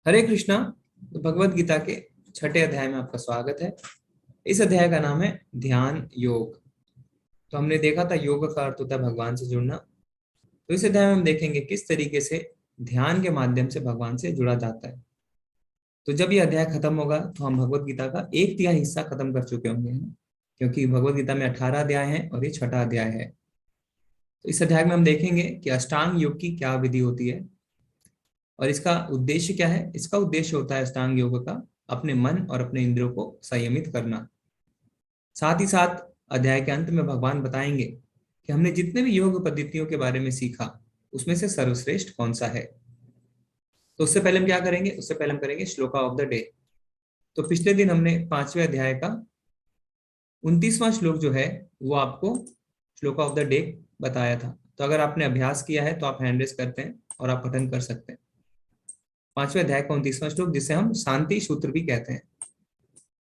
हरे कृष्णा। तो भगवत गीता के छठे अध्याय में आपका स्वागत है। इस अध्याय का नाम है ध्यान योग। तो हमने देखा था योग का अर्थ होता है भगवान से जुड़ना। तो इस अध्याय में हम देखेंगे किस तरीके से ध्यान के माध्यम से भगवान से जुड़ा जाता है। तो जब ये अध्याय खत्म होगा तो हम भगवत गीता का एक तिहाई हिस्सा खत्म कर चुके होंगे, है ना? क्योंकि भगवत गीता में 18 अध्याय हैं और ये छठा अध्याय है। तो इस अध्याय में हम देखेंगे कि अष्टांग योग की क्या विधि होती है और इसका उद्देश्य क्या है। इसका उद्देश्य होता है अष्टांग योग का अपने मन और अपने इंद्रियों को संयमित करना। साथ ही साथ अध्याय के अंत में भगवान बताएंगे कि हमने जितने भी योग पद्धतियों के बारे में सीखा उसमें से सर्वश्रेष्ठ कौन सा है। तो उससे पहले हम क्या करेंगे, उससे पहले हम करेंगे श्लोका ऑफ द डे। तो पिछले दिन हमने पांचवें अध्याय का 29वां श्लोक जो है वो आपको श्लोका ऑफ द डे बताया था। तो अगर आपने अभ्यास किया है तो आप हैंड रेस करते हैं और आप पठन कर सकते हैं। पांचवें अध्याय का 29वां श्लोक जिसे हम शांति सूत्र भी कहते हैं।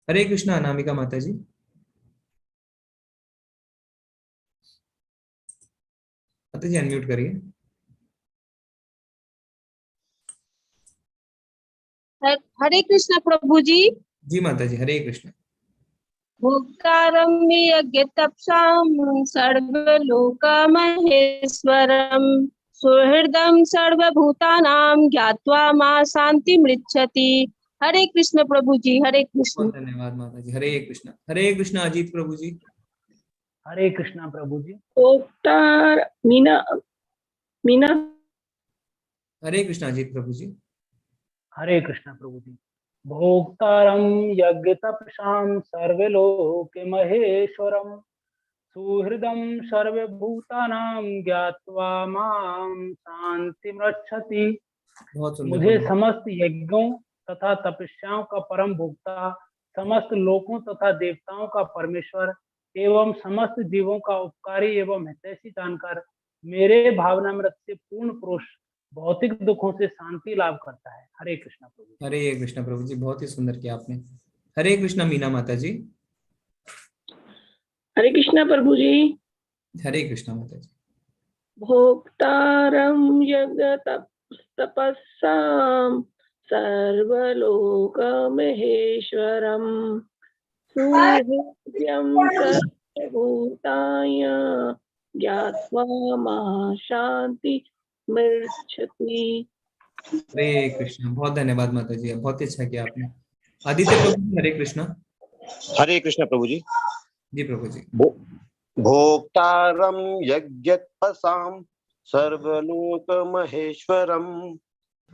हरे कृष्णा अनामिका माता जी। माता जी अनम्यूट करिए। हरे कृष्ण प्रभु जी। जी माता जी, हरे कृष्ण। भोक्तारं यज्ञतपसां सर्वलोकमहेश्वरं सुहृदं सर्वभूतानां ज्ञात्वा मा शान्तिमृच्छति। हरे कृष्ण प्रभु जी, हरे कृष्ण। बहुत धन्यवाद माता जी। हरे कृष्ण। हरे कृष्ण अजीत प्रभु जी। हरे कृष्णा प्रभु जी। भोक्तार मीना मीना हरे कृष्णा अजीत प्रभु जी। हरे कृष्णा प्रभु जी। भोक्तारं यज्ञ तपसां सर्वलोके महेश्वरम सुहृदं सर्वभूतानां ज्ञात्वा मां शान्तिमृच्छति। बहुत सुंदर मुझे प्रभु। समस्त यज्ञों तथा तपस्याओं का परम भोक्ता, समस्त लोकों तथा देवताओं का परमेश्वर एवं समस्त जीवों का उपकारी एवं हितैषी जानकर मेरे भावनामृत से पूर्ण पुरुष भौतिक दुखों से शांति लाभ करता है। हरे कृष्णा प्रभु। हरे कृष्ण प्रभु जी, बहुत ही सुंदर किया आपने। हरे कृष्ण मीना माता जी। हरे कृष्ण प्रभु जी। हरे कृष्ण माता जी। भोक्तारं यज्ञतपसां सर्वलोकमहेश्वरं सुहृदं सर्वभूताय ज्ञात्वा मा शान्तिमृच्छति। हरे कृष्ण। बहुत धन्यवाद माता जी, बहुत ही अच्छा किया आपने। आदित्य प्रभु जी, हरे कृष्ण। हरे कृष्ण प्रभु जी। जी प्रभु जी। भोक्तारं यज्ञतपसां सर्वलोक महेश्वरम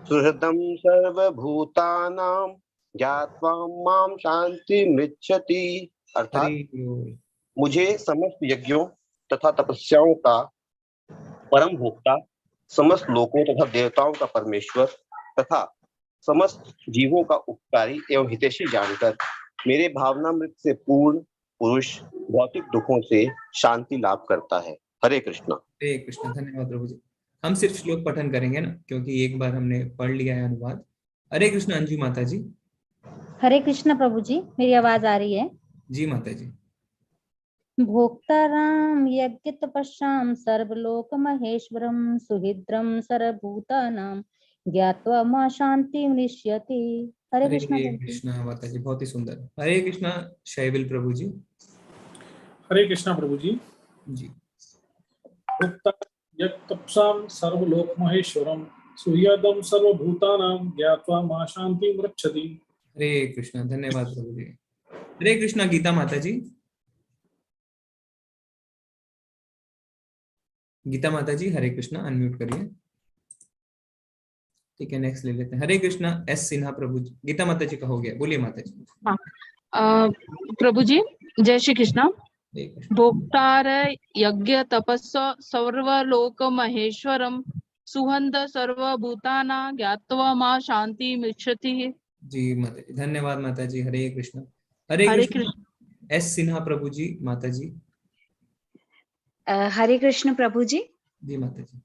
सुहृदं सर्वभूतानां ज्ञात्वा मां शान्तिमृच्छति। हरि अर्थात बोल। मुझे समस्त यज्ञों तथा तपस्याओं का परम भोक्ता, समस्त लोकों तथा देवताओं का परमेश्वर तथा समस्त जीवों का उपकारी एवं हितैषी जानकर मेरे भावनामृत से पूर्ण पुरुष भौतिक दुखों से शांति लाभ करता है। हरे कृष्णा। हरे कृष्ण। धन्यवाद प्रभु जी। हम सिर्फ श्लोक पठन करेंगे ना, क्योंकि एक बार हमने पढ़ लिया है अनुवाद। हरे कृष्ण अंजू माता जी। हरे कृष्ण प्रभु जी, मेरी आवाज आ रही है? जी माता जी। भोक्ताराम यज्ञ तपस्याम सर्वलोक महेश्वरम सुहृद्रम सर्वभूतानां ज्ञात्वा मां शांति मृष्यति। हरे हरे कृष्ण प्रभु जी। कृष्ण माता जी, बहुत ही सुंदर। हरे कृष्ण शैविल प्रभु जी। हरे कृष्णा प्रभु जी। जी। भुक्ता यत्तपसां सर्वलोकमहेश्वरं सुहृदं सर्वभूतानां ज्ञात्वा मा शान्तिमृच्छति। हरे कृष्ण। धन्यवाद प्रभु जी। हरे कृष्ण गीता माता जी। गीता माता जी हरे कृष्ण, अनम्यूट करिए। ठीक है, नेक्स्ट ले लेते हैं। हरे कृष्ण एस सिन्हा प्रभु जी। गीता माता जी का हो गया, बोलिए माता जी। प्रभु जी, जय श्री कृष्ण। हरे कृष्ण। भोक्तार यज्ञ तपस्स सर्वलोक महेश्वरम सुहंद सर्वभूताना ज्ञात्वा मां शांति मिच्छति। जी माता जी, धन्यवाद माता जी। हरे कृष्ण। हरे हरे कृष्ण कृष्ण। एस सिन्हा प्रभु जी। माता जी। हरे कृष्ण प्रभु जी। जी माता जी।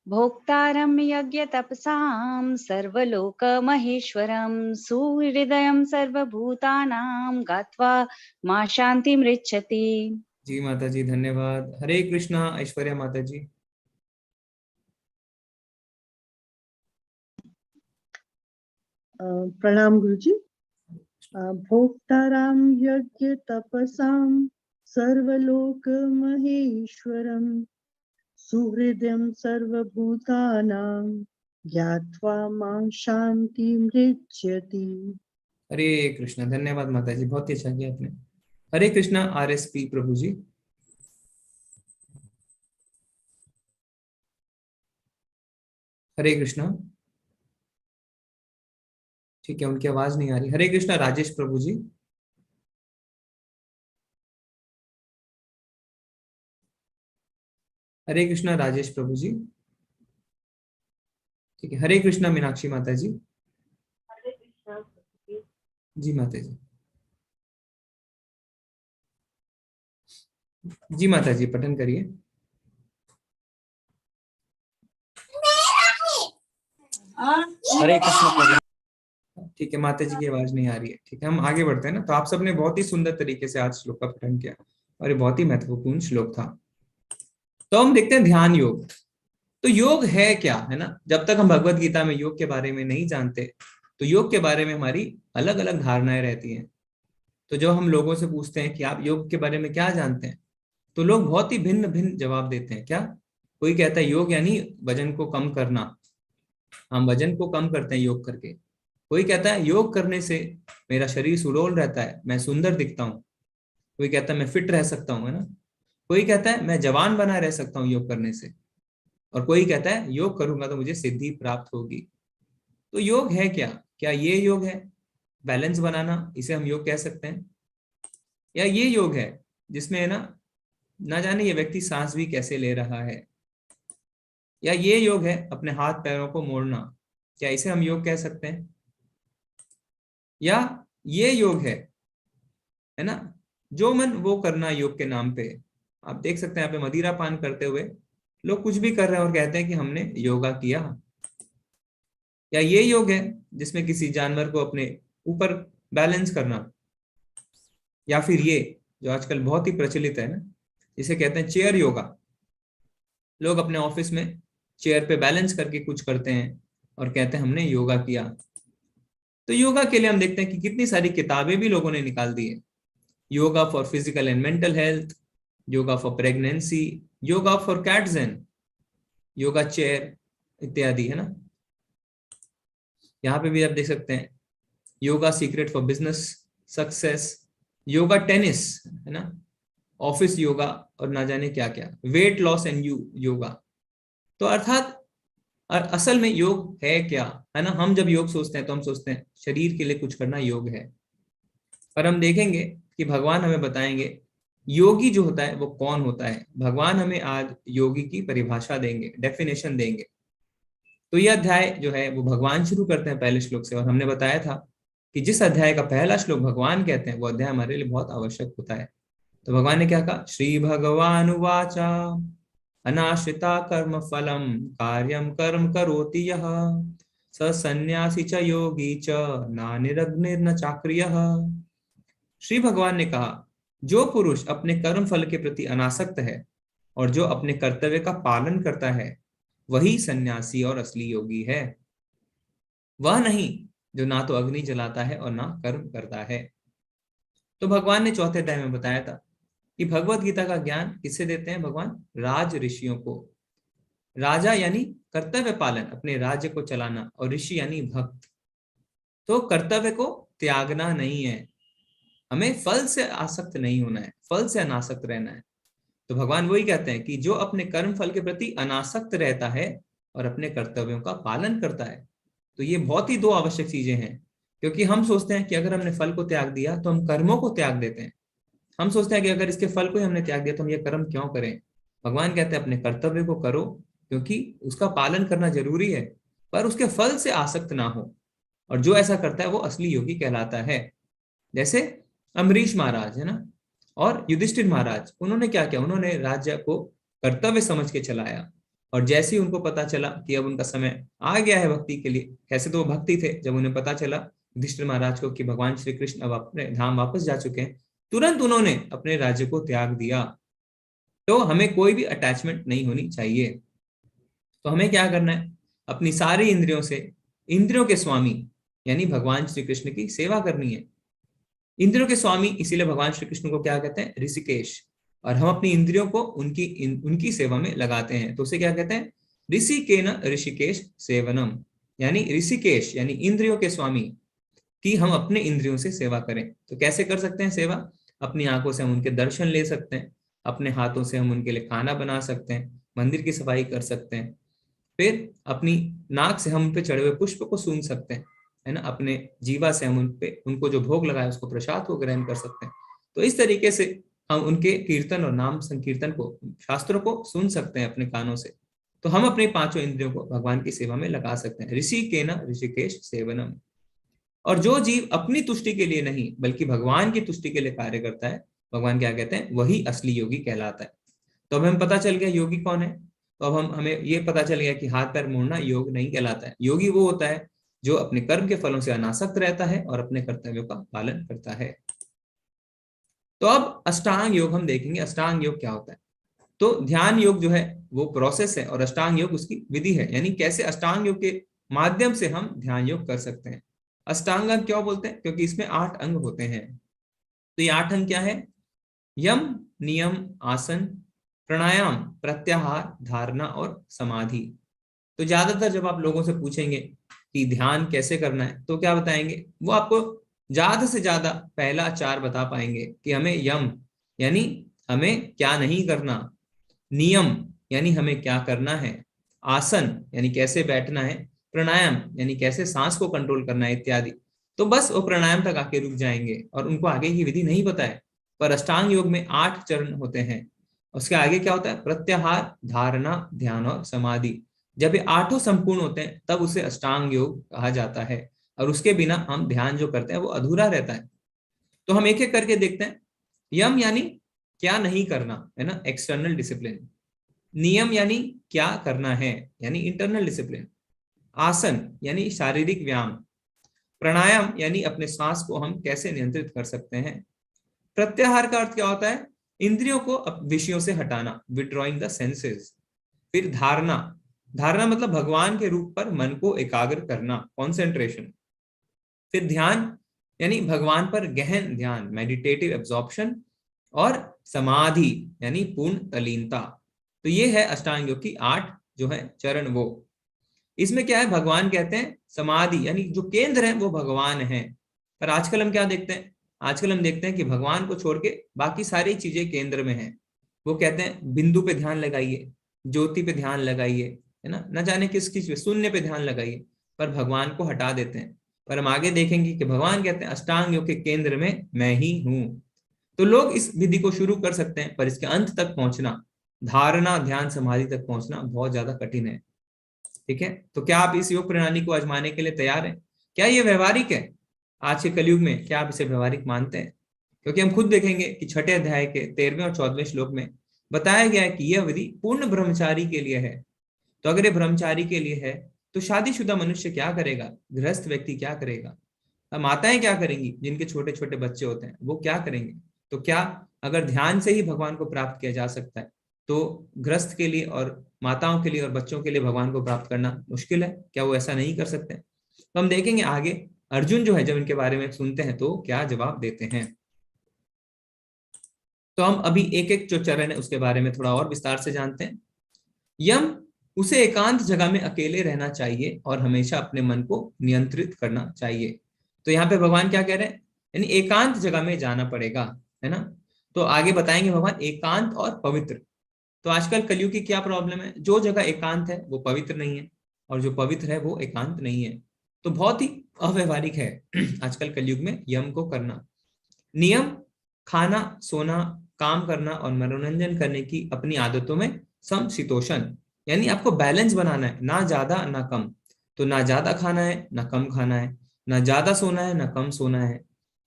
भोक्तारं यज्ञतपसां सर्वलोकमहेश्वरं सुहृदयं सर्वभूतानां ज्ञात्वा मा शान्तिमृच्छति। जी माता जी, धन्यवाद। हरे कृष्णा ऐश्वर्या माता जी। प्रणाम गुरुजी। भोक्ताराम यज्ञ तपसाम सर्वलोक महेश्वरम सुहृदयं सर्वभूतानां ज्ञात्वा मां शांति मृच्छति। हरे कृष्णा। धन्यवाद माता जी, बहुत ही अच्छा किया आपने। हरे कृष्णा RSP प्रभु जी। हरे कृष्णा। ठीक है, उनकी आवाज नहीं आ रही। हरे कृष्णा राजेश प्रभु जी। हरे कृष्णा राजेश प्रभु जी। ठीक है, हरे कृष्णा मीनाक्षी माता जी। जी माता जी। जी माता जी, पठन करिए। हरे कृष्ण प्रभु। ठीक है, माता जी की आवाज नहीं आ रही है। ठीक है, हम आगे बढ़ते हैं ना। तो आप सबने बहुत ही सुंदर तरीके से आज श्लोक का पठन किया और ये बहुत ही महत्वपूर्ण श्लोक था। तो हम देखते हैं ध्यान योग। तो योग है क्या, है ना। जब तक हम भगवत गीता में योग के बारे में नहीं जानते तो योग के बारे में हमारी अलग अलग धारणाएं रहती हैं। तो जब हम लोगों से पूछते हैं कि आप योग के बारे में क्या जानते हैं, तो लोग बहुत ही भिन्न भिन्न जवाब देते हैं। क्या, कोई कहता है योग यानी वजन को कम करना, हम वजन को कम करते हैं योग करके। कोई कहता है योग करने से मेरा शरीर सुडौल रहता है, मैं सुंदर दिखता हूँ। कोई कहता है मैं फिट रह सकता हूँ, है ना। कोई कहता है मैं जवान बना रह सकता हूँ योग करने से, और कोई कहता है योग करूंगा तो मुझे सिद्धि प्राप्त होगी। तो योग है क्या, क्या ये योग है बैलेंस बनाना, इसे हम योग कह सकते हैं, या ये योग है जिसमें है ना जाने ये व्यक्ति सांस भी कैसे ले रहा है, या ये योग है अपने हाथ पैरों को मोड़ना, क्या इसे हम योग कह सकते हैं, या ये योग है ना जो मन वो करना योग के नाम पे। आप देख सकते हैं यहाँ पे मदिरा पान करते हुए लोग कुछ भी कर रहे हैं और कहते हैं कि हमने योगा किया। या ये योग है जिसमें किसी जानवर को अपने ऊपर बैलेंस करना, या फिर ये जो आजकल बहुत ही प्रचलित है ना, जिसे कहते हैं चेयर योगा। लोग अपने ऑफिस में चेयर पे बैलेंस करके कुछ करते हैं और कहते हैं हमने योगा किया। तो योगा के लिए हम देखते हैं कि कितनी सारी किताबें भी लोगों ने निकाल दी है। Yoga for physical and mental health, yoga for pregnancy, yoga for कैट्सन, योगा चेयर इत्यादि, है ना। यहाँ पे भी आप देख सकते हैं yoga secret for business success, yoga tennis, है ना, ऑफिस योगा और ना जाने क्या क्या, वेट लॉस एंड योगा। तो अर्थात असल में योग है क्या, है ना। हम जब योग सोचते हैं तो हम सोचते हैं शरीर के लिए कुछ करना योग है, पर हम देखेंगे कि भगवान हमें बताएंगे योगी जो होता है वो कौन होता है। भगवान हमें आज योगी की परिभाषा देंगे, डेफिनेशन देंगे। तो यह अध्याय जो है वो भगवान शुरू करते हैं पहले श्लोक से, और हमने बताया था कि जिस अध्याय का पहला श्लोक भगवान कहते हैं वो अध्याय हमारे लिए बहुत आवश्यक होता है। तो भगवान ने क्या कहा, श्री भगवान उवाचा अनाश्रिता कर्म फलम कार्यम कर्म करोति यः स सन्यासी च योगी च नानिरग्निर्न चाक्रियः। श्री भगवान ने कहा जो पुरुष अपने कर्म फल के प्रति अनासक्त है और जो अपने कर्तव्य का पालन करता है वही सन्यासी और असली योगी है, वह नहीं जो ना तो अग्नि जलाता है और ना कर्म करता है। तो भगवान ने चौथे अध्याय में बताया था कि भगवत गीता का ज्ञान किससे देते हैं भगवान, राज ऋषियों को। राजा यानी कर्तव्य पालन, अपने राज्य को चलाना, और ऋषि यानी भक्त। तो कर्तव्य को त्यागना नहीं है, हमें फल से आसक्त नहीं होना है, फल से अनासक्त रहना है। तो भगवान वही कहते हैं कि जो अपने कर्म फल के प्रति अनासक्त रहता है और अपने कर्तव्यों का पालन करता है। तो ये बहुत ही दो आवश्यक चीजें हैं, क्योंकि हम सोचते हैं कि अगर हमने फल को त्याग दिया तो हम कर्मों को त्याग देते हैं। हम सोचते हैं कि अगर इसके फल को ही हमने त्याग दिया तो हम ये कर्म क्यों करें। भगवान कहते हैं अपने कर्तव्य को करो क्योंकि उसका पालन करना जरूरी है, पर उसके फल से आसक्त ना हो। और जो ऐसा करता है वो असली योगी कहलाता है। जैसे अम्बरीश महाराज है ना, और युधिष्ठिर महाराज, उन्होंने क्या किया, उन्होंने राज्य को कर्तव्य समझ के चलाया। और जैसे ही उनको पता चला कि अब उनका समय आ गया है भक्ति के लिए, कैसे तो वो भक्ति थे, जब उन्हें पता चला युधिष्ठिर महाराज को कि भगवान श्री कृष्ण अब अपने धाम वापस जा चुके हैं, तुरंत उन्होंने अपने राज्य को त्याग दिया। तो हमें कोई भी अटैचमेंट नहीं होनी चाहिए। तो हमें क्या करना है, अपनी सारी इंद्रियों से, इंद्रियों के स्वामी यानी भगवान श्री कृष्ण की सेवा करनी है। इंद्रियों के स्वामी इसीलिए भगवान श्री कृष्ण को क्या कहते हैं, ऋषिकेश। और हम अपनी इंद्रियों को उनकी सेवा में लगाते हैं, तो उसे क्या कहते हैं, ऋषिकेन ऋषिकेश सेवनम। यानी ऋषिकेश यानी इंद्रियों के स्वामी कि हम अपने इंद्रियों से सेवा करें। तो कैसे कर सकते हैं सेवा, अपनी आंखों से हम उनके दर्शन ले सकते हैं, अपने हाथों से हम उनके लिए खाना बना सकते हैं, मंदिर की सफाई कर सकते हैं, फिर अपनी नाक से हम उन पे चढ़े हुए पुष्प को सूंघ सकते हैं, है ना, अपने जीवा से हम उनको जो भोग लगाए उसको प्रसाद को ग्रहण कर सकते हैं। तो इस तरीके से हम उनके कीर्तन और नाम संकीर्तन को, शास्त्रों को सुन सकते हैं अपने कानों से। तो हम अपने पांचों इंद्रियों को भगवान की सेवा में लगा सकते हैं। ऋषिकेन ऋषिकेश सेवनम। और जो जीव अपनी तुष्टि के लिए नहीं बल्कि भगवान की तुष्टि के लिए कार्य करता है, भगवान क्या कहते हैं, वही असली योगी कहलाता है। तो अब हमें पता चल गया योगी कौन है। तो अब हमें ये पता चल गया कि हाथ पैर मोड़ना योग नहीं कहलाता है। योगी वो होता है जो अपने कर्म के फलों से अनासक्त रहता है और अपने कर्तव्यों का पालन करता है। तो अब अष्टांग योग हम देखेंगे। अष्टांग योग क्या होता है। तो ध्यान योग जो है वो प्रोसेस है और अष्टांग योग उसकी विधि है, यानी कैसे अष्टांग योग के माध्यम से हम ध्यान योग कर सकते हैं। अष्टांग अंग क्यों बोलते हैं, क्योंकि इसमें 8 अंग होते हैं। तो ये 8 अंग क्या है, यम, नियम, आसन, प्राणायाम, प्रत्याहार, धारणा और समाधि। तो ज्यादातर जब आप लोगों से पूछेंगे कि ध्यान कैसे करना है तो क्या बताएंगे, वो आपको ज्यादा से ज्यादा पहला 4 बता पाएंगे कि हमें यम यानी हमें क्या नहीं करना, नियम यानी हमें क्या करना है, आसन यानी कैसे बैठना है, प्राणायाम यानी कैसे सांस को कंट्रोल करना है इत्यादि। तो बस वो प्राणायाम तक आके रुक जाएंगे और उनको आगे की विधि नहीं पता है। पर अष्टांग योग में 8 चरण होते हैं। उसके आगे क्या होता है, प्रत्याहार, धारणा, ध्यान और समाधि। जब ये 8 संपूर्ण होते हैं तब उसे अष्टांग योग कहा जाता है। और उसके बिना हम ध्यान जो करते हैं वो अधूरा रहता है। तो हम एक एक करके देखते हैं। यम यानी क्या नहीं करना, है ना, एक्सटर्नल डिसिप्लिन। नियम यानी क्या करना है, यानी इंटरनल डिसिप्लिन। आसन यानी शारीरिक व्यायाम। प्राणायाम यानी अपने सांस को हम कैसे नियंत्रित कर सकते हैं। प्रत्याहार का अर्थ क्या होता है, इंद्रियों को विषयों से हटाना, विड्रॉइंग द सेंसेस। फिर धारणा, धारणा मतलब भगवान के रूप पर मन को एकाग्र करना, कॉन्सेंट्रेशन। फिर ध्यान यानी भगवान पर गहन ध्यान, मेडिटेटिव एब्जॉर्प्शन। और समाधि यानी पूर्ण तल्लीनता। तो ये है अष्टांग योग की 8 जो है चरण। वो इसमें क्या है, भगवान कहते हैं समाधि यानी जो केंद्र है वो भगवान है। पर आजकल हम क्या देखते हैं, आजकल हम देखते हैं कि भगवान को छोड़ के बाकी सारी चीजें केंद्र में हैं। वो कहते हैं बिंदु पे ध्यान लगाइए, ज्योति पे ध्यान लगाइए, है ना, न जाने किस चीज पे, शून्य पे ध्यान लगाइए, पर भगवान को हटा देते हैं। पर हम आगे देखेंगे कि भगवान कहते हैं अष्टांग योग के केंद्र में मैं ही हूं। तो लोग इस विधि को शुरू कर सकते हैं, पर इसके अंत तक पहुंचना, धारणा, ध्यान, समाधि तक पहुंचना बहुत ज्यादा कठिन है। ठीक है, तो क्या आप इस योग प्रणाली को आजमाने के लिए तैयार हैं? क्या ये व्यवहारिक है आज के कलयुग में? क्या आप इसे व्यवहारिक मानते हैं? क्योंकि हम खुद देखेंगे कि 6ठे अध्याय के 13वें और 14वें श्लोक में बताया गया है कि यह विधि पूर्ण ब्रह्मचारी के लिए है। तो अगर ये ब्रह्मचारी के लिए है तो शादीशुदा मनुष्य क्या करेगा, गृहस्थ व्यक्ति क्या करेगा, माताएं क्या करेंगी, जिनके छोटे छोटे बच्चे होते हैं वो क्या करेंगे? तो क्या अगर ध्यान से ही भगवान को प्राप्त किया जा सकता है तो गृहस्थ के लिए और माताओं के लिए और बच्चों के लिए भगवान को प्राप्त करना मुश्किल है? क्या वो ऐसा नहीं कर सकते? तो हम देखेंगे आगे अर्जुन जो है जब इनके बारे में सुनते हैं तो क्या जवाब देते हैं। तो हम अभी एक एक जो चरण है उसके बारे में थोड़ा और विस्तार से जानते हैं। यम, उसे एकांत जगह में अकेले रहना चाहिए और हमेशा अपने मन को नियंत्रित करना चाहिए। तो यहाँ पे भगवान क्या कह रहे हैं, यानी एकांत जगह में जाना पड़ेगा, है ना। तो आगे बताएंगे भगवान एकांत और पवित्र। तो आजकल कलयुग की क्या प्रॉब्लम है, जो जगह एकांत है वो पवित्र नहीं है और जो पवित्र है वो एकांत नहीं है। तो बहुत ही अव्यवहारिक है आजकल कलयुग में यम को करना। नियम, खाना, सोना, काम करना और मनोरंजन करने की अपनी आदतों में समशीतोषण, यानी आपको बैलेंस बनाना है, ना ज्यादा ना कम। तो ना ज्यादा खाना है ना कम खाना है, ना ज्यादा सोना है ना कम सोना है,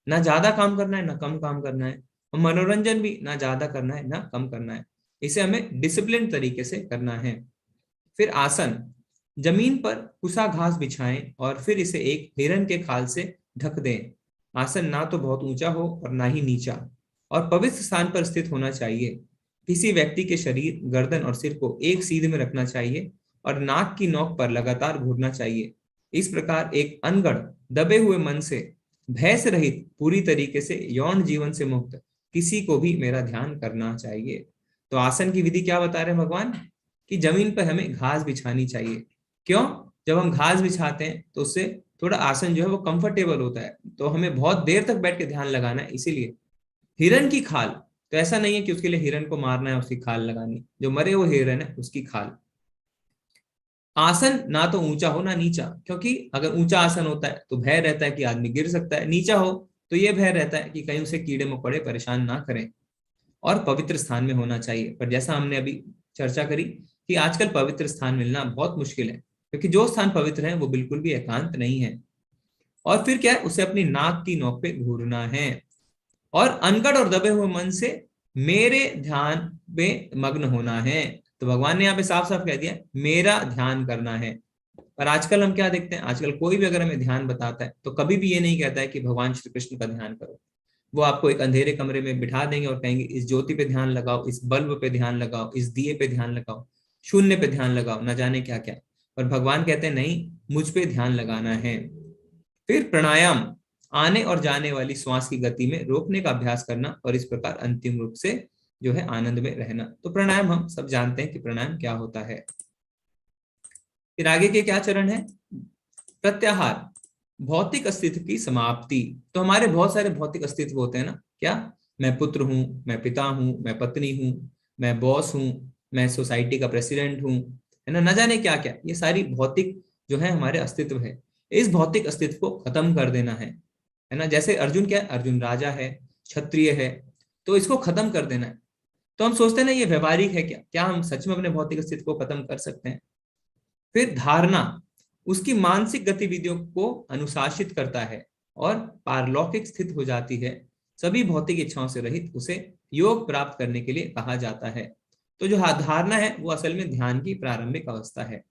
ना ज्यादा काम करना है ना कम काम करना है, और मनोरंजन भी ना ज्यादा करना है ना कम करना है। इसे हमें डिसिप्लिन तरीके से करना है। फिर आसन, जमीन पर कुसा घास बिछाएं और फिर इसे एक हिरन के खाल से ढक दें। आसन ना तो बहुत ऊंचा हो और ना ही नीचा, और पवित्र स्थान पर स्थित होना चाहिए। किसी व्यक्ति के शरीर, गर्दन और सिर को एक सीध में रखना चाहिए और नाक की नोक पर लगातार घूरना चाहिए। इस प्रकार एक अनगढ़ दबे हुए मन से, भय से रहित, पूरी तरीके से यौन जीवन से मुक्त किसी को भी मेरा ध्यान करना चाहिए। तो आसन की विधि क्या बता रहे हैं भगवान, कि जमीन पर हमें घास बिछानी चाहिए। क्यों? जब हम घास बिछाते हैं तो उससे थोड़ा आसन जो है वो कंफर्टेबल होता है, तो हमें बहुत देर तक बैठ के ध्यान लगाना है। इसीलिए हिरन की खाल, तो ऐसा नहीं है कि उसके लिए हिरन को मारना है, उसकी खाल लगानी, जो मरे हुए हिरन है उसकी खाल। आसन ना तो ऊंचा हो ना नीचा, क्योंकि अगर ऊंचा आसन होता है तो भय रहता है कि आदमी गिर सकता है, नीचा हो तो यह भय रहता है कि कहीं उसे कीड़े मकोड़े परेशान ना करें। और पवित्र स्थान में होना चाहिए, पर जैसा हमने अभी चर्चा करी कि आजकल पवित्र स्थान मिलना बहुत मुश्किल है, क्योंकि जो स्थान पवित्र है वो बिल्कुल भी एकांत नहीं है। और फिर क्या है, उसे अपनी नाक की नोक पे घूरना है और अनगढ़ और दबे हुए मन से मेरे ध्यान में मग्न होना है। तो भगवान ने यहाँ पे साफ साफ कह दिया मेरा ध्यान करना है। पर आजकल हम क्या देखते हैं, आजकल कोई भी अगर हमें ध्यान बताता है तो कभी भी ये नहीं कहता है कि भगवान श्री कृष्ण का ध्यान करो। वो आपको एक अंधेरे कमरे में बिठा देंगे और कहेंगे इस ज्योति पे ध्यान लगाओ, इस बल्ब पे ध्यान लगाओ, इस दिए पे ध्यान लगाओ, शून्य पे ध्यान लगाओ, न जाने क्या क्या। पर भगवान कहते हैं नहीं, मुझ पे ध्यान लगाना है। फिर प्राणायाम, आने और जाने वाली श्वास की गति में रोकने का अभ्यास करना और इस प्रकार अंतिम रूप से जो है आनंद में रहना। तो प्राणायाम हम सब जानते हैं कि प्राणायाम क्या होता है। फिर आगे के क्या चरण है, प्रत्याहार, भौतिक अस्तित्व की समाप्ति। तो हमारे बहुत सारे भौतिक अस्तित्व होते हैं ना, क्या, मैं पुत्र हूं, मैं पिता हूं, मैं पत्नी हूं, मैं बॉस हूं, मैं सोसाइटी का प्रेसिडेंट हूं, है ना, न जाने क्या क्या। ये सारी भौतिक जो है हमारे अस्तित्व है। इस भौतिक अस्तित्व को खत्म कर देना है ना। जैसे अर्जुन क्या है, अर्जुन राजा है, क्षत्रिय है, तो इसको खत्म कर देना है। तो हम सोचते हैं ना ये व्यवहारिक है, क्या हम सच में अपने भौतिक अस्तित्व को खत्म कर सकते हैं? फिर धारणा, उसकी मानसिक गतिविधियों को अनुशासित करता है और पारलौकिक स्थित हो जाती है। सभी भौतिक इच्छाओं से रहित उसे योग प्राप्त करने के लिए कहा जाता है। तो जो धारणा है वो असल में ध्यान की प्रारंभिक अवस्था है।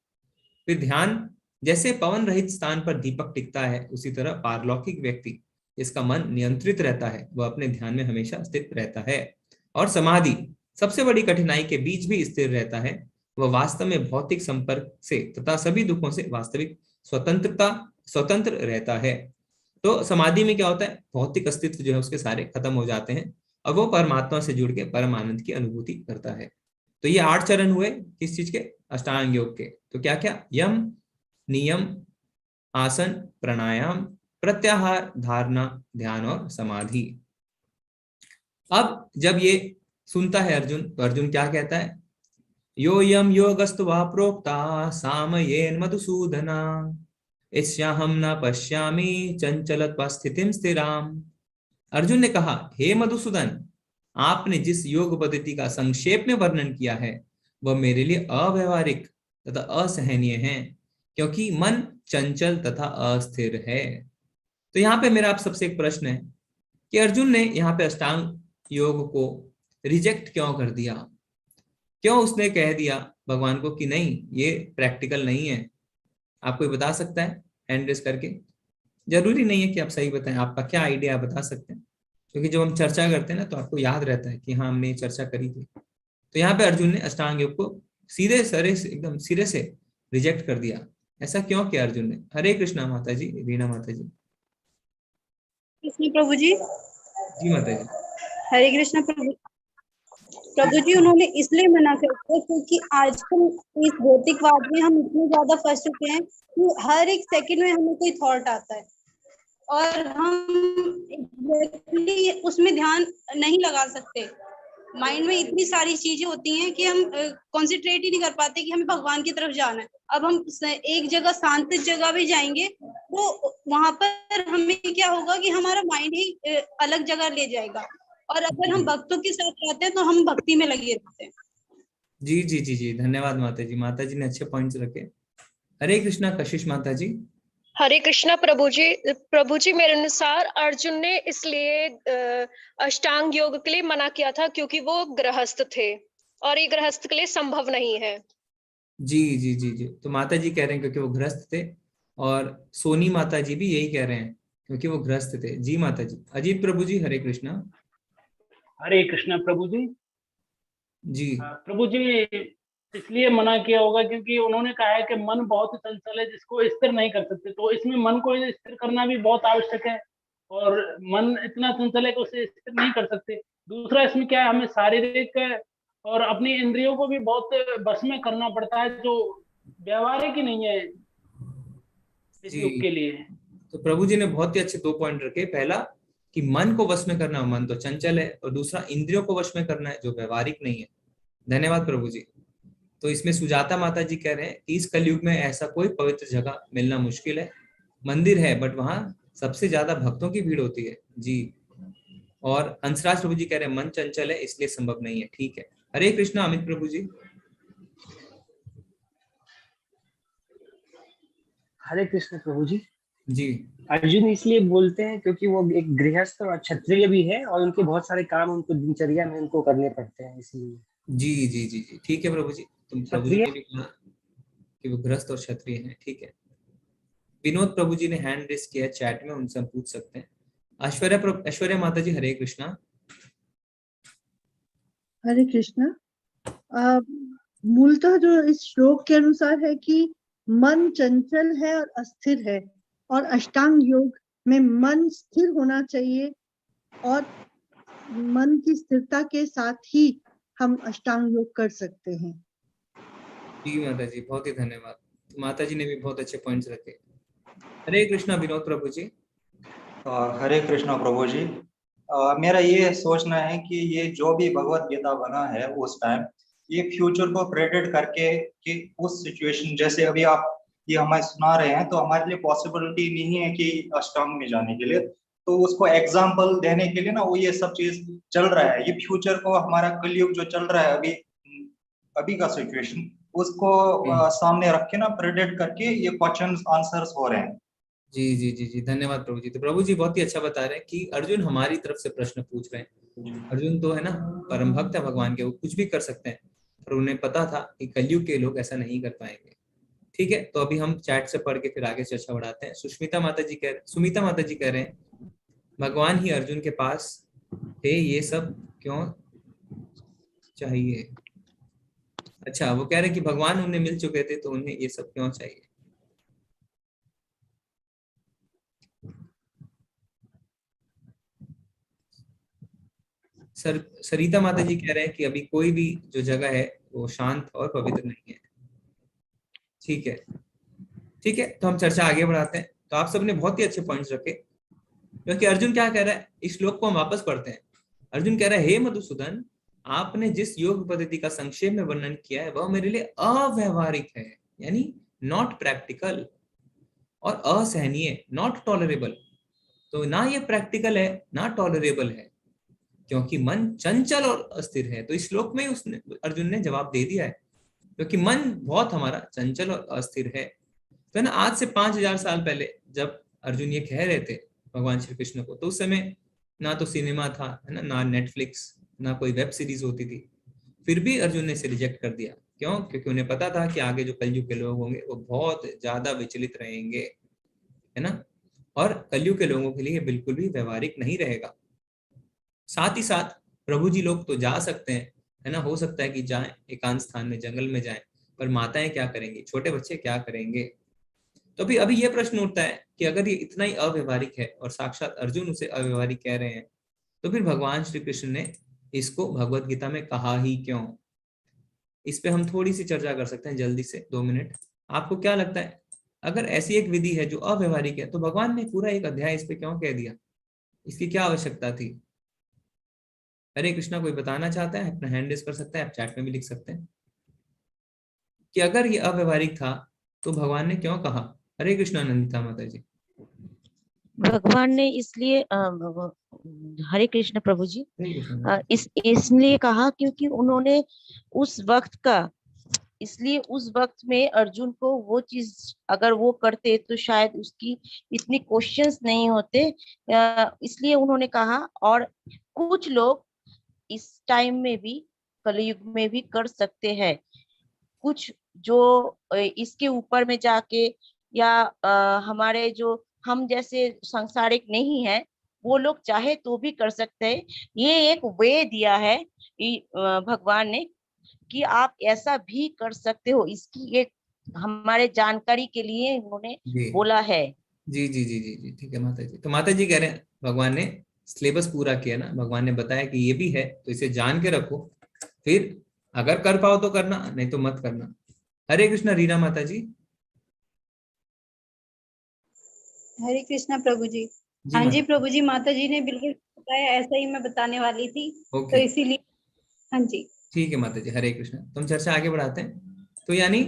फिर ध्यान, जैसे पवन रहित स्थान पर दीपक टिकता है, उसी तरह पारलौकिक व्यक्ति जिसका मन नियंत्रित रहता है वह अपने ध्यान में हमेशा स्थित रहता है। और समाधि, सबसे बड़ी कठिनाई के बीच भी स्थिर रहता है। वह वास्तव में भौतिक संपर्क से तथा सभी दुखों से वास्तविक स्वतंत्र रहता है। तो समाधि में क्या होता है, भौतिक अस्तित्व जो है उसके सारे खत्म हो जाते हैं और वो परमात्मा से जुड़ के परम आनंद की अनुभूति करता है। तो ये 8 चरण हुए किस चीज के, अष्टांग योग के। तो क्या क्या, यम, नियम, आसन, प्राणायाम, प्रत्याहार, धारणा, ध्यान और समाधि। अब जब ये सुनता है अर्जुन, तो अर्जुन क्या कहता है, यो यम योगस्त्वा प्रोक्ता सामयेन मधुसूदना इस्याहम न पश्यामि चंचलत्वा स्थितिम स्थिराम। अर्जुन ने कहा, हे मधुसूदन, आपने जिस योग पद्धति का संक्षेप में वर्णन किया है वह मेरे लिए अव्यवहारिक तथा असहनीय है, क्योंकि मन चंचल तथा अस्थिर है। तो यहाँ पे मेरा आप सबसे एक प्रश्न है कि अर्जुन ने यहाँ पे अष्टांग योग को रिजेक्ट क्यों कर दिया? क्यों उसने कह दिया भगवान को कि नहीं ये प्रैक्टिकल नहीं है? आप कोई बता सकता है हैंड रेस करके? जरूरी नहीं है कि आप सही बताएं, आपका क्या आइडिया आप बता सकते हैं, क्योंकि जब हम चर्चा करते हैं ना तो आपको याद रहता है कि हाँ हमने चर्चा करी थी। तो यहाँ पे अर्जुन ने अष्टांग योग को सीधे सरे से, एकदम सिरे से रिजेक्ट कर दिया। ऐसा क्यों किया अर्जुन ने? हरे कृष्णा माता जी, रीना माता जी। कृष्ण प्रभु जी। जी माता जी। हरे कृष्ण प्रभु जी, उन्होंने इसलिए मना कर दिया क्योंकि आजकल इस भौतिकवाद में हम इतने ज्यादा फंस चुके हैं कि हर एक सेकंड में हमें कोई थॉट आता है और हम एग्जैक्टली उसमें ध्यान नहीं लगा सकते। माइंड में इतनी सारी चीजें होती हैं कि हम कंसंट्रेट ही नहीं कर पाते कि हमें भगवान की तरफ जाना है। अब हम एक जगह शांत जगह भी जाएंगे तो वहां पर हमें क्या होगा कि हमारा माइंड ही अलग जगह ले जाएगा, और अगर हम भक्तों के साथ रहते हैं तो हम भक्ति में लगे रहते हैं। जी जी जी जी, धन्यवाद माता जी। माता जी ने अच्छे पॉइंट्स रखे। हरे कृष्णा कशिश माता जी। हरे कृष्णा प्रभु जी, मेरे अनुसार अर्जुन ने इसलिए अष्टांग योग के लिए मना किया था क्योंकि वो गृहस्थ थे और ये गृहस्थ के लिए संभव नहीं है। जी जी जी जी, तो माता जी कह रहे हैं क्योंकि वो गृहस्थ थे, और सोनी माता जी भी यही कह रहे हैं क्योंकि वो गृहस्थ थे। जी माता जी। अजीत प्रभु जी, हरे कृष्णा। हरे कृष्णा प्रभु जी। जी प्रभु जी, इसलिए मना किया होगा क्योंकि उन्होंने कहा है कि मन बहुत चंचल है जिसको स्थिर नहीं कर सकते, तो इसमें मन को स्थिर करना भी बहुत आवश्यक है, और मन इतना चंचल है कि उसे स्थिर नहीं कर सकते। दूसरा इसमें क्या है, हमें शारीरिक और अपनी इंद्रियों को भी बहुत बस में करना पड़ता है, जो व्यवहारिक ही नहीं है इस जी। युग के लिए। तो प्रभु जी ने बहुत ही अच्छे 2 पॉइंट रखे। पहला कि मन को वश में करना, मन तो चंचल है, और दूसरा इंद्रियों को वश में करना है जो व्यवहारिक नहीं है। धन्यवाद प्रभु जी। तो इसमें सुजाता माता जी कह रहे हैं कि इस कलयुग में ऐसा कोई पवित्र जगह मिलना मुश्किल है। मंदिर है बट वहां सबसे ज्यादा भक्तों की भीड़ होती है जी। और हंसराज प्रभु जी कह रहे हैं मन चंचल है इसलिए संभव नहीं है। ठीक है, हरे कृष्णा अमित प्रभु जी। हरे कृष्ण प्रभु जी। जी अर्जुन इसलिए बोलते हैं क्योंकि वो एक गृहस्थ और क्षत्रिय भी है, और उनके बहुत सारे काम उनको दिनचर्या में उनको करने पड़ते हैं, इसलिए। जी जी जी जी ठीक है प्रभु जी। तुम प्रभु जी ने भी कहा कि वो गृहस्थ और क्षत्रिय हैं। ठीक है, विनोद प्रभु जी ने हैंड रेस किया है चैट में, उनसे हम पूछ सकते हैं। ऐश्वर्या माता जी हरे कृष्णा। हरे कृष्णा। मूलतः जो इस श्लोक के अनुसार है कि मन चंचल है और अस्थिर है, और अष्टांग योग में मन स्थिर होना चाहिए, और मन की स्थिरता के साथ ही हम अष्टांग योग कर सकते हैं। जी माता जी बहुत ही धन्यवाद। तो माता जी ने भी बहुत अच्छे पॉइंट्स रखे। हरे कृष्णा विनोद प्रभु जी। हरे कृष्णा प्रभु जी। मेरा ये सोचना है कि ये जो भी भगवत गीता बना है उस टाइम, ये फ्यूचर को प्रेडिक्ट करके कि उस सिचुएशन, जैसे अभी आप ये हमें सुना रहे हैं, तो हमारे लिए पॉसिबिलिटी नहीं है कि अष्टांग में जाने के लिए, तो उसको एग्जाम्पल देने के लिए ना वो ये सब चीज चल रहा है। ये फ्यूचर को, हमारा कलयुग जो चल रहा है अभी, अभी का सिचुएशन, उसको सामने रख के ना प्रेडिक्ट करके ये क्वेश्चंस आंसर्स हो रहे हैं। जी जी जी जी धन्यवाद प्रभु जी। तो प्रभु जी बहुत ही अच्छा बता रहे हैं कि अर्जुन हमारी तरफ से प्रश्न पूछ रहे हैं। अर्जुन तो है ना परम भक्त है भगवान के, वो कुछ भी कर सकते हैं, पर उन्हें पता था कि कलयुग के लोग ऐसा नहीं कर पाएंगे। ठीक है, तो अभी हम चैट से पढ़ के फिर आगे चर्चा बढ़ाते हैं। सुमिता माता जी कह रहे हैं भगवान ही अर्जुन के पास थे, ये सब क्यों चाहिए। अच्छा, वो कह रहे हैं कि भगवान उन्हें मिल चुके थे तो उन्हें ये सब क्यों चाहिए। सरिता माता जी कह रहे हैं कि अभी कोई भी जो जगह है वो शांत और पवित्र नहीं है। ठीक है ठीक है, तो हम चर्चा आगे बढ़ाते हैं। तो आप सबने बहुत ही अच्छे पॉइंट्स रखे, क्योंकि अर्जुन क्या कह रहा है, इस श्लोक को हम वापस पढ़ते हैं। अर्जुन कह रहा है हे मधुसूदन, आपने जिस योग पद्धति का संक्षेप में वर्णन किया है वह मेरे लिए अव्यवहारिक है, यानी नॉट प्रैक्टिकल, और असहनीय, नॉट टॉलरेबल। तो ना ये प्रैक्टिकल है ना टॉलरेबल है, क्योंकि मन चंचल और अस्थिर है। तो इस श्लोक में उसने अर्जुन ने जवाब दे दिया है, क्योंकि मन बहुत हमारा चंचल और अस्थिर है। तो ना आज से 5000 साल पहले जब अर्जुन ये कह रहे थे भगवान श्री कृष्ण को, तो उस समय ना तो सिनेमा था, है ना नेटफ्लिक्स, ना कोई वेब सीरीज होती थी। फिर भी अर्जुन ने इसे रिजेक्ट कर दिया। क्यों? क्योंकि उन्हें पता था कि आगे जो कलयुग के लोग होंगे वो बहुत ज्यादा विचलित रहेंगे, है ना, और कलयुग के लोगों के लिए बिल्कुल भी व्यवहारिक नहीं रहेगा। साथ ही साथ प्रभु जी लोग तो जा सकते हैं, है ना, हो सकता है कि जाएं एकांत स्थान में, जंगल में जाएं, पर माताएं क्या करेंगी, छोटे बच्चे क्या करेंगे। तो अभी ये प्रश्न उठता है कि अगर ये इतना ही अव्यवहारिक है और साक्षात अर्जुन उसे अव्यवहारिक कह रहे हैं, तो फिर भगवान श्री कृष्ण ने इसको भगवत गीता में कहा ही क्यों। इस पे हम थोड़ी सी चर्चा कर सकते हैं जल्दी से, 2 मिनट। आपको क्या लगता है, अगर ऐसी एक विधि है जो अव्यवहारिक है, तो भगवान ने पूरा एक अध्याय इस पे क्यों कह दिया, इसकी क्या आवश्यकता थी। हरे कृष्णा, कोई बताना चाहता है अपना हैंड रेज कर सकता है, आप चैट में भी लिख सकते हैं कि अगर ये अव्यवहारिक था तो भगवान ने क्यों कहा। हरे कृष्णा नंदिता माता जी। भगवान ने इसलिए हरे कृष्ण प्रभु जी, इसलिए कहा क्योंकि उन्होंने उस वक्त का, इसलिए उस वक्त में अर्जुन को वो चीज अगर वो करते तो शायद उसकी इतनी क्वेश्चंस नहीं होते, इसलिए उन्होंने कहा। और कुछ लोग इस टाइम में भी, कलयुग में भी कर सकते हैं, कुछ जो इसके ऊपर में जाके, या हमारे जो हम जैसे सांसारिक नहीं है वो लोग चाहे तो भी कर सकते हैं। ये एक वे दिया है भगवान ने, कि आप ऐसा भी कर सकते हो, इसकी एक हमारे जानकारी के लिए इन्होंने जी बोला है। जी जी जी जी जी, ठीक है माता जी। तो माता जी कह रहे हैं भगवान ने सिलेबस पूरा किया ना, भगवान ने बताया कि ये भी है तो इसे जान के रखो, फिर अगर कर पाओ तो करना, नहीं तो मत करना। हरे कृष्णा रीना माता जी। हरे कृष्णा प्रभु जी। जी हाँ जी माता। प्रभु जी, माता जी ने बिल्कुल बताया, ऐसा ही मैं बताने वाली थी, तो ओके इसीलिए। हाँ जी। ठीक है माता जी, हरे कृष्णा। तो हम चर्चा आगे बढ़ाते हैं। तो यानी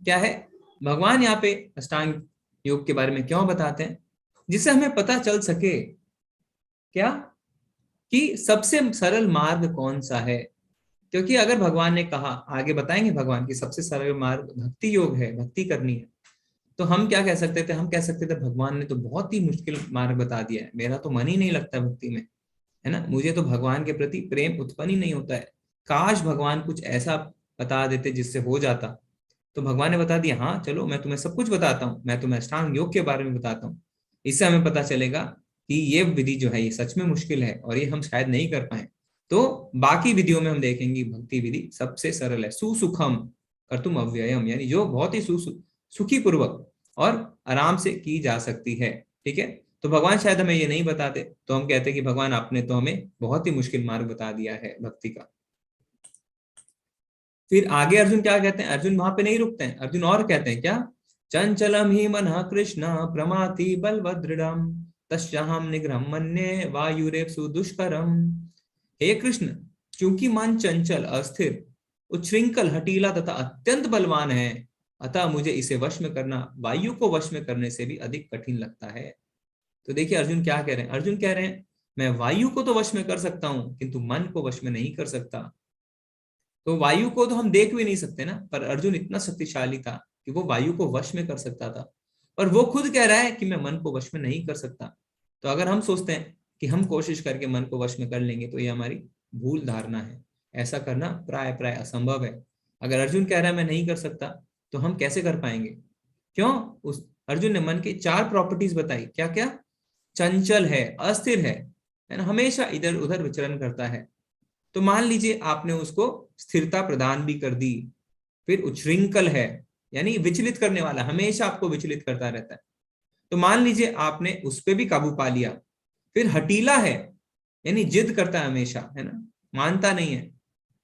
क्या है, भगवान यहाँ पे अष्टांग योग के बारे में क्यों बताते हैं, जिससे हमें पता चल सके क्या कि सबसे सरल मार्ग कौन सा है। क्योंकि अगर भगवान ने कहा, आगे बताएंगे भगवान की सबसे सरल मार्ग भक्ति योग है, भक्ति करनी है, तो हम क्या कह सकते थे, हम कह सकते थे भगवान ने तो बहुत ही मुश्किल मार्ग बता दिया है, मेरा तो मन ही नहीं लगता भक्ति में, है ना, मुझे तो भगवान के प्रति प्रेम उत्पन्न ही नहीं होता है। काश भगवान कुछ ऐसा बता देते जिससे हो जाता। तो भगवान ने बता दिया, हाँ चलो मैं तुम्हें सब कुछ बताता हूँ, मैं तुम्हें अष्टांग योग के बारे में बताता हूँ। इससे हमें पता चलेगा कि ये विधि जो है ये सच में मुश्किल है और ये हम शायद नहीं कर पाए। तो बाकी विधियों में हम देखेंगे भक्ति विधि सबसे सरल है, सुसुखम कर्तुम अव्ययम, यानी जो बहुत ही सुखी पूर्वक और आराम से की जा सकती है। ठीक है, तो भगवान शायद हमें ये नहीं बताते, तो हम कहते हैं कि भगवान आपने तो हमें बहुत ही मुश्किल मार्ग बता दिया है भक्ति का। फिर आगे अर्जुन क्या कहते हैं, अर्जुन वहां पे नहीं रुकते हैं, अर्जुन और कहते हैं क्या, चंचलम ही मनः कृष्ण प्रमाति बलवदृढ़म तस्याहम निग्रहम मन्ये वायुरेव सुदुष्करम। हे कृष्ण, क्योंकि मन चंचल, अस्थिर, उच्छृंखल, हठीला तथा अत्यंत बलवान है, अतः मुझे इसे वश में करना वायु को वश में करने से भी अधिक कठिन लगता है। तो देखिए अर्जुन क्या कह रहे हैं, अर्जुन कह रहे हैं मैं वायु को तो वश में कर सकता हूं किंतु मन को वश में नहीं कर सकता। तो वायु को तो हम देख भी नहीं सकते ना, पर अर्जुन इतना शक्तिशाली था कि वो वायु को वश में कर सकता था, और वो खुद कह रहा है कि मैं मन को वश में नहीं कर सकता। तो अगर हम सोचते हैं कि हम कोशिश करके मन को वश में कर लेंगे तो ये हमारी भूल धारणा है, ऐसा करना प्राय प्राय असंभव है। अगर अर्जुन कह रहा है मैं नहीं कर सकता, तो हम कैसे कर पाएंगे? क्यों? उस अर्जुन ने मन की 4 प्रॉपर्टीज बताई, क्या क्या? चंचल है, अस्थिर है ना, हमेशा इधर उधर विचरण करता है। तो मान लीजिए आपने उसको स्थिरता प्रदान भी कर दी। फिर उच्छृंखल है, यानी विचलित करने वाला, हमेशा आपको विचलित करता रहता है, तो मान लीजिए आपने उस पर भी काबू पा लिया। फिर हठीला है, यानी जिद करता है हमेशा, है ना, मानता नहीं है,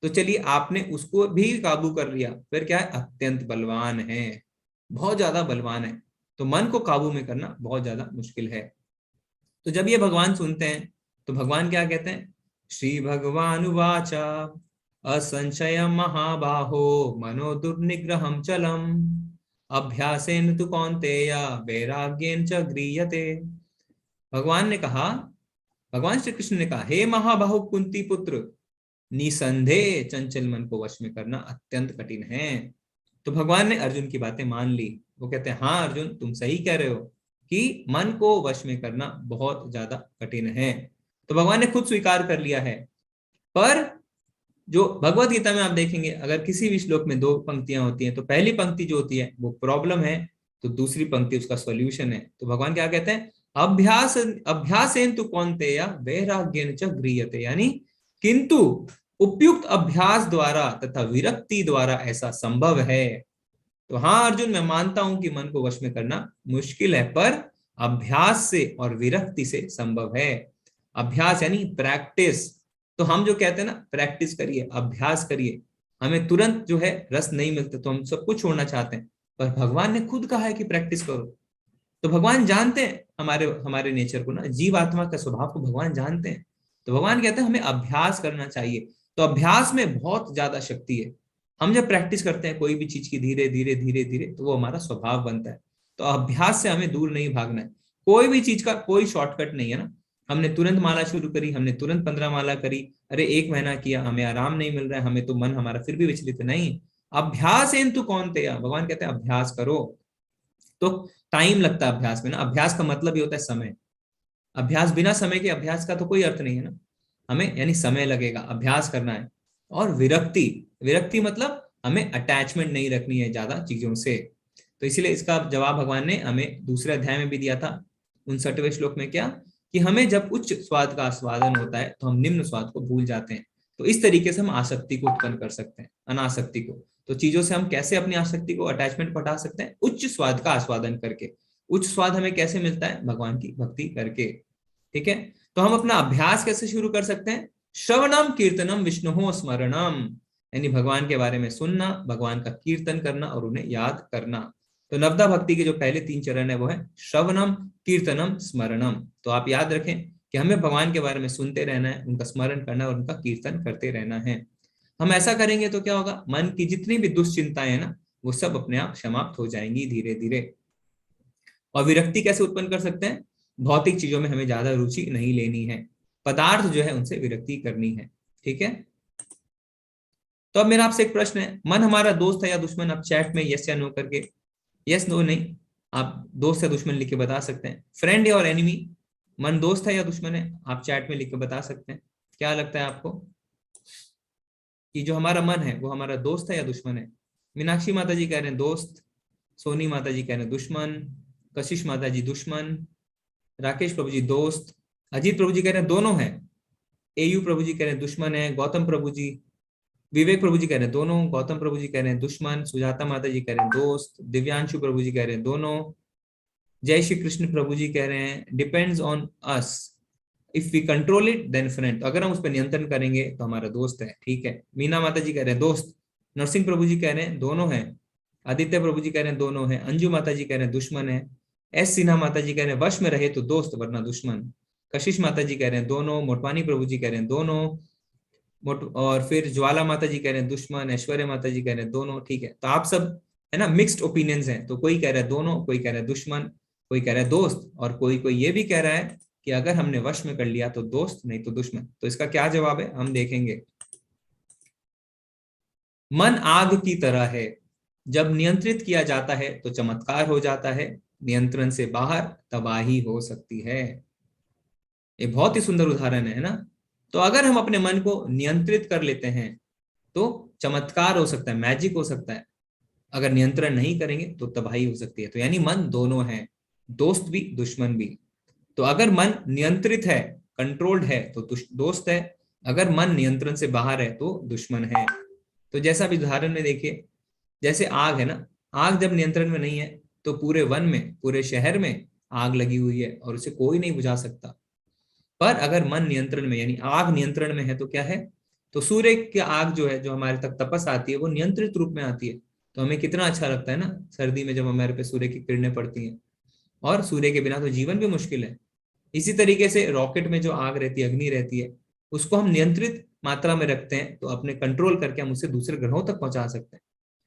तो चलिए आपने उसको भी काबू कर लिया। फिर क्या है? अत्यंत बलवान है, बहुत ज्यादा बलवान है। तो मन को काबू में करना बहुत ज्यादा मुश्किल है। तो जब ये भगवान सुनते हैं तो भगवान क्या कहते हैं? श्री भगवान उवाच असंशय महाबाहो मनो दुर्निग्रहम चलम अभ्यासेन तु कौन्तेय वैराग्येन च गृह्यते। भगवान ने कहा, भगवान श्री कृष्ण ने कहा, हे महाबाहु कुंती पुत्र, निसंदेह चंचल मन को वश में करना अत्यंत कठिन है। तो भगवान ने अर्जुन की बातें मान ली। वो कहते हैं हाँ अर्जुन, तुम सही कह रहे हो कि मन को वश में करना बहुत ज्यादा कठिन है। तो भगवान ने खुद स्वीकार कर लिया है। पर जो भगवत गीता में आप देखेंगे, अगर किसी भी श्लोक में 2 पंक्तियां होती हैं, तो पहली पंक्ति जो होती है वो प्रॉब्लम है, तो दूसरी पंक्ति उसका सॉल्यूशन है। तो भगवान क्या कहते हैं? अभ्यासेन तु कौन्तेय वैराग्येन च गृह्यते, यानी किंतु उपयुक्त अभ्यास द्वारा तथा विरक्ति द्वारा ऐसा संभव है। तो हाँ अर्जुन, मैं मानता हूं कि मन को वश में करना मुश्किल है, पर अभ्यास से और विरक्ति से संभव है। अभ्यास यानी प्रैक्टिस। तो हम जो कहते हैं ना, प्रैक्टिस करिए, अभ्यास करिए। हमें तुरंत जो है रस नहीं मिलता तो हम सब कुछ छोड़ना चाहते हैं, पर भगवान ने खुद कहा है कि प्रैक्टिस करो। तो भगवान जानते हैं हमारे नेचर को ना, जीव आत्मा का स्वभाव को भगवान जानते हैं। तो भगवान कहते हैं हमें अभ्यास करना चाहिए। तो अभ्यास में बहुत ज्यादा शक्ति है। हम जब प्रैक्टिस करते हैं कोई भी चीज की, धीरे धीरे धीरे धीरे, तो वो हमारा स्वभाव बनता है। तो अभ्यास से हमें दूर नहीं भागना है। कोई भी चीज का कोई शॉर्टकट नहीं है ना। हमने तुरंत माला शुरू करी, हमने तुरंत 15 माला करी, अरे 1 महीना किया, हमें आराम नहीं मिल रहा है, हमें तो मन हमारा फिर भी विचलित नहीं। अभ्यास तु कौन्तेय, भगवान कहते हैं अभ्यास करो। तो टाइम लगता है अभ्यास में ना। अभ्यास का मतलब ये होता है समय। अभ्यास, बिना समय के अभ्यास का तो कोई अर्थ नहीं है ना। हमें यानी समय लगेगा, अभ्यास करना है। और विरक्ति मतलब हमें अटैचमेंट नहीं रखनी है ज्यादा चीजों से। तो इसीलिए इसका जवाब भगवान ने हमें दूसरे अध्याय में भी दिया था, 59वें श्लोक में, क्या कि हमें जब उच्च स्वाद का आस्वादन होता है तो हम निम्न स्वाद को भूल जाते हैं। तो इस तरीके से हम आसक्ति को उत्पन्न कर सकते हैं, अनासक्ति को। तो चीजों से हम कैसे अपनी आसक्ति को, अटैचमेंट को हटा सकते हैं? उच्च स्वाद का आस्वादन करके। उच्च स्वाद हमें कैसे मिलता है? भगवान की भक्ति करके। ठीक है, तो हम अपना अभ्यास कैसे शुरू कर सकते हैं? श्रवणम कीर्तनम विष्णु स्मरणम, यानी भगवान के बारे में सुनना, भगवान का कीर्तन करना और उन्हें याद करना। तो नवदा भक्ति के जो पहले 3 चरण है वो है श्रवणम, कीर्तनम, स्मरणम। तो आप याद रखें कि हमें भगवान के बारे में सुनते रहना है, उनका स्मरण करना और उनका कीर्तन करते रहना है। हम ऐसा करेंगे तो क्या होगा? मन की जितनी भी दुश्चिंताएं है ना, वो सब अपने आप समाप्त हो जाएंगी धीरे धीरे। और विरक्ति कैसे उत्पन्न कर सकते हैं? भौतिक चीजों में हमें ज्यादा रुचि नहीं लेनी है, पदार्थ जो है उनसे विरक्ति करनी है। ठीक है, तो अब मेरा आपसे एक प्रश्न है, मन हमारा दोस्त है या दुश्मन? आप चैट में यस या नो करके, यस नो नहीं, आप दोस्त या दुश्मन लिख के बता सकते हैं। फ्रेंड और एनिमी, मन दोस्त है या दुश्मन है? आप चैट में लिख के बता सकते हैं। क्या लगता है आपको कि जो हमारा मन है वो हमारा दोस्त है या दुश्मन है? मीनाक्षी माता जी कह रहे हैं दोस्त, सोनी माता जी कह रहे हैं दुश्मन, कशिश माता जी दुश्मन, राकेश प्रभु जी दोस्त, अजीत प्रभु जी कह रहे हैं दोनों है, एयू प्रभु जी कह रहे हैं दुश्मन है, गौतम प्रभु जी, विवेक प्रभु जी कह रहे हैं दोनों, गौतम प्रभु जी कह रहे हैं दुश्मन, सुजाता माता जी कह रहे हैं दोस्त, दिव्यांशु प्रभु जी कह रहे हैं दोनों, जय श्री कृष्ण प्रभु जी कह रहे हैं depends on us, if we control it then friend. तो अगर हम उस पर नियंत्रण करेंगे तो हमारा दोस्त है। ठीक है, मीना माता जी कह रहे हैं दोस्त, नरसिंह प्रभु जी कह रहे हैं दोनों है, आदित्य प्रभु जी कह रहे हैं दोनों है, अंजू माता जी कह रहे हैं दुश्मन है, एस सिन्हा माता जी कह रहे हैं वश में रहे तो दोस्त वरना दुश्मन, कशिश माता जी कह रहे हैं दोनों, मोटवानी प्रभु जी कह रहे हैं दोनों, और फिर ज्वाला माता जी कह रहे हैं दुश्मन, ऐश्वर्या माता जी कह रहे हैं दोनों। ठीक है, तो आप सब है ना मिक्स्ड ओपिनियंस हैं, तो कोई कह रहा है दोनों, कोई कह रहा है दुश्मन, कोई कह रहा है दोस्त, और कोई कोई ये भी कह रहा है कि अगर हमने वश में कर लिया तो दोस्त नहीं तो दुश्मन। तो इसका क्या जवाब है हम देखेंगे। मन आग की तरह है, जब नियंत्रित किया जाता है तो चमत्कार हो जाता है, नियंत्रण से बाहर तबाही हो सकती है। ये बहुत ही सुंदर उदाहरण है ना। तो अगर हम अपने मन को नियंत्रित कर लेते हैं तो चमत्कार हो सकता है, मैजिक हो सकता है। अगर नियंत्रण नहीं करेंगे तो तबाही हो सकती है। तो यानी मन दोनों है, दोस्त भी दुश्मन भी। तो अगर मन नियंत्रित है, कंट्रोल्ड है तो दोस्त है, अगर मन नियंत्रण से बाहर है तो दुश्मन है। तो जैसा भी उदाहरण में देखिए, जैसे आग है ना, आग जब नियंत्रण में नहीं है तो पूरे वन में, पूरे शहर में आग लगी हुई है और उसे कोई नहीं बुझा सकता। पर अगर मन नियंत्रण में यानी आग नियंत्रण में है तो क्या है, तो सूर्य की आग जो है, जो हमारे तक तपस आती है, वो नियंत्रित रूप में आती है। तो हमें कितना अच्छा लगता है ना सर्दी में जब हमारे पे सूर्य की किरणें पड़ती हैं, और सूर्य के बिना तो जीवन भी मुश्किल है। इसी तरीके से रॉकेट में जो आग रहती है, अग्नि रहती है, उसको हम नियंत्रित मात्रा में रखते हैं तो अपने कंट्रोल करके हम उसे दूसरे ग्रहों तक पहुंचा सकते हैं।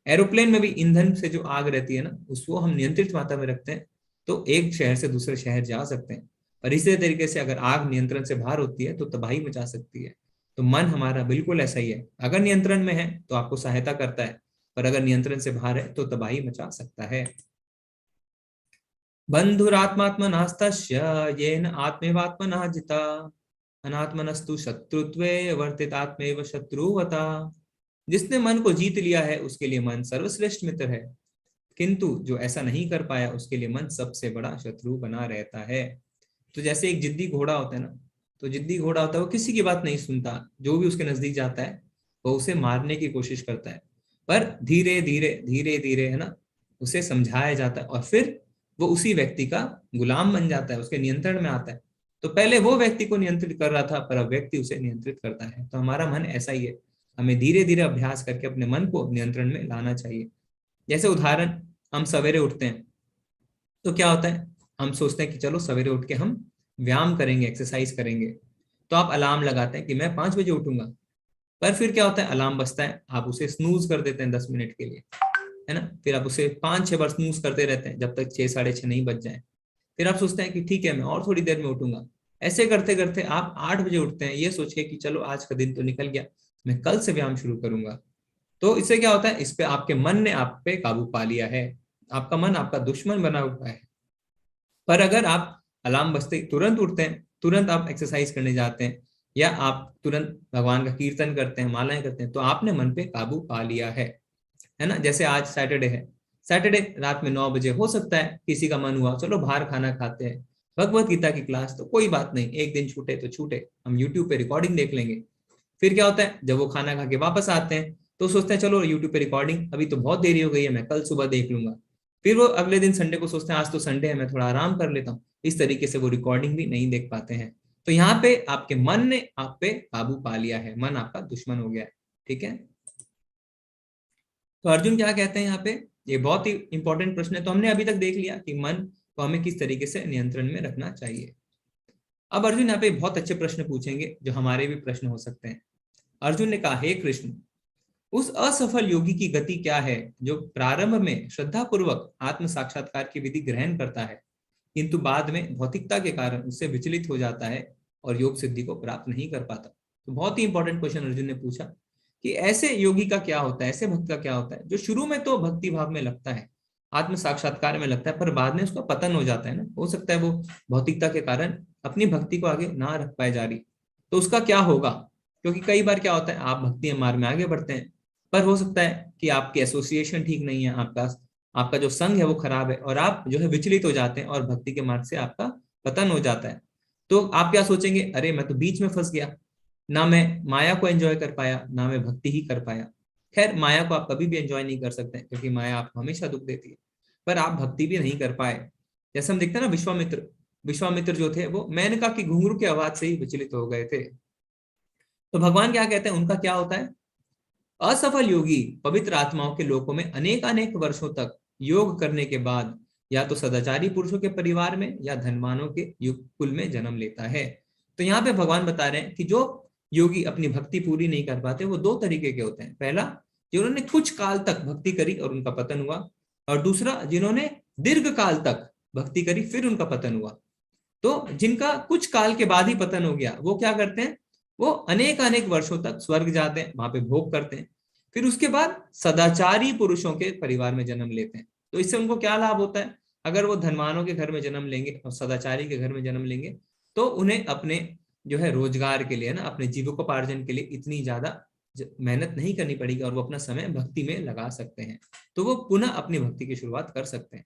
एरोप्लेन में भी ईंधन से जो आग रहती है ना, उसको हम नियंत्रित मात्रा में रखते हैं तो एक शहर से दूसरे शहर जा सकते हैं। पर इसी तरीके से अगर आग नियंत्रण से बाहर होती है तो तबाही मचा सकती है। तो मन हमारा बिल्कुल ऐसा ही है, अगर नियंत्रण में है तो आपको सहायता करता है, पर अगर नियंत्रण से बाहर है तो तबाही मचा सकता है। बंधुरात्मात्मनास्तस्य येन आत्मेवात्मनः जिता, अनात्मनस्तु शत्रुत्वे वर्तितात्मेव शत्रुवता। जिसने मन को जीत लिया है उसके लिए मन सर्वश्रेष्ठ मित्र है, किंतु जो ऐसा नहीं कर पाया उसके लिए मन सबसे बड़ा शत्रु बना रहता है। तो जैसे एक जिद्दी घोड़ा होता है ना, तो जिद्दी घोड़ा होता है वो किसी की बात नहीं सुनता, जो भी उसके नजदीक जाता है वो उसे मारने की कोशिश करता है, पर धीरे धीरे है ना उसे समझाया जाता है और फिर वो उसी व्यक्ति का गुलाम बन जाता है, उसके नियंत्रण में आता है। तो पहले वो व्यक्ति को नियंत्रित कर रहा था, पर अब व्यक्ति उसे नियंत्रित करता है। तो हमारा मन ऐसा ही है, हमें धीरे धीरे अभ्यास करके अपने मन को नियंत्रण में लाना चाहिए। जैसे उदाहरण, हम सवेरे उठते हैं तो क्या होता है, हम सोचते हैं कि चलो सवेरे उठ के हम व्यायाम करेंगे, एक्सरसाइज करेंगे। तो आप अलार्म लगाते हैं कि मैं 5 बजे उठूंगा, पर फिर क्या होता है, अलार्म बजता है, आप उसे स्नूज कर देते हैं 10 मिनट के लिए, है ना। फिर आप उसे 5-6 बार स्नूज करते रहते हैं जब तक 6-6:30 नहीं बज जाए। फिर आप सोचते हैं कि ठीक है मैं और थोड़ी देर में उठूंगा। ऐसे करते करते आप 8 बजे उठते हैं, ये सोच के कि चलो आज का दिन तो निकल गया, मैं कल से व्यायाम शुरू करूंगा। तो इससे क्या होता है, इस पे आपके मन ने आप पे काबू पा लिया है, आपका मन आपका दुश्मन बना हुआ है। पर अगर आप अलार्म बजते तुरंत उठते हैं, तुरंत आप एक्सरसाइज करने जाते हैं, या आप तुरंत भगवान का कीर्तन करते हैं, मालाएं करते हैं, तो आपने मन पे काबू पा लिया है ना। जैसे आज सैटरडे है, सैटरडे रात में 9 बजे हो सकता है किसी का मन हुआ चलो बाहर खाना खाते हैं, भगवत गीता की क्लास, तो कोई बात नहीं, एक दिन छूटे तो छूटे, हम यूट्यूब पे रिकॉर्डिंग देख लेंगे। फिर क्या होता है, जब वो खाना खा के वापस आते हैं तो सोचते हैं चलो यूट्यूब पे रिकॉर्डिंग, अभी तो बहुत देरी हो गई है, मैं कल सुबह देख लूंगा। फिर वो अगले दिन संडे को सोचते हैं आज तो संडे है, मैं थोड़ा आराम कर लेता हूँ। इस तरीके से वो रिकॉर्डिंग भी नहीं देख पाते हैं। तो यहाँ पे आपके मन ने आप पे काबू पा लिया है, मन आपका दुश्मन हो गया है। ठीक है, तो अर्जुन क्या कहते हैं यहाँ पे, ये बहुत ही इंपॉर्टेंट प्रश्न है। तो हमने अभी तक देख लिया कि मन को हमें किस तरीके से नियंत्रण में रखना चाहिए। अब अर्जुन यहाँ पे बहुत अच्छे प्रश्न पूछेंगे जो हमारे भी प्रश्न हो सकते हैं। अर्जुन ने कहा, हे कृष्ण, उस असफल योगी की गति क्या है जो प्रारंभ में श्रद्धा पूर्वक आत्म साक्षात्कार की विधि ग्रहण करता है, किंतु बाद में भौतिकता के कारण उससे विचलित हो जाता है और योग सिद्धि को प्राप्त नहीं कर पाता। तो बहुत ही इंपॉर्टेंट क्वेश्चन अर्जुन ने पूछा कि ऐसे योगी का क्या होता है, ऐसे भक्त का क्या होता है जो शुरू में तो भक्ति भाव में लगता है, आत्म साक्षात्कार में लगता है, पर बाद में उसका पतन हो जाता है ना। हो सकता है वो भौतिकता के कारण अपनी भक्ति को आगे ना रख पाए जा रही, तो उसका क्या होगा। क्योंकि कई बार क्या होता है, आप भक्ति मार्ग में आगे बढ़ते हैं, पर हो सकता है कि आपकी एसोसिएशन ठीक नहीं है, आपका जो संग है वो खराब है, और आप जो है विचलित हो जाते हैं और भक्ति के मार्ग से आपका पतन हो जाता है। तो आप क्या सोचेंगे, अरे मैं तो बीच में फंस गया, ना मैं माया को एंजॉय कर पाया, ना मैं भक्ति ही कर पाया। खैर, माया को आप कभी भी एंजॉय नहीं कर सकते क्योंकि माया आपको हमेशा दुख देती है, पर आप भक्ति भी नहीं कर पाए। जैसे हम देखते हैं ना, विश्वामित्र जो थे वो मेनका की घुंघरू की आवाज से ही विचलित हो गए थे। तो भगवान क्या कहते हैं, उनका क्या होता है, असफल योगी पवित्र आत्माओं के लोकों में अनेक वर्षों तक योग करने के बाद या तो सदाचारी पुरुषों के परिवार में या धनवानों के कुल में जन्म लेता है। तो यहाँ पे भगवान बता रहे हैं कि जो योगी अपनी भक्ति पूरी नहीं कर पाते वो दो तरीके के होते हैं। पहला, जिन्होंने कुछ काल तक भक्ति करी और उनका पतन हुआ, और दूसरा, जिन्होंने दीर्घ काल तक भक्ति करी फिर उनका पतन हुआ। तो जिनका कुछ काल के बाद ही पतन हो गया वो क्या करते हैं, वो अनेक वर्षों तक स्वर्ग जाते हैं, वहां पे भोग करते हैं, फिर उसके बाद सदाचारी पुरुषों के परिवार में जन्म लेते हैं। तो इससे उनको क्या लाभ होता है, अगर वो धनवानों के घर में जन्म लेंगे और सदाचारी के घर में जन्म लेंगे तो उन्हें अपने जो है रोजगार के लिए ना, अपने जीविकोपार्जन के लिए इतनी ज्यादा मेहनत नहीं करनी पड़ेगी और वो अपना समय भक्ति में लगा सकते हैं, तो वो पुनः अपनी भक्ति की शुरुआत कर सकते हैं।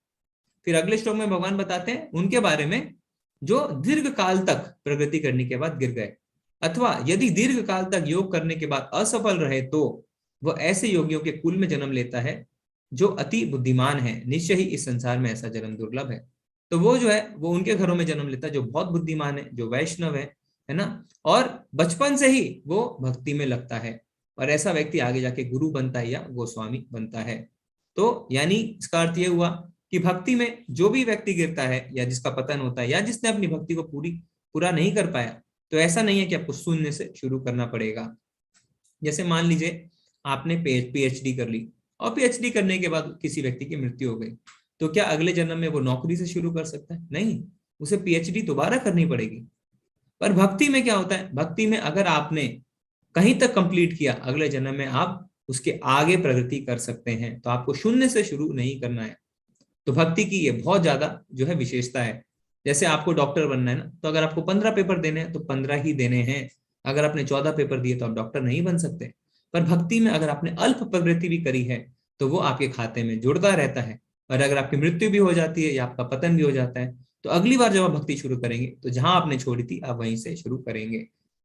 फिर अगले श्लोक में भगवान बताते हैं उनके बारे में जो दीर्घ काल तक प्रगति करने के बाद गिर गए, अथवा यदि दीर्घ काल तक योग करने के बाद असफल रहे तो वो ऐसे योगियों के कुल में जन्म लेता है जो अति बुद्धिमान है। निश्चय ही इस संसार में ऐसा जन्म दुर्लभ है। तो वो जो है वो उनके घरों में जन्म लेता है जो बहुत बुद्धिमान है, जो वैष्णव है ना, और बचपन से ही वो भक्ति में लगता है, और ऐसा व्यक्ति आगे जाके गुरु बनता है या गोस्वामी बनता है। तो यानी इसका अर्थ ये हुआ कि भक्ति में जो भी व्यक्ति गिरता है या जिसका पतन होता है या जिसने अपनी भक्ति को पूरा नहीं कर पाया, तो ऐसा नहीं है कि आपको शून्य से शुरू करना पड़ेगा। जैसे मान लीजिए आपने पीएचडी कर ली और पीएचडी करने के बाद किसी व्यक्ति की मृत्यु हो गई, तो क्या अगले जन्म में वो नौकरी से शुरू कर सकता है? नहीं, उसे पीएचडी दोबारा करनी पड़ेगी। पर भक्ति में क्या होता है, भक्ति में अगर आपने कहीं तक कंप्लीट किया, अगले जन्म में आप उसके आगे प्रगति कर सकते हैं, तो आपको शून्य से शुरू नहीं करना है। तो भक्ति की ये बहुत ज्यादा जो है विशेषता है। जैसे आपको डॉक्टर बनना है ना, तो अगर आपको 15 पेपर देने हैं तो 15 ही देने हैं। अगर आपने 14 पेपर दिए तो आप डॉक्टर नहीं बन सकते। पर भक्ति में अगर आपने अल्प प्रगति भी करी है तो वो आपके खाते में जुड़ता रहता है, और अगर आपकी मृत्यु भी हो जाती है या आपका पतन भी हो जाता है तो अगली बार जब आप भक्ति शुरू करेंगे तो जहां आपने छोड़ी थी आप वहीं से शुरू करेंगे।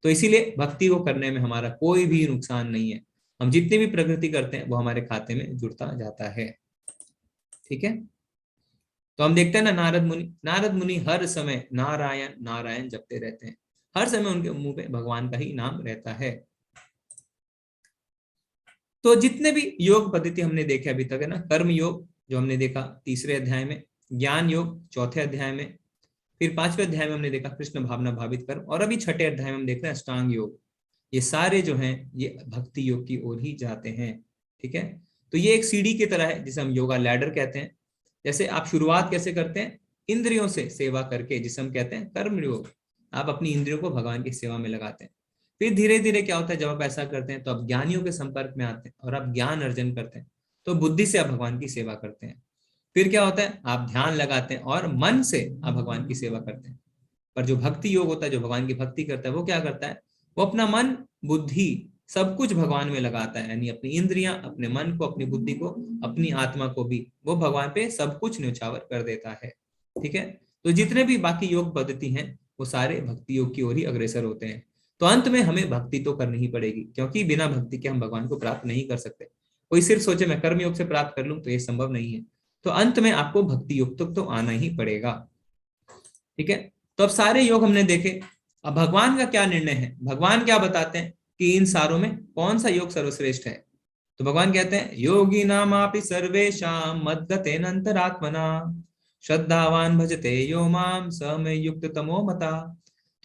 तो इसीलिए भक्ति को करने में हमारा कोई भी नुकसान नहीं है। हम जितनी भी प्रगति करते हैं वो हमारे खाते में जुड़ता जाता है। ठीक है, तो हम देखते हैं ना, नारद मुनि हर समय नारायण नारायण जपते रहते हैं, हर समय उनके मुंह पे भगवान का ही नाम रहता है। तो जितने भी योग पद्धति हमने देखे अभी तक है ना, कर्म योग जो हमने देखा 3रे अध्याय में, ज्ञान योग 4थे अध्याय में, फिर 5वें अध्याय में हमने देखा कृष्ण भावना भावित कर्म, और अभी 6ठे अध्याय में हम देख रहे हैं अष्टांग योग। ये सारे जो हैं ये भक्ति योग की ओर ही जाते हैं। ठीक है, तो ये एक सीढ़ी की तरह है जिसे हम योगा लैडर कहते हैं। जैसे आप शुरुआत कैसे करते हैं, इंद्रियों से सेवा करके, जिसे हम कहते हैं कर्म योग। आप अपनी इंद्रियों को भगवान की सेवा में लगाते हैं। फिर धीरे धीरे क्या होता है, जब आप ऐसा करते हैं तो आप ज्ञानियों के संपर्क में आते हैं और आप ज्ञान अर्जन करते हैं, तो बुद्धि से आप भगवान की सेवा करते हैं। फिर क्या होता है, आप ध्यान लगाते हैं और मन से आप भगवान की सेवा करते हैं। पर जो भक्ति योग होता है, जो भगवान की भक्ति करता है, वो क्या करता है, वो अपना मन बुद्धि सब कुछ भगवान में लगाता है, यानी अपनी इंद्रियां, अपने मन को, अपनी बुद्धि को, अपनी आत्मा को भी वो भगवान पे सब कुछ न्यौछावर कर देता है। ठीक है, तो जितने भी बाकी योग पद्धति हैं वो सारे भक्ति योग की ओर ही अग्रसर होते हैं। तो अंत में हमें भक्ति तो करनी ही पड़ेगी, क्योंकि बिना भक्ति के हम भगवान को प्राप्त नहीं कर सकते। कोई सिर्फ सोचे मैं कर्मयोग से प्राप्त कर लूं तो ये संभव नहीं है। तो अंत में आपको भक्ति योग तक तो आना ही पड़ेगा। ठीक है, तो अब सारे योग हमने देखे। अब भगवान का क्या निर्णय है, भगवान क्या बताते हैं कि इन सारों में कौन सा योग सर्वश्रेष्ठ है। तो भगवान कहते हैं योगी नामापि सर्वेषां मद्गतेन अंतरात्मना श्रद्धावान भजते यो माम स मे युक्त तमो मता।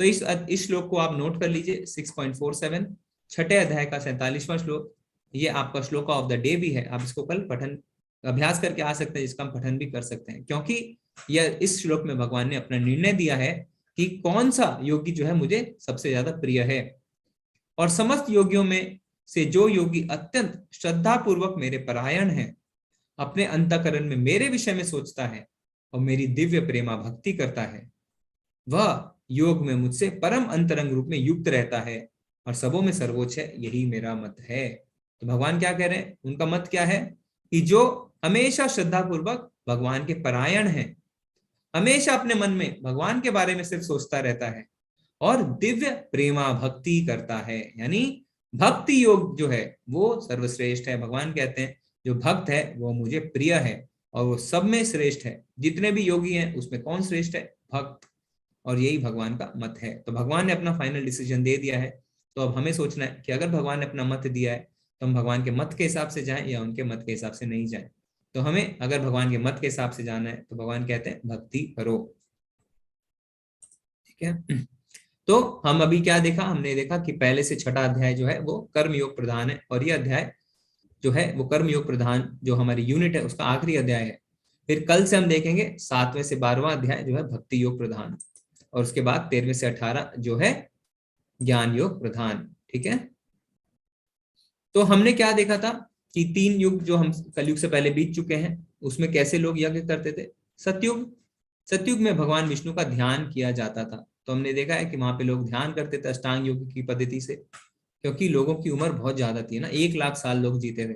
तो इस श्लोक को आप नोट कर लीजिए, 6.47 छठे अध्याय का 47वां श्लोक। ये आपका श्लोक ऑफ द डे भी है। आप इसको कल पठन अभ्यास करके आ सकते हैं, जिसका हम पठन भी कर सकते हैं, क्योंकि यह इस श्लोक में भगवान ने अपना निर्णय दिया है कि कौन सा योगी जो है मुझे सबसे ज्यादा प्रिय है। और समस्त योगियों में से जो योगी अत्यंत श्रद्धा पूर्वक मेरे परायण है, अपने अंतःकरण में मेरे विषय में सोचता है और मेरी दिव्य प्रेमा भक्ति करता है, वह योग में मुझसे परम अंतरंग रूप में युक्त रहता है और सबों में सर्वोच्च है, यही मेरा मत है। तो भगवान क्या कह रहे हैं, उनका मत क्या है कि जो हमेशा श्रद्धा पूर्वक भगवान के परायण है, हमेशा अपने मन में भगवान के बारे में सिर्फ सोचता रहता है और दिव्य प्रेमा भक्ति करता है, यानी भक्ति योग जो है वो सर्वश्रेष्ठ है। भगवान कहते हैं जो भक्त है वो मुझे प्रिय है और वो सब में श्रेष्ठ है। जितने भी योगी हैं उसमें कौन श्रेष्ठ है, भक्त। और यही भगवान का मत है। तो भगवान ने अपना फाइनल डिसीजन दे दिया है। तो अब हमें सोचना है कि अगर भगवान ने अपना मत दिया है तो हम भगवान के मत के हिसाब से जाएं या उनके मत के हिसाब से नहीं जाएं। तो हमें अगर भगवान के मत के हिसाब से जाना है तो भगवान कहते हैं भक्ति करो। ठीक है, तो हम अभी क्या देखा, हमने देखा कि पहले से छठा अध्याय जो है वो कर्म योग प्रधान है, और ये अध्याय जो है वो कर्म योग प्रधान जो हमारी यूनिट है उसका आखिरी अध्याय है। फिर कल से हम देखेंगे 7वें से 12वां अध्याय जो है भक्ति योग प्रधान, और उसके बाद 13वें से 18 जो है ज्ञान योग प्रधान। ठीक है, तो हमने क्या देखा था कि 3 युग जो हम कलयुग से पहले बीत चुके हैं उसमें कैसे लोग यज्ञ करते थे। सतयुग में भगवान विष्णु का ध्यान किया जाता था। तो हमने देखा है कि वहां पे लोग ध्यान करते थे अष्टांग योग की पद्धति से, क्योंकि लोगों की उम्र बहुत ज्यादा थी ना, 1 लाख साल लोग जीते थे,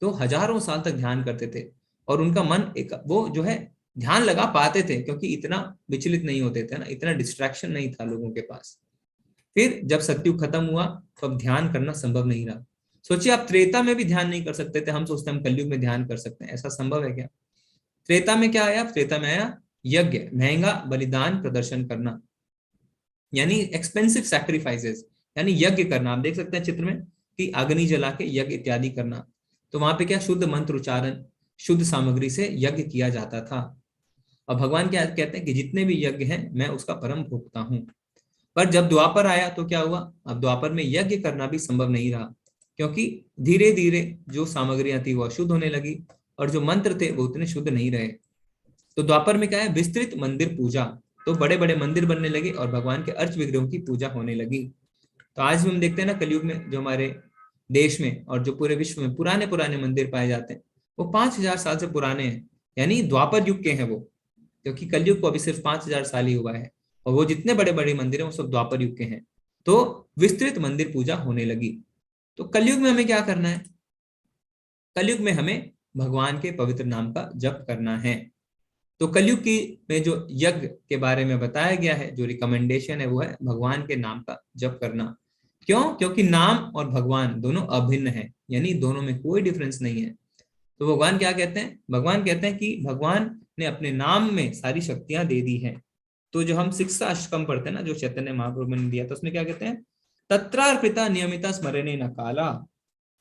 तो हजारों साल तक ध्यान करते थे और उनका मन वो जो है ध्यान लगा पाते थे, क्योंकि इतना विचलित नहीं होते थे ना, इतना डिस्ट्रैक्शन नहीं था लोगों के पास। फिर जब सतयुग खत्म हुआ तो अब ध्यान करना संभव नहीं रहा। सोचिए आप त्रेता में भी ध्यान नहीं कर सकते थे, हम सोचते हैं हम कलयुग में ध्यान कर सकते हैं, ऐसा संभव है क्या। त्रेता में क्या आया, त्रेता में आया यज्ञ, महंगा बलिदान प्रदर्शन करना, यानी एक्सपेंसिव सैक्रिफाइसेस, यानी यज्ञ करना। आप देख सकते हैं चित्र में कि अग्नि जला के यज्ञ इत्यादि करना। तो वहां पे क्या शुद्ध मंत्र उच्चारण, शुद्ध सामग्री से यज्ञ किया जाता था। और भगवान क्या कहते हैं कि जितने भी यज्ञ हैं मैं उसका परम भोक्ता हूं। पर जब द्वापर आया तो क्या हुआ, अब द्वापर में यज्ञ करना भी संभव नहीं रहा, क्योंकि धीरे धीरे जो सामग्रियां थी वो अशुद्ध होने लगी और जो मंत्र थे वो उतने शुद्ध नहीं रहे। तो द्वापर में क्या है, विस्तृत मंदिर पूजा, तो बड़े बड़े मंदिर बनने लगे और भगवान के अर्च विग्रहों की पूजा होने लगी। तो आज भी हम देखते हैं ना कलयुग में जो हमारे देश में और जो पूरे विश्व में पुराने पुराने मंदिर पाए जाते हैं वो 5000 साल से पुराने हैं, यानी द्वापर युग के हैं वो, क्योंकि कलयुग को अभी सिर्फ 5000 साल ही हुआ है, और वो जितने बड़े बड़े मंदिर हैं वो सब द्वापर युग के हैं। तो विस्तृत मंदिर पूजा होने लगी। तो कलयुग में हमें क्या करना है, कलयुग में हमें भगवान के पवित्र नाम का जप करना है। तो कलयुग की में जो यज्ञ के बारे में बताया गया है, जो रिकमेंडेशन है वो है भगवान के नाम का जप करना। क्यों, क्योंकि नाम और भगवान दोनों अभिन्न है, यानी दोनों में कोई डिफरेंस नहीं है। तो भगवान क्या कहते हैं, भगवान कहते हैं कि भगवान ने अपने नाम में सारी शक्तियां दे दी हैं। तो जो हम 6वां अष्टकम पढ़ते हैं ना, जो चैतन्य महाप्रभु ने दिया, तो उसमें क्या कहते हैं, तत्रार्पिता नियमिता स्मरणे न काला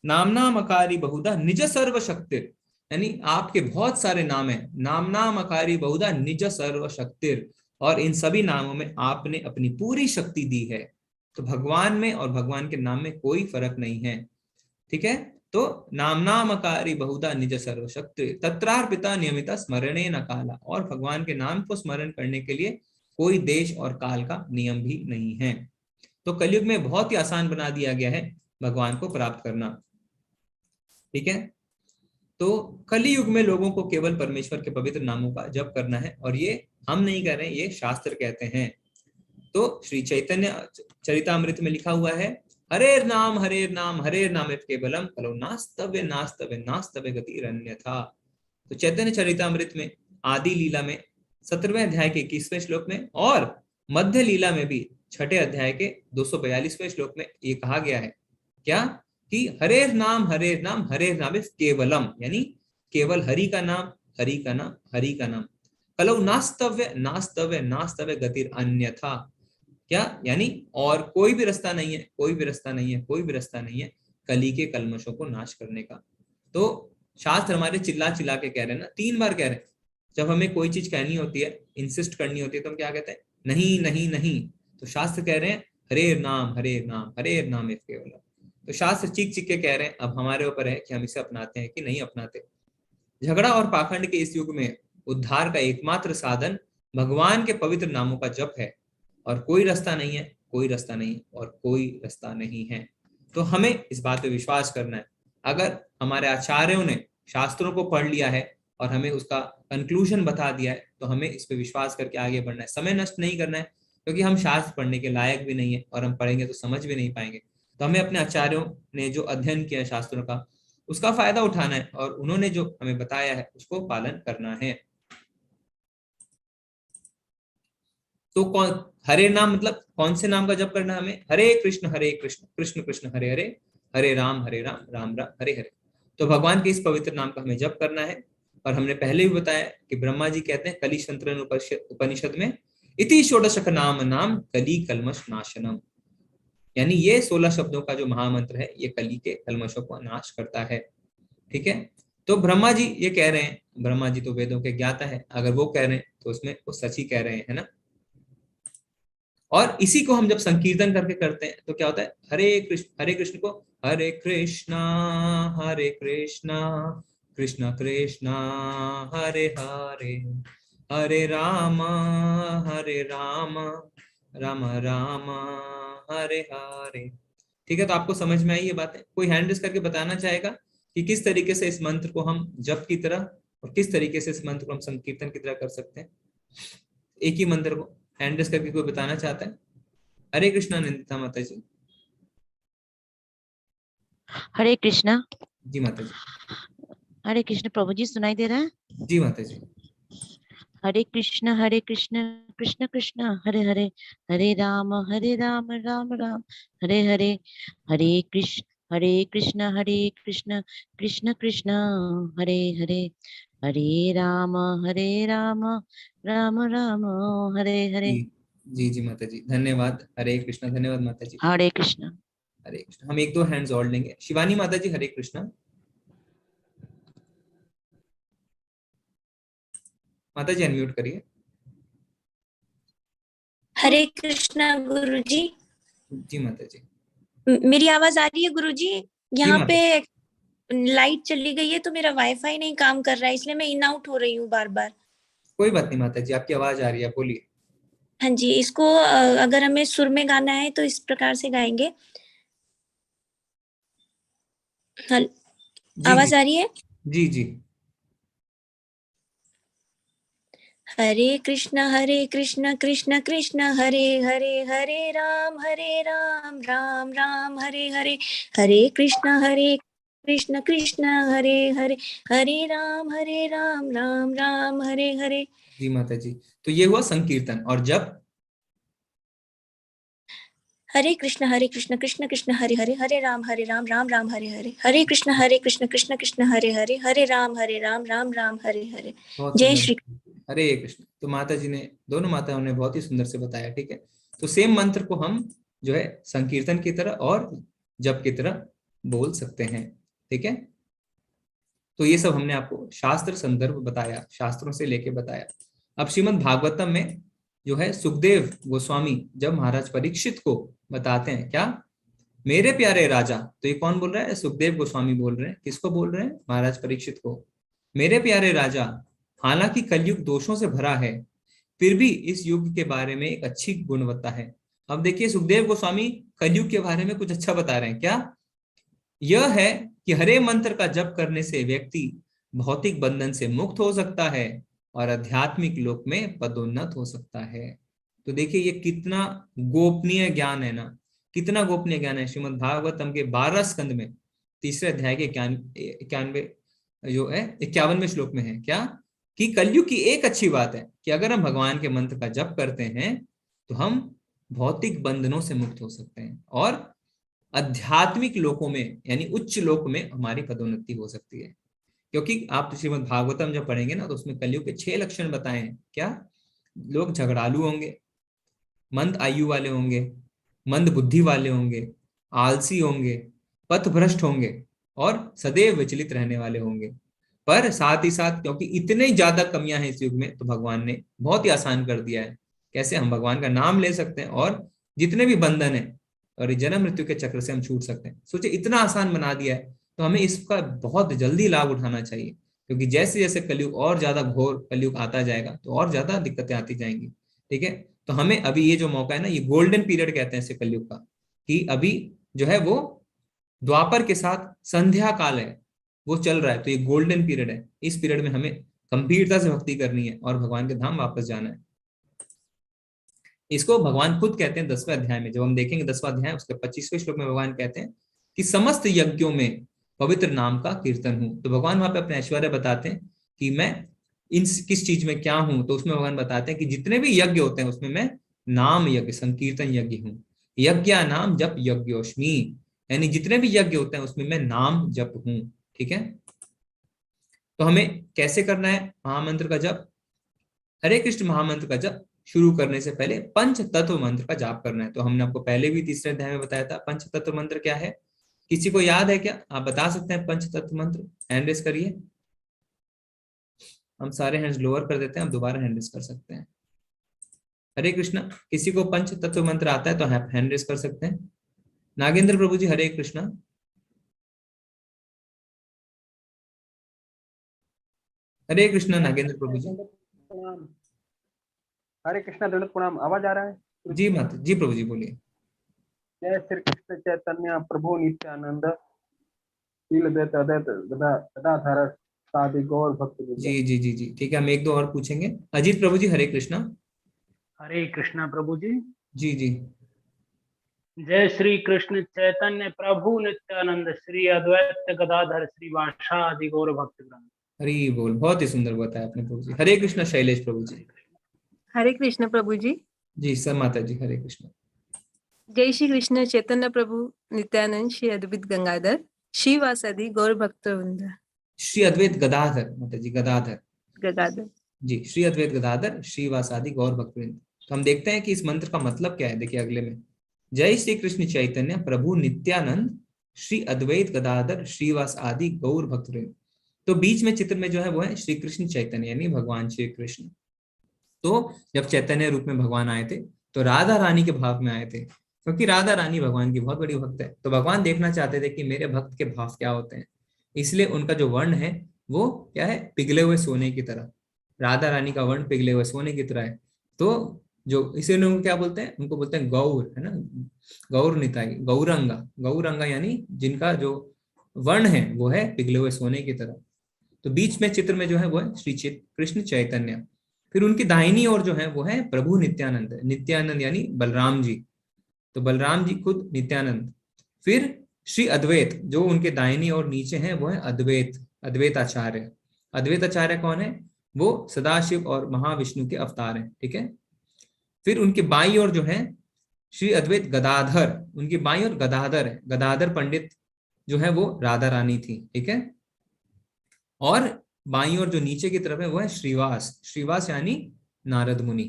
नामनामकारी बहुधा निज सर्व शक्तिर, यानी आपके बहुत सारे नाम हैं, नामनामकारी बहुधा निज सर्व शक्तिर, और इन सभी नामों में आपने अपनी पूरी शक्ति दी है। तो भगवान में और भगवान के नाम में कोई फर्क नहीं है। ठीक है, तो नामनामकारी बहुधा निज सर्व शक्ति तत्रार्पिता नियमिता स्मरणे न काला, और भगवान के नाम को स्मरण करने के लिए कोई देश और काल का नियम भी नहीं है। तो कलयुग में बहुत ही आसान बना दिया गया है भगवान को प्राप्त करना। ठीक है, तो कलयुग में लोगों को केवल परमेश्वर के पवित्र नामों का जप करना है, और ये हम नहीं कर रहे, ये शास्त्र कहते हैं। तो श्री चैतन्य चरितामृत में लिखा हुआ है, हरेर नाम हरेर नाम हरेर नाम केवलम कलो नास्तव्य नास्तव्य नास्तव्य गतिरन्यथा। तो चैतन्य चरितामृत में आदि लीला में 17वें अध्याय के 21वें श्लोक में और मध्य लीला में भी छठे अध्याय के 242वें श्लोक में ये कहा गया है क्या कि हरेर नाम हरेर नाम केवलम, यानी केवल हरि का नाम, हरि का नाम, हरि का नाम। कलौ नास्तव्य नास्तव्य नास्तव्य गतिर अन्यथा, क्या यानी और कोई भी रास्ता नहीं है, कोई भी रास्ता नहीं है, कोई भी रास्ता नहीं है कली के कल्मशों को नाश करने का। तो शास्त्र हमारे चिल्ला चिल्ला के कह रहे हैं ना, 3 बार कह रहे हैं। जब हमें कोई चीज कहनी होती है, इंसिस्ट करनी होती है, तो हम क्या कहते हैं? नहीं नहीं नहीं। तो शास्त्र कह रहे हैं हरेर नाम हरेर नाम केवलम। तो शास्त्र चीख चीख के कह रहे हैं, अब हमारे ऊपर है कि हम इसे अपनाते हैं कि नहीं अपनाते। झगड़ा और पाखंड के इस युग में उद्धार का एकमात्र साधन भगवान के पवित्र नामों का जप है, और कोई रास्ता नहीं है, कोई रास्ता नहीं और कोई रास्ता नहीं है। तो हमें इस बात पे विश्वास करना है। अगर हमारे आचार्यों ने शास्त्रों को पढ़ लिया है और हमें उसका कंक्लूजन बता दिया है, तो हमें इस पे विश्वास करके आगे बढ़ना है। समय नष्ट नहीं करना है, क्योंकि हम शास्त्र पढ़ने के लायक भी नहीं है और हम पढ़ेंगे तो समझ भी नहीं पाएंगे। तो हमें अपने आचार्यों ने जो अध्ययन किया है शास्त्रों का, उसका फायदा उठाना है और उन्होंने जो हमें बताया है उसको पालन करना है। तो कौन हरे नाम मतलब कौन से नाम का जप करना है हमें? हरे कृष्ण कृष्ण कृष्ण हरे हरे, हरे राम राम राम हरे हरे। तो भगवान के इस पवित्र नाम का हमें जप करना है। और हमने पहले भी बताया कि ब्रह्मा जी कहते हैं कलिशंतरन उपनिषद में, इति षोडशक नाम कली कलमश नाशनम, यानी ये 16 शब्दों का जो महामंत्र है ये कली के कलमशों को नाश करता है। ठीक है, तो ब्रह्मा जी ये कह रहे हैं, ब्रह्मा जी तो वेदों के ज्ञाता है, अगर वो कह रहे हैं तो उसमें वो सच ही कह रहे हैं, है ना। और इसी को हम जब संकीर्तन करके करते हैं तो क्या होता है? हरे कृष्ण को हरे कृष्णा कृष्ण कृष्ण हरे हरे, हरे राम राम राम हरे हरे। ठीक है, तो आपको समझ में आई ये बातें? कोई हैंड रेस करके बताना चाहेगा कि किस तरीके से इस मंत्र को हम जप की तरह और किस तरीके से इस मंत्र को हम संकीर्तन की तरह कर सकते हैं? एक ही मंत्र को हैंड रेस करके कोई बताना चाहता है? हरे कृष्णा निंदिता माता जी। हरे कृष्णा। जी माता जी। हरे कृष्ण प्रभु जी, सुनाई दे रहा है? जी माता जी। हरे कृष्ण कृष्ण कृष्ण हरे हरे, हरे राम राम राम हरे हरे, हरे कृष्ण कृष्ण कृष्ण हरे हरे, हरे राम राम राम हरे हरे। जी जी माता जी, धन्यवाद। हरे कृष्णा, धन्यवाद माता जी। हरे कृष्णा। हरे कृष्णा। हम 1-2 हैंड्स और लेंगे। शिवानी माता जी, हरे कृष्णा। माता जी अनम्यूट करिए। हरे कृष्णा गुरुजी। जी माता जी। मेरी आवाज आ रही है गुरुजी? यहाँ पे लाइट चली गई है तो मेरा वाईफाई नहीं काम कर रहा है, इसलिए मैं इन आउट हो रही हूँ बार बार। कोई बात नहीं माता जी, आपकी आवाज आ रही है, बोलिए। हाँ जी, इसको अगर हमें सुर में गाना है तो इस प्रकार से गाएंगे। आवाज आ रही है? जी जी। हरे कृष्ण कृष्ण कृष्ण हरे हरे, हरे राम राम राम हरे हरे, हरे कृष्ण कृष्ण हरे हरे, हरे राम राम राम हरे हरे। जी माता जी, तो ये हुआ संकीर्तन। और जब हरे कृष्ण कृष्ण कृष्ण हरे हरे, हरे राम राम राम हरे हरे, हरे कृष्ण कृष्ण कृष्ण हरे हरे, हरे राम राम राम हरे हरे। जय श्री हरे कृष्ण। तो माता जी ने, दोनों माताओं ने बहुत ही सुंदर से बताया। ठीक है, तो सेम मंत्र को हम जो है संकीर्तन की तरह और जप की तरह बोल सकते हैं। ठीक है, तो ये सब हमने आपको शास्त्र संदर्भ बताया, शास्त्रों से लेके बताया। अब श्रीमद् भागवतम में जो है सुखदेव गोस्वामी जब महाराज परीक्षित को बताते हैं, क्या मेरे प्यारे राजा, तो ये कौन बोल रहा है? सुखदेव गोस्वामी बोल रहे हैं। किसको बोल रहे हैं? महाराज परीक्षित को। मेरे प्यारे राजा, हालांकि कलयुग दोषों से भरा है, फिर भी इस युग के बारे में एक अच्छी गुणवत्ता है। अब देखिए, सुखदेव गोस्वामी कलयुग के बारे में कुछ अच्छा बता रहे हैं। क्या? यह है कि हरे मंत्र का जप करने से व्यक्ति भौतिक बंधन से मुक्त हो सकता है और आध्यात्मिक लोक में पदोन्नत हो सकता है। तो देखिए ये कितना गोपनीय ज्ञान है ना, कितना गोपनीय ज्ञान है। श्रीमद् भागवतम के 12 स्कंद में 3 अध्याय के 51वें श्लोक में है क्या, कि कलयुग की एक अच्छी बात है कि अगर हम भगवान के मंत्र का जप करते हैं तो हम भौतिक बंधनों से मुक्त हो सकते हैं और आध्यात्मिक लोकों में यानी उच्च लोक में हमारी पदोन्नति हो सकती है। क्योंकि आप श्रीमद् भागवतम जब पढ़ेंगे ना तो उसमें कलयुग के 6 लक्षण बताए हैं। क्या? लोग झगड़ालू होंगे, मंद आयु वाले होंगे, मंद बुद्धि वाले होंगे, आलसी होंगे, पथभ्रष्ट होंगे और सदैव विचलित रहने वाले होंगे। पर साथ ही साथ क्योंकि इतने ज्यादा कमियां हैं इस युग में, तो भगवान ने बहुत ही आसान कर दिया है। कैसे? हम भगवान का नाम ले सकते हैं और जितने भी बंधन है और जन्म मृत्यु के चक्र से हम छूट सकते हैं। सोचिए, इतना आसान बना दिया है, तो हमें इसका बहुत जल्दी लाभ उठाना चाहिए। क्योंकि जैसे जैसे कलयुग और ज्यादा घोर कलयुग आता जाएगा तो और ज्यादा दिक्कतें आती जाएंगी। ठीक है, तो हमें अभी ये जो मौका है ना, ये गोल्डन पीरियड कहते हैं इसे कलयुग का, कि अभी जो है वो द्वापर के साथ संध्या काल है, वो चल रहा है। तो ये गोल्डन पीरियड है। इस पीरियड में हमें गंभीरता से भक्ति करनी है और भगवान के धाम वापस जाना है। इसको भगवान खुद कहते हैं 10वें अध्याय में। जब हम देखेंगे 10वां अध्याय, उसके 25वें श्लोक में भगवान कहते हैं कि समस्त यज्ञों में पवित्र नाम का कीर्तन हूं। तो भगवान वहां पे अपने ऐश्वर्य बताते हैं कि मैं इन किस चीज में क्या हूं। तो उसमें भगवान बताते हैं कि जितने भी यज्ञ होते हैं उसमें मैं नाम यज्ञ, संकीर्तन यज्ञ हूँ। यज्ञ नाम जप यज्ञोष्मी, यानी जितने भी यज्ञ होते हैं उसमें मैं नाम जप हूं। ठीक है, तो हमें कैसे करना है महामंत्र का जप? हरे कृष्ण महामंत्र का जप शुरू करने से पहले पंच तत्व मंत्र का जाप करना है। तो हमने आपको पहले भी तीसरे अध्याय में बताया था पंच तत्व मंत्र क्या है। किसी को याद है क्या? आप बता सकते हैं पंच तत्व मंत्र? हैंड रेस करिए। हम सारे हैंड्स लोअर कर देते हैं, आप दोबारा हैंड रेस कर सकते हैं। हरे कृष्ण, किसी को पंच तत्व मंत्र आता है तो आप हैंड रेस कर सकते हैं। नागेंद्र प्रभु जी, हरे कृष्ण। हरे कृष्ण नागेंद्र प्रभु जी। हरे कृष्णा, दंडवत प्रणाम। आवाज आ रहा है? जी माता जी, प्रभु जी बोलिए। जय श्री कृष्ण चैतन्य प्रभु नित्यानंद शील अद्वैत अद्वैत गदाधर सादि गौर भक्त। जी जी जी जी, ठीक है, हम एक दो और पूछेंगे। अजीत प्रभु जी, हरे कृष्णा। हरे कृष्णा प्रभु जी। जी जी। जय श्री कृष्ण चैतन्य प्रभु नित्यानंद श्री अद्वैत गदाधर श्रीवासादि गौर भक्तवृंद। हरि बोल, बहुत ही सुंदर बताया आपने प्रभु जी। हरे कृष्ण शैलेश प्रभु जी। हरे कृष्ण प्रभु जी। जी सर माता जी, हरे कृष्ण। जय श्री कृष्ण चैतन्य प्रभु नित्यानंद श्री अद्वैत गंगाधर श्रीवासादि गौर भक्तवृंद। श्री अद्वैत गदाधर माता जी, गदाधर गदाधर जी, श्री अद्वैत गदाधर श्रीवासादि गौर भक्तवृंद। तो हम देखते हैं कि इस मंत्र का मतलब क्या है। देखिए अगले में, जय श्री कृष्ण चैतन्य प्रभु नित्यानंद श्री अद्वैत गदाधर श्रीवास आदि गौर भक्तवृंद। तो बीच में चित्र में जो है वो है श्री कृष्ण चैतन्य यानी भगवान श्री कृष्ण। तो जब चैतन्य रूप में भगवान आए थे तो राधा रानी के भाव में आए थे, क्योंकि राधा रानी भगवान की बहुत बड़ी भक्त है। तो भगवान देखना चाहते थे कि मेरे भक्त के भाव क्या होते हैं, इसलिए उनका जो वर्ण है वो क्या है, पिघले हुए सोने की तरह। राधा रानी का वर्ण पिघले हुए सोने की तरह है। तो जो इसे उनको क्या बोलते हैं, उनको बोलते हैं गौर, है ना, गौर निताई, गौरंगा। गौरंगा यानी जिनका जो वर्ण है वो है पिघले हुए सोने की तरह। तो बीच में चित्र में जो है वो है श्री कृष्ण चैतन्य। फिर उनकी दाहिनी ओर जो है वो है प्रभु नित्यानंद। नित्यानंद यानी बलराम जी, तो बलराम जी खुद नित्यानंद। फिर श्री अद्वैत, जो उनके दाहिनी ओर नीचे हैं वो है अद्वैत, अद्वैत आचार्य। अद्वैत आचार्य कौन है? वो सदाशिव और महाविष्णु के अवतार हैं। ठीक है, फिर उनके बाई ओर जो है श्री अद्वैत गदाधर, उनकी बाई ओर गदाधर है। गदाधर पंडित जो है वो राधा रानी थी। ठीक है, और बाईं ओर जो नीचे की तरफ है वो है श्रीवास। श्रीवास यानी नारद मुनि।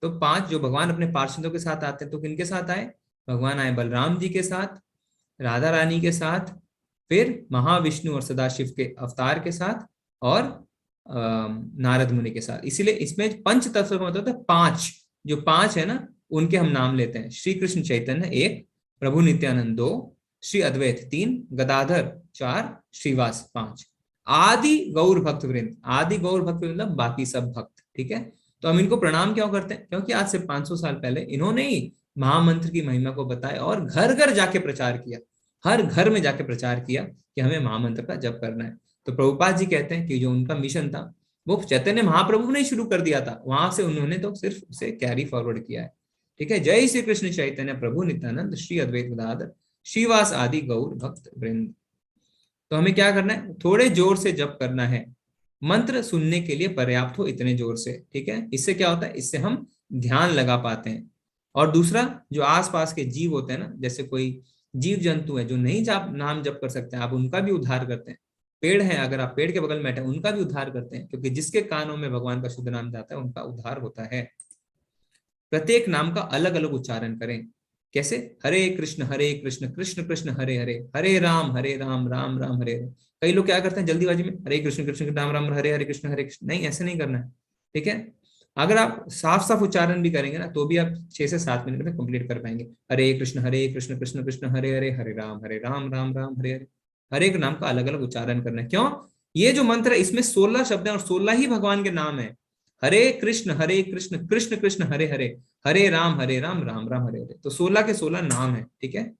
तो 5 जो भगवान अपने पार्षदों के साथ आते हैं, तो किनके साथ आए? भगवान आए बलराम जी के साथ, राधा रानी के साथ, फिर महाविष्णु और सदाशिव के अवतार के साथ, और नारद मुनि के साथ। इसीलिए इसमें पंच तत्व का मतलब 5, जो 5 है ना उनके हम नाम लेते हैं। श्री कृष्ण चैतन्य 1, प्रभु नित्यानंद 2, श्री अद्वैत 3, गदाधर 4, श्रीवास 5, आदि गौर भक्त वृंद। आदि गौर भक्त वृंद मतलब बाकी सब भक्त। ठीक है, तो हम इनको प्रणाम क्यों करते हैं? क्योंकि आज से 500 साल पहले इन्होंने ही महामंत्र की महिमा को बताया और घर घर जाके प्रचार किया, हर घर में जाके प्रचार किया कि हमें महामंत्र का जप करना है। तो प्रभुपाद जी कहते हैं कि जो उनका मिशन था वो चैतन्य महाप्रभु ने शुरू कर दिया था, वहां से उन्होंने तो सिर्फ उसे कैरी फॉरवर्ड किया है। ठीक है, जय श्री कृष्ण चैतन्य प्रभु नित्यानंद श्री अद्वैत गदाधर श्रीवास आदि गौर भक्त वृंद। तो हमें क्या करना है? थोड़े जोर से जप करना है। मंत्र सुनने के लिए पर्याप्त हो इतने जोर से। ठीक है, इससे क्या होता है? इससे हम ध्यान लगा पाते हैं। और दूसरा जो आसपास के जीव होते हैं ना, जैसे कोई जीव जंतु है जो नहीं नाम जप कर सकते हैं, आप उनका भी उद्धार करते हैं। पेड़ है, अगर आप पेड़ के बगल में बैठे उनका भी उद्धार करते हैं, क्योंकि जिसके कानों में भगवान का शुद्ध नाम जाता है उनका उद्धार होता है। प्रत्येक नाम का अलग अलग उच्चारण करें। कैसे? हरे कृष्ण कृष्ण कृष्ण हरे हरे, हरे राम राम राम हरे हरे। कई लोग क्या करते हैं जल्दीबाजी में, हरे कृष्ण कृष्ण राम राम हरे हरे कृष्ण हरे कृष्ण। नहीं, ऐसे नहीं करना है, ठीक है। अगर आप साफ साफ उच्चारण भी करेंगे ना तो भी आप 6 से 7 मिनट में कंप्लीट कर पाएंगे। हरे कृष्ण कृष्ण कृष्ण हरे हरे, हरे राम राम राम हरे हरे। हर एक नाम का अलग अलग उच्चारण करना है। क्यों? ये जो मंत्र है इसमें 16 शब्द है और 16 ही भगवान के नाम है। हरे कृष्ण कृष्ण कृष्ण हरे हरे, हरे राम राम राम हरे हरे। तो 16 के 16 नाम है, ठीक है।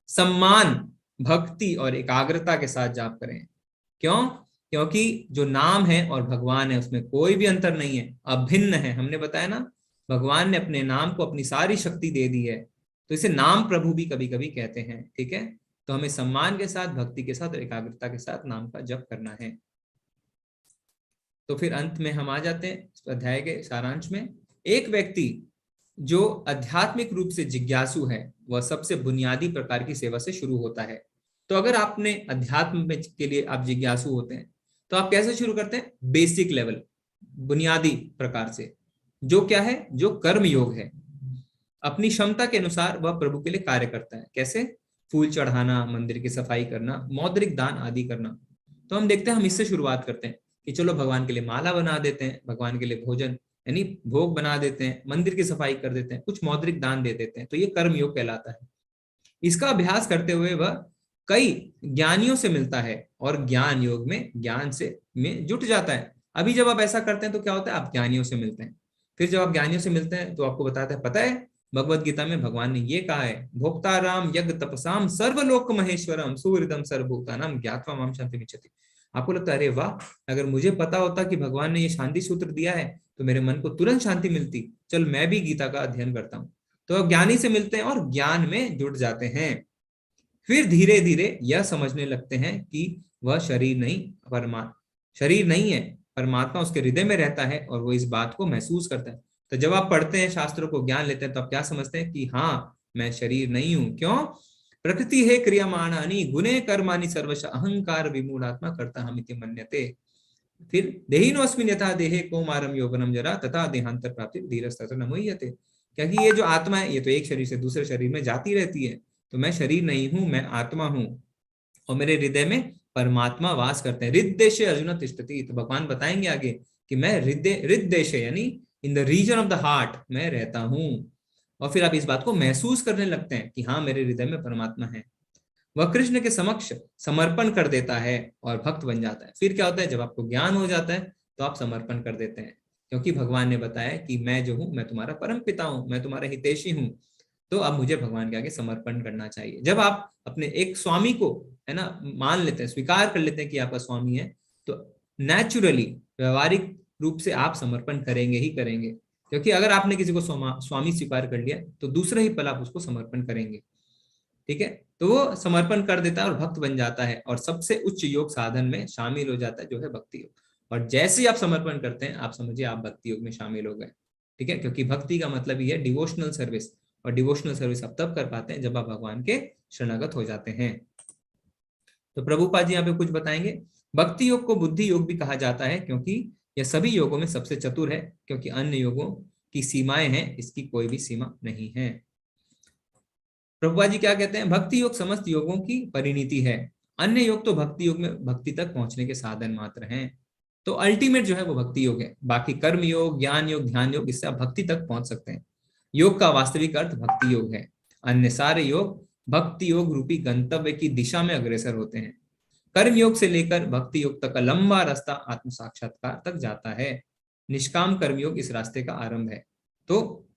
सम्मान, भक्ति और एकाग्रता के साथ जाप करें। क्यों? क्योंकि जो नाम है और भगवान है उसमें कोई भी अंतर नहीं है, अभिन्न है। हमने बताया ना, भगवान ने अपने नाम को अपनी सारी शक्ति दे दी है, तो इसे नाम प्रभु भी कभी कभी कहते हैं, ठीक है। तो हमें सम्मान के साथ, भक्ति के साथ और एकाग्रता के साथ नाम का जप करना है। तो फिर अंत में हम आ जाते हैं इस अध्याय के सारांश में। एक व्यक्ति जो आध्यात्मिक रूप से जिज्ञासु है वह सबसे बुनियादी प्रकार की सेवा से शुरू होता है। तो अगर आपने अध्यात्म के लिए आप जिज्ञासु होते हैं तो आप कैसे शुरू करते हैं? बेसिक लेवल, बुनियादी प्रकार से, जो क्या है? जो कर्म योग है। अपनी क्षमता के अनुसार वह प्रभु के लिए कार्य करता है। कैसे? फूल चढ़ाना, मंदिर की सफाई करना, मौद्रिक दान आदि करना। तो हम देखते हैं, हम इससे शुरुआत करते हैं कि चलो भगवान के लिए माला बना देते हैं, भगवान के लिए भोजन यानी भोग बना देते हैं, मंदिर की सफाई कर देते हैं, कुछ मौद्रिक दान दे देते हैं। तो ये कर्म योग कहलाता है। इसका अभ्यास करते हुए वह कई ज्ञानियों से मिलता है और ज्ञान योग में ज्ञान से में जुट जाता है। अभी जब आप ऐसा करते हैं तो क्या होता है? आप ज्ञानियों से मिलते हैं। फिर जब आप ज्ञानियों से मिलते हैं तो आपको बताते हैं, पता है भगवत गीता में भगवान ने ये कहा है, भोक्ताराम यज्ञ तपसाम सर्वलोक महेश्वरम सुहृदम सर्वभूतानाम ज्ञात्वा माम शान्तिमिच्छति। आपको लगता है अरे वाह, अगर मुझे पता होता कि भगवान ने ये शांति सूत्र दिया है तो मेरे मन को तुरंत शांति मिलती, चल मैं भी गीता का अध्ययन करता हूँ। तो अब ज्ञानी से मिलते हैं और ज्ञान में जुट जाते हैं। फिर धीरे धीरे यह समझने लगते हैं कि वह शरीर नहीं है, परमात्मा उसके हृदय में रहता है और वो इस बात को महसूस करता है। तो जब आप पढ़ते हैं शास्त्रों को, ज्ञान लेते हैं, तो आप क्या समझते हैं कि हाँ, मैं शरीर नहीं हूं। क्यों? प्रकृति है क्रियमाणानि गुणे कर्माणि सर्वश अहंकार विमूढ़ात्मा कर्ता हमिति मन्यते। फिर देहिनोऽस्मिन् यथा देहे कौमारम यौवनम जरा तथा देहांतर प्राप्ति धीरस्तत्र न मुह्यते। क्योंकि ये जो आत्मा है ये तो एक शरीर से दूसरे शरीर में जाती रहती है। तो मैं शरीर नहीं हूं, मैं आत्मा हूं और मेरे हृदय में परमात्मा वास करते हैं। हृद्देशे अर्जुन तिष्ठति। तो भगवान बताएंगे आगे कि मैं हृद्देशे यानी in the region of the heart मैं रहता हूं। और फिर आप इस बात को महसूस करने लगते हैं कि हाँ, मेरे हृदय में परमात्मा है। वह कृष्ण के समक्ष समर्पण कर देता है और भक्त बन जाता है। फिर क्या होता है? जब आपको ज्ञान हो जाता है तो आप समर्पण कर देते हैं, क्योंकि भगवान ने बताया कि मैं जो हूं, मैं तुम्हारा परम पिता हूं, मैं तुम्हारा हितैषी हूं। तो अब मुझे भगवान के आगे समर्पण करना चाहिए। जब आप अपने एक स्वामी को है ना मान लेते हैं, स्वीकार कर लेते हैं कि आपका स्वामी है, तो नेचुरली व्यवहारिक रूप से आप समर्पण करेंगे ही करेंगे। क्योंकि अगर आपने किसी को स्वामी स्वीकार कर लिया तो दूसरे ही पल आप उसको समर्पण करेंगे, ठीक है। तो वो समर्पण कर देता है और भक्त बन जाता है और सबसे उच्च योग साधन में शामिल हो जाता है, जो है भक्ति योग। और जैसे ही आप समर्पण करते हैं, आप समझिए आप भक्ति योग में शामिल हो गए, ठीक है। क्योंकि भक्ति का मतलब ही है डिवोशनल सर्विस, और डिवोशनल सर्विस आप तब कर पाते हैं जब आप भगवान के शरणागत हो जाते हैं। तो प्रभुपाद जी यहाँ पे कुछ बताएंगे। भक्ति योग को बुद्धि योग भी कहा जाता है, क्योंकि यह सभी योगों में सबसे चतुर है, क्योंकि अन्य योगों की सीमाएं हैं, इसकी कोई भी सीमा नहीं है। प्रभुपाद जी क्या कहते हैं? भक्ति योग समस्त योगों की परिणति है, अन्य योग तो भक्ति योग में भक्ति तक पहुंचने के साधन मात्र हैं। तो अल्टीमेट जो है वो भक्ति योग है। बाकी कर्म योग, ज्ञान योग, ध्यान योग, इससे आप भक्ति तक पहुंच सकते हैं। योग का वास्तविक अर्थ भक्ति योग है। अन्य सारे योग भक्ति योग रूपी गंतव्य की दिशा में अग्रसर होते हैं। कर्म योग से लेकर भक्ति योग तक का लंबा रास्ता आत्म साक्षात्कार तक जाता है। निष्काम कर्म योग इस रास्ते का आरंभ है। तो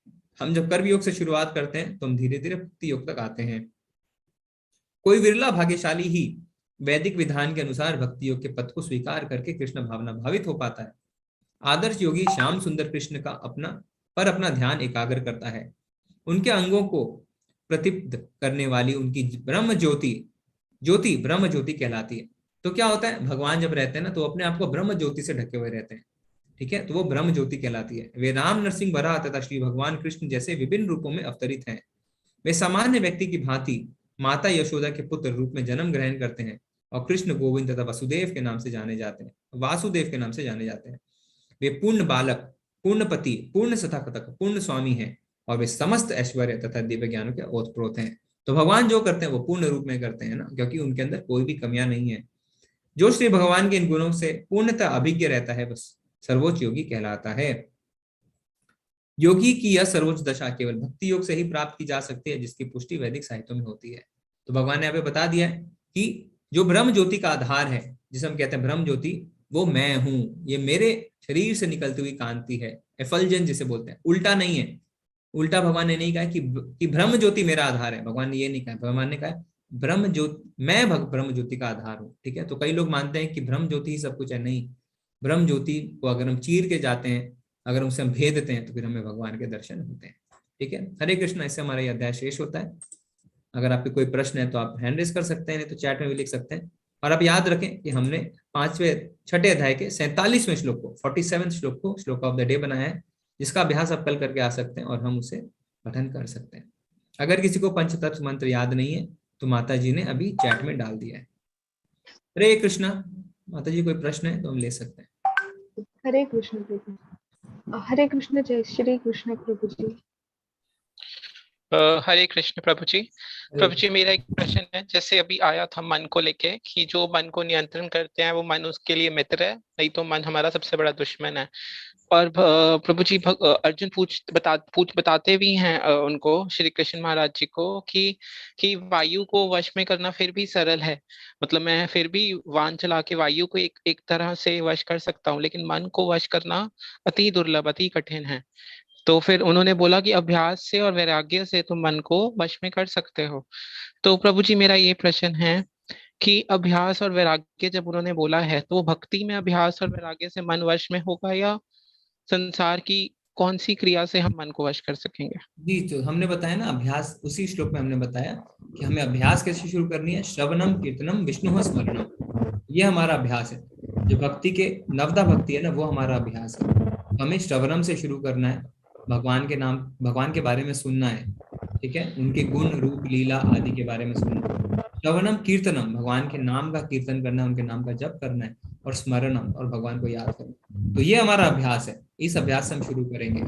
हम जब कर्म योग से शुरुआत करते हैं तो हम धीरे धीरे भक्ति योग तक आते हैं। कोई विरला भाग्यशाली ही वैदिक विधान के अनुसार भक्ति योग के पथ को स्वीकार करके कृष्ण भावना भावित हो पाता है। आदर्श योगी श्याम सुंदर कृष्ण का अपना ध्यान एकाग्र करता है। उनके अंगों को प्रतिप्त करने वाली उनकी ब्रह्म ज्योति ब्रह्म ज्योति कहलाती है। तो क्या होता है? भगवान जब रहते हैं ना तो अपने आप को ब्रह्म ज्योति से ढके हुए रहते हैं। ठीक है, तो वो ब्रह्म ज्योति कहलाती है। वे राम, नरसिंह, वराह तथा श्री भगवान कृष्ण जैसे विभिन्न रूपों में अवतरित हैं। वे सामान्य व्यक्ति की भांति माता यशोदा के पुत्र रूप में जन्म ग्रहण करते हैं और कृष्ण, गोविंद तथा वसुदेव के नाम से जाने जाते हैं, वासुदेव के नाम से जाने जाते हैं। वे पूर्ण बालक, पूर्ण पति, पूर्ण तथाकथक, पूर्ण स्वामी हैं और वे समस्त ऐश्वर्य तथा दिव्य ज्ञानों के ओतप्रोत हैं। तो भगवान जो करते हैं वो पूर्ण रूप में करते हैं ना, क्योंकि उनके अंदर कोई भी कमियां नहीं है। जो श्री भगवान के इन गुणों से पूर्णतः अभिज्ञ रहता है बस सर्वोच्च योगी कहलाता है। योगी की यह सर्वोच्च दशा केवल भक्ति योग से ही प्राप्त की जा सकती है, जिसकी पुष्टि वैदिक साहित्यों में होती है। तो भगवान ने यहाँ पे बता दिया है कि जो ब्रह्म ज्योति का आधार है, जिसे हम कहते हैं ब्रह्म ज्योति, वो मैं हूं। ये मेरे शरीर से निकलती हुई कांति है, एफल्जेंस जिसे बोलते हैं, उल्टा नहीं है। उल्टा भगवान ने नहीं कहा कि ब्रह्म ज्योति मेरा आधार है, भगवान ने ये नहीं कहा। भगवान ने कहा ब्रह्म ज्योति, मैं ब्रह्म ज्योति का आधार हूँ। ठीक है, तो कई लोग मानते हैं कि ब्रह्म ज्योति ही सब कुछ है। नहीं, ब्रह्म ज्योति को अगर हम चीर के जाते हैं, अगर उसे हम भेदते हैं, तो फिर हमें भगवान के दर्शन होते हैं। ठीक है, हरे कृष्ण। इससे हमारा यह अध्याय शेष होता है। अगर आपके कोई प्रश्न है तो आप हैंड रेज कर सकते हैं, नहीं तो चैट में भी लिख सकते हैं। और आप याद रखें कि हमने 6ठे अध्याय के 47वें श्लोक को, 47वें श्लोक को श्लोक ऑफ द डे बनाया है, जिसका अभ्यास आप कल करके आ सकते हैं और हम उसे पठन कर सकते हैं। अगर किसी को पंचतत्व मंत्र याद नहीं है तो माता जी ने अभी चैट में डाल दिया है। हरे कृष्णा। माता जी कोई प्रश्न है तो हम ले सकते हैं। हरे कृष्ण प्रभु। हरे कृष्ण, जय श्री कृष्ण प्रभु जी। हरे कृष्ण प्रभु जी। प्रभु जी, मेरा एक प्रश्न है, जैसे अभी आया था मन को लेके कि जो मन को नियंत्रण करते हैं वो मन उसके लिए मित्र है, नहीं तो मन हमारा सबसे बड़ा दुश्मन है। और प्रभु जी अर्जुन बताते भी हैं उनको, श्री कृष्ण महाराज जी को, कि वायु को वश में करना फिर भी सरल है। मतलब मैं फिर भी वाहन चला के वायु को एक तरह से वश कर सकता हूँ, लेकिन मन को वश करना अति दुर्लभ, अति कठिन है। तो फिर उन्होंने बोला कि अभ्यास से और वैराग्य से तुम मन को वश में कर सकते हो। तो प्रभु जी, मेरा ये प्रश्न है कि अभ्यास और वैराग्य जब उन्होंने बोला है, तो वो भक्ति में अभ्यास और वैराग्य से मन वश में होगा, या संसार की कौन सी क्रिया से हम मन को वश कर सकेंगे? जी, तो हमने बताया ना अभ्यास, उसी श्लोक में हमने बताया कि हमें अभ्यास कैसे शुरू करनी है। श्रवणम कीर्तनम विष्णु स्मरणम, ये हमारा अभ्यास है। जो भक्ति के नवदा भक्ति है ना, वो हमारा अभ्यास है। हमें श्रवणम से शुरू करना है, भगवान के नाम, भगवान के बारे में सुनना है। ठीक है, उनके गुण, रूप, लीला आदि के बारे में सुनना। श्रवणम कीर्तनम, भगवान के नाम का कीर्तन करना, उनके नाम का जप करना है। और स्मरणम, और भगवान को याद करना। तो ये हमारा अभ्यास है, इस अभ्यास से हम शुरू करेंगे।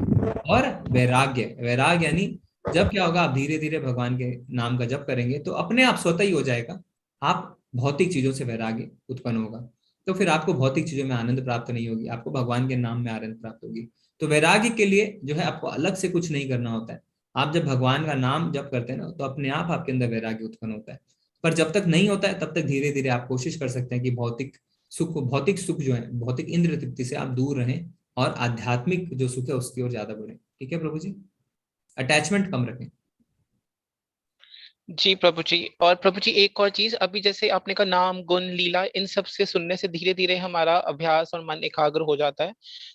और वैराग्य, वैराग्य यानी जब क्या होगा, आप धीरे धीरे भगवान के नाम का जप करेंगे तो अपने आप स्वतः ही हो जाएगा। आप भौतिक चीजों से वैराग्य उत्पन्न होगा, तो फिर आपको भौतिक चीजों में आनंद प्राप्त नहीं होगी, आपको भगवान के नाम में आनंद प्राप्त होगी। तो वैराग्य के लिए जो है आपको अलग से कुछ नहीं करना होता है। आप जब भगवान का नाम जप करते हैं ना, तो अपने आप आपके अंदर वैराग्य उत्पन्न होता है। पर जब तक नहीं होता है, तब तक धीरे धीरे आप कोशिश कर सकते हैं कि भौतिक सुख जो है, भौतिक इंद्रिय तृप्ति से आप दूर रहें और आध्यात्मिक जो सुख है उसकी ओर ज्यादा बढ़े। ठीक है प्रभु जी, अटैचमेंट कम रखें। जी प्रभु जी। और प्रभु जी, एक और चीज, अभी जैसे आपने कहा नाम, गुण, लीला, इन सब से सुनने से धीरे धीरे हमारा अभ्यास और मन एकाग्र हो जाता है।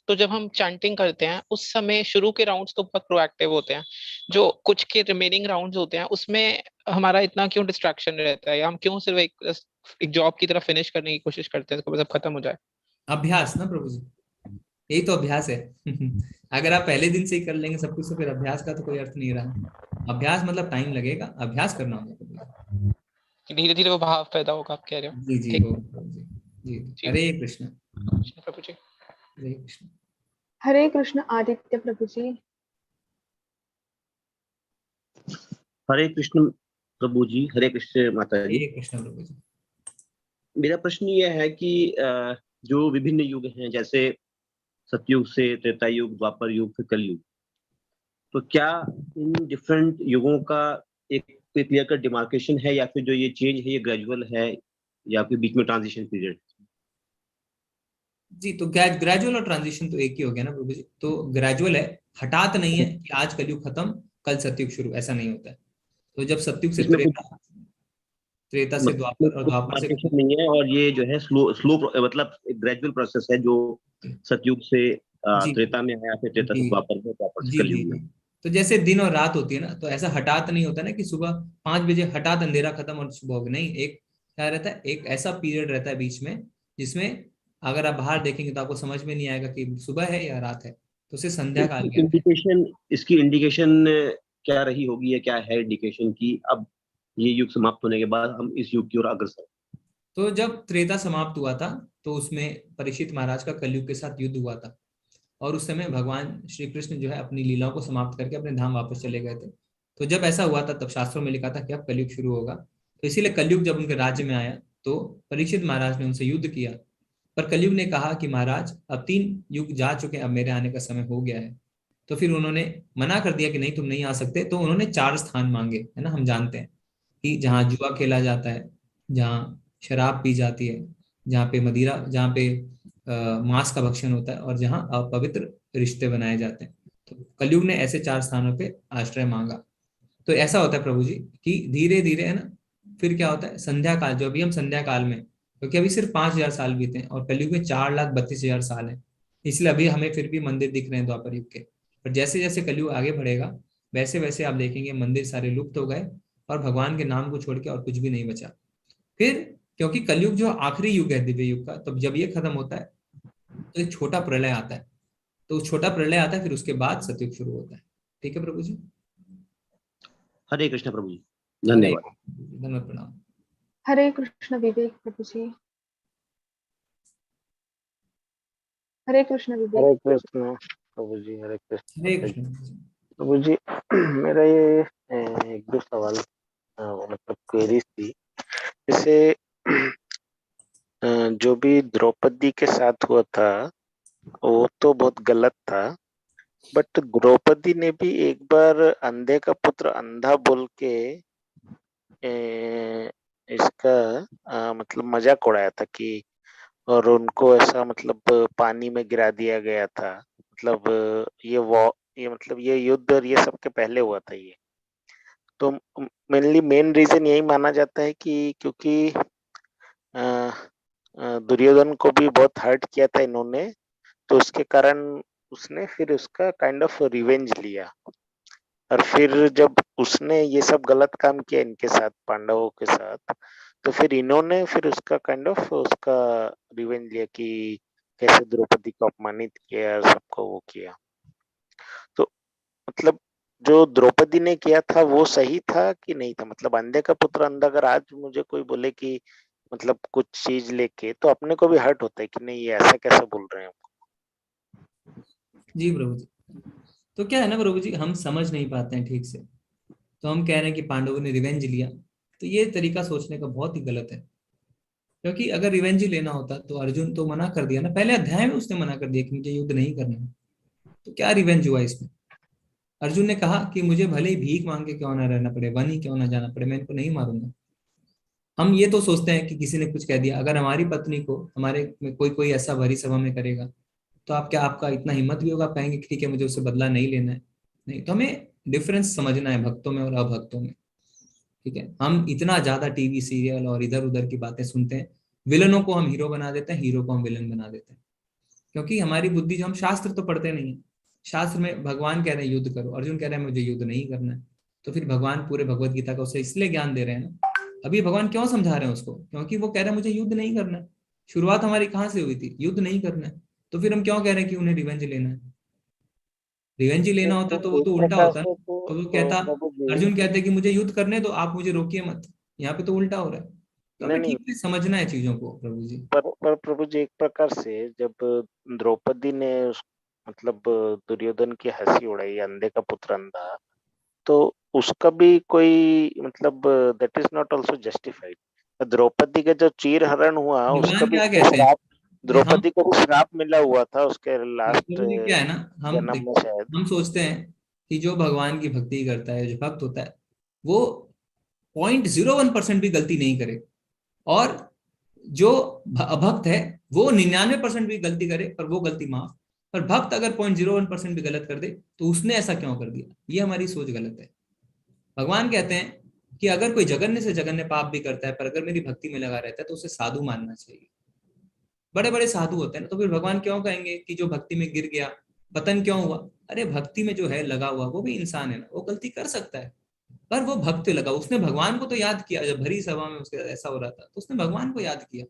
तो जब हम चैंटिंग करते हैं उस समय शुरू के राउंड्स तो बहुत प्रोएक्टिव होते हैं, जो कुछ के रिमेनिंग राउंड्स होते हैं उसमें हमारा इतना क्यों डिस्ट्रैक्शन रहता है, या हम क्यों सिर्फ एक जॉब की तरफ फिनिश करने की कोशिश करते हैं, इसको सब खत्म हो जाए? अभ्यास ना प्रभु जी, यही तो अभ्यास है। अगर आप पहले दिन से ही कर लेंगे सब कुछ, तो फिर अभ्यास का तो कोई अर्थ नहीं रहा। अभ्यास मतलब टाइम लगेगा, अभ्यास करना होगा, धीरे धीरे वो भाव पैदा होगा, आप कह रहे हो? जी जी जी। हरे कृष्ण प्रभु जी। हरे कृष्ण। हरे कृष्ण आदित्य प्रभु जी। हरे कृष्ण प्रभु जी। हरे कृष्ण माता जी। हरे कृष्ण प्रभु जी। मेरा प्रश्न ये है कि जो विभिन्न युग हैं, जैसे सतयुग से त्रेता युग, द्वापर युग, फिर कलयुग, तो क्या इन डिफरेंट युगों का एक क्लियर कट डिमार्केशन है, या फिर जो ये चेंज है ये ग्रेजुअल है, या फिर बीच में ट्रांजिशन पीरियड? जी, तो ग्रेजुअल और ट्रांजिशन तो एक ही हो गया ना प्रभु जी। तो ग्रेजुअल है, हठात नहीं है कि आज कलयुग खत्म कल सतयुग शुरू, ऐसा नहीं होता है। तो जब सतयुग से त्रेता से द्वापर और द्वापर से नहीं है, और ये जो है स्लो मतलब एक ग्रेजुअल प्रोसेस है, जो सतयुग से त्रेता में आया, फिर त्रेता से द्वापर में, द्वापर से कलयुग में। तो जैसे दिन और रात होती है ना, तो ऐसा हठात नहीं होता ना कि सुबह 5 बजे हठात अंधेरा खत्म और सुबह हो गई। नहीं, एक क्या रहता है, एक ऐसा पीरियड रहता है बीच में जिसमें अगर आप बाहर देखेंगे तो आपको समझ में नहीं आएगा कि सुबह है या रात है, तो उसे संध्या काल कहते हैं। इसकी इंडिकेशन क्या रही होगी या क्या है इंडिकेशन की अब ये युग समाप्त होने के बाद हम इस युग की ओर अग्रसर? तो जब त्रेता समाप्त हुआ था तो उसमें परीक्षित महाराज का कलयुग के साथ युद्ध हुआ था, और उस समय भगवान श्री कृष्ण जो है अपनी लीलाओं को समाप्त करके अपने धाम वापस चले गए थे। तो जब ऐसा हुआ था तब शास्त्रों में लिखा था कि अब कलयुग शुरू होगा। तो इसीलिए कलयुग जब उनके राज्य में आया तो परीक्षित महाराज ने उनसे युद्ध किया, पर कलयुग ने कहा कि महाराज अब 3 युग जा चुके, अब मेरे आने का समय हो गया है। तो फिर उन्होंने मना कर दिया कि नहीं, तुम नहीं आ सकते। तो उन्होंने 4 स्थान मांगे, है ना। हम जानते हैं कि जहाँ जुआ खेला जाता है, जहाँ शराब पी जाती है, जहाँ पे मदिरा, जहाँ पे मांस का भक्षण होता है, और जहाँ अपवित्र रिश्ते बनाए जाते हैं। तो कलयुग ने ऐसे 4 स्थानों पे आश्रय मांगा। तो ऐसा होता है प्रभु जी कि धीरे धीरे, है ना, फिर क्या होता है, संध्या काल, जो अभी हम संध्या काल में, क्योंकि अभी सिर्फ 5000 साल बीते हैं और कलयुग में 4,32,000 साल है, इसलिए अभी हमें फिर भी मंदिर दिख रहे हैं द्वापर युग के। पर जैसे जैसे कलयुग आगे बढ़ेगा वैसे वैसे आप देखेंगे मंदिर सारे लुप्त हो गए और भगवान के नाम को छोड़ के और कुछ भी नहीं बचा। फिर क्योंकि कलयुग जो आखिरी युग है दिव्य युग का, तब जब ये खत्म होता है तो एक छोटा प्रलय आता है। तो छोटा प्रलय आता है, फिर उसके बाद सतयुग शुरू होता है। ठीक है प्रभु जी। हरे कृष्ण प्रभु जी, धन्यवाद। धन्यवाद, प्रणाम। हरे कृष्ण विवेक प्रभु जी। हरे कृष्ण विवेक। हरे कृष्ण प्रभु जी। हरे कृष्ण। हरे कृष्ण प्रभु जी, मेरा ये एक दो सवाल मतलब क्वेरीज थी। जैसे जो भी द्रौपदी के साथ हुआ था वो तो बहुत गलत था, बट द्रौपदी ने भी एक बार अंधे का पुत्र अंधा बोल के इसका मतलब मजाक उड़ाया था कि, और उनको ऐसा मतलब पानी में गिरा दिया गया था। मतलब ये मतलब ये युद्ध और ये सब के पहले हुआ था ये। तो मेन रीजन यही माना जाता है कि क्योंकि दुर्योधन को भी बहुत हर्ट किया था इन्होंने, तो उसके कारण उसने फिर उसका काइंड ऑफ रिवेंज लिया। और फिर जब उसने ये सब गलत काम किया इनके साथ, पांडवों के साथ, तो फिर इन्होंने फिर उसका काइंड ऑफ उसका रिवेंज लिया कि कैसे द्रौपदी को अपमानित किया और सबको वो किया। तो मतलब जो द्रौपदी ने किया था वो सही था कि नहीं था? मतलब अंधे का पुत्र अंधा, अगर आज मुझे कोई बोले कि मतलब कुछ चीज लेके, तो अपने को भी हर्ट होता है कि नहीं ये ऐसा कैसे बोल रहे हैं हमको। जी प्रभु जी, तो क्या है ना प्रभु जी, हम समझ नहीं पाते हैं ठीक से, तो हम कह रहे हैं कि पांडवों ने रिवेंज लिया। तो ये तरीका सोचने का बहुत ही गलत है, क्योंकि अगर रिवेंज लेना होता तो अर्जुन तो मना कर दिया ना, पहले अध्याय में उसने मना कर दिया कि मुझे युद्ध नहीं करना है। तो क्या रिवेंज हुआ इसमें? अर्जुन ने कहा कि मुझे भले ही भीख मांग के क्यों ना रहना पड़े, वन ही क्यों ना जाना पड़े, मैं इनको नहीं मारूंगा। हम ये तो सोचते हैं कि किसी ने कुछ कह दिया, अगर हमारी पत्नी को हमारे में कोई ऐसा भरी सभा में करेगा तो आप क्या, आपका इतना हिम्मत भी होगा, आप कहेंगे कि ठीक है मुझे उससे बदला नहीं लेना है? नहीं। तो हमें डिफरेंस समझना है भक्तों में और अभक्तों में। ठीक है, हम इतना ज्यादा टीवी सीरियल और इधर उधर की बातें सुनते हैं, विलनों को हम हीरो बना देते हैं, हीरो को हम विलन बना देते हैं, क्योंकि हमारी बुद्धि, जो हम शास्त्र तो पढ़ते नहीं है, शास्त्र में भगवान कह रहे हैं युद्ध करो, अर्जुन कह रहे हैं मुझे युद्ध नहीं करना है। तो फिर भगवान पूरे भगवत गीता का उसे इसलिए ज्ञान दे रहे हैं ना। अभी भगवान क्यों समझा रहे हैं उसको? क्योंकि वो कह रहे हैं मुझे युद्ध नहीं करना है। शुरुआत हमारी कहाँ से हुई थी? युद्ध नहीं करना है। तो फिर हम क्यों कह रहे हैं कि उन्हें रिवेंज लेना है? रिवेंज लेना होता तो वो तो उल्टा होता है। तो वो कहता, अर्जुन कहते कि मुझे युद्ध करने दो, आप मुझे रोकिए मत। यहाँ पे तो उल्टा हो रहा है। तो हमें ठीक से समझना है चीजों को प्रभु जी। पर प्रभु जी, एक प्रकार से जब द्रौपदी ने मतलब दुर्योधन की हंसी उड़ाई, अंधे का पुत्र अंधा, तो उसका भी कोई मतलब that is not also justified. Draupadi का जो चीर हरण हुआ उसका भी श्राप, द्रौपदी को भी श्राप मिला हुआ था उसके लास्ट क्या है ना, जन्म में शायद। हम सोचते हैं कि जो भगवान की भक्ति करता है, जो भक्त होता है, वो 0.01% भी गलती नहीं करे, और जो अभक्त है वो 99% भी गलती करे पर वो गलती माफ। पर भक्त अगर 0.01% भी गलत कर दे तो उसने ऐसा क्यों कर दिया? ये हमारी सोच गलत है। भगवान कहते हैं कि अगर कोई जघन्य से जघन्य पाप भी करता है पर अगर मेरी भक्ति में लगा रहता है तो उसे साधु मानना चाहिए। बड़े बड़े साधु होते हैं ना, तो फिर भगवान क्यों कहेंगे कि जो भक्ति में गिर गया, पतन क्यों हुआ? अरे भक्ति में जो है लगा हुआ वो भी इंसान है ना, वो गलती कर सकता है, पर वो भक्त लगा, उसने भगवान को तो याद किया। जब भरी सभा में उसके ऐसा हो रहा था तो उसने भगवान को याद किया।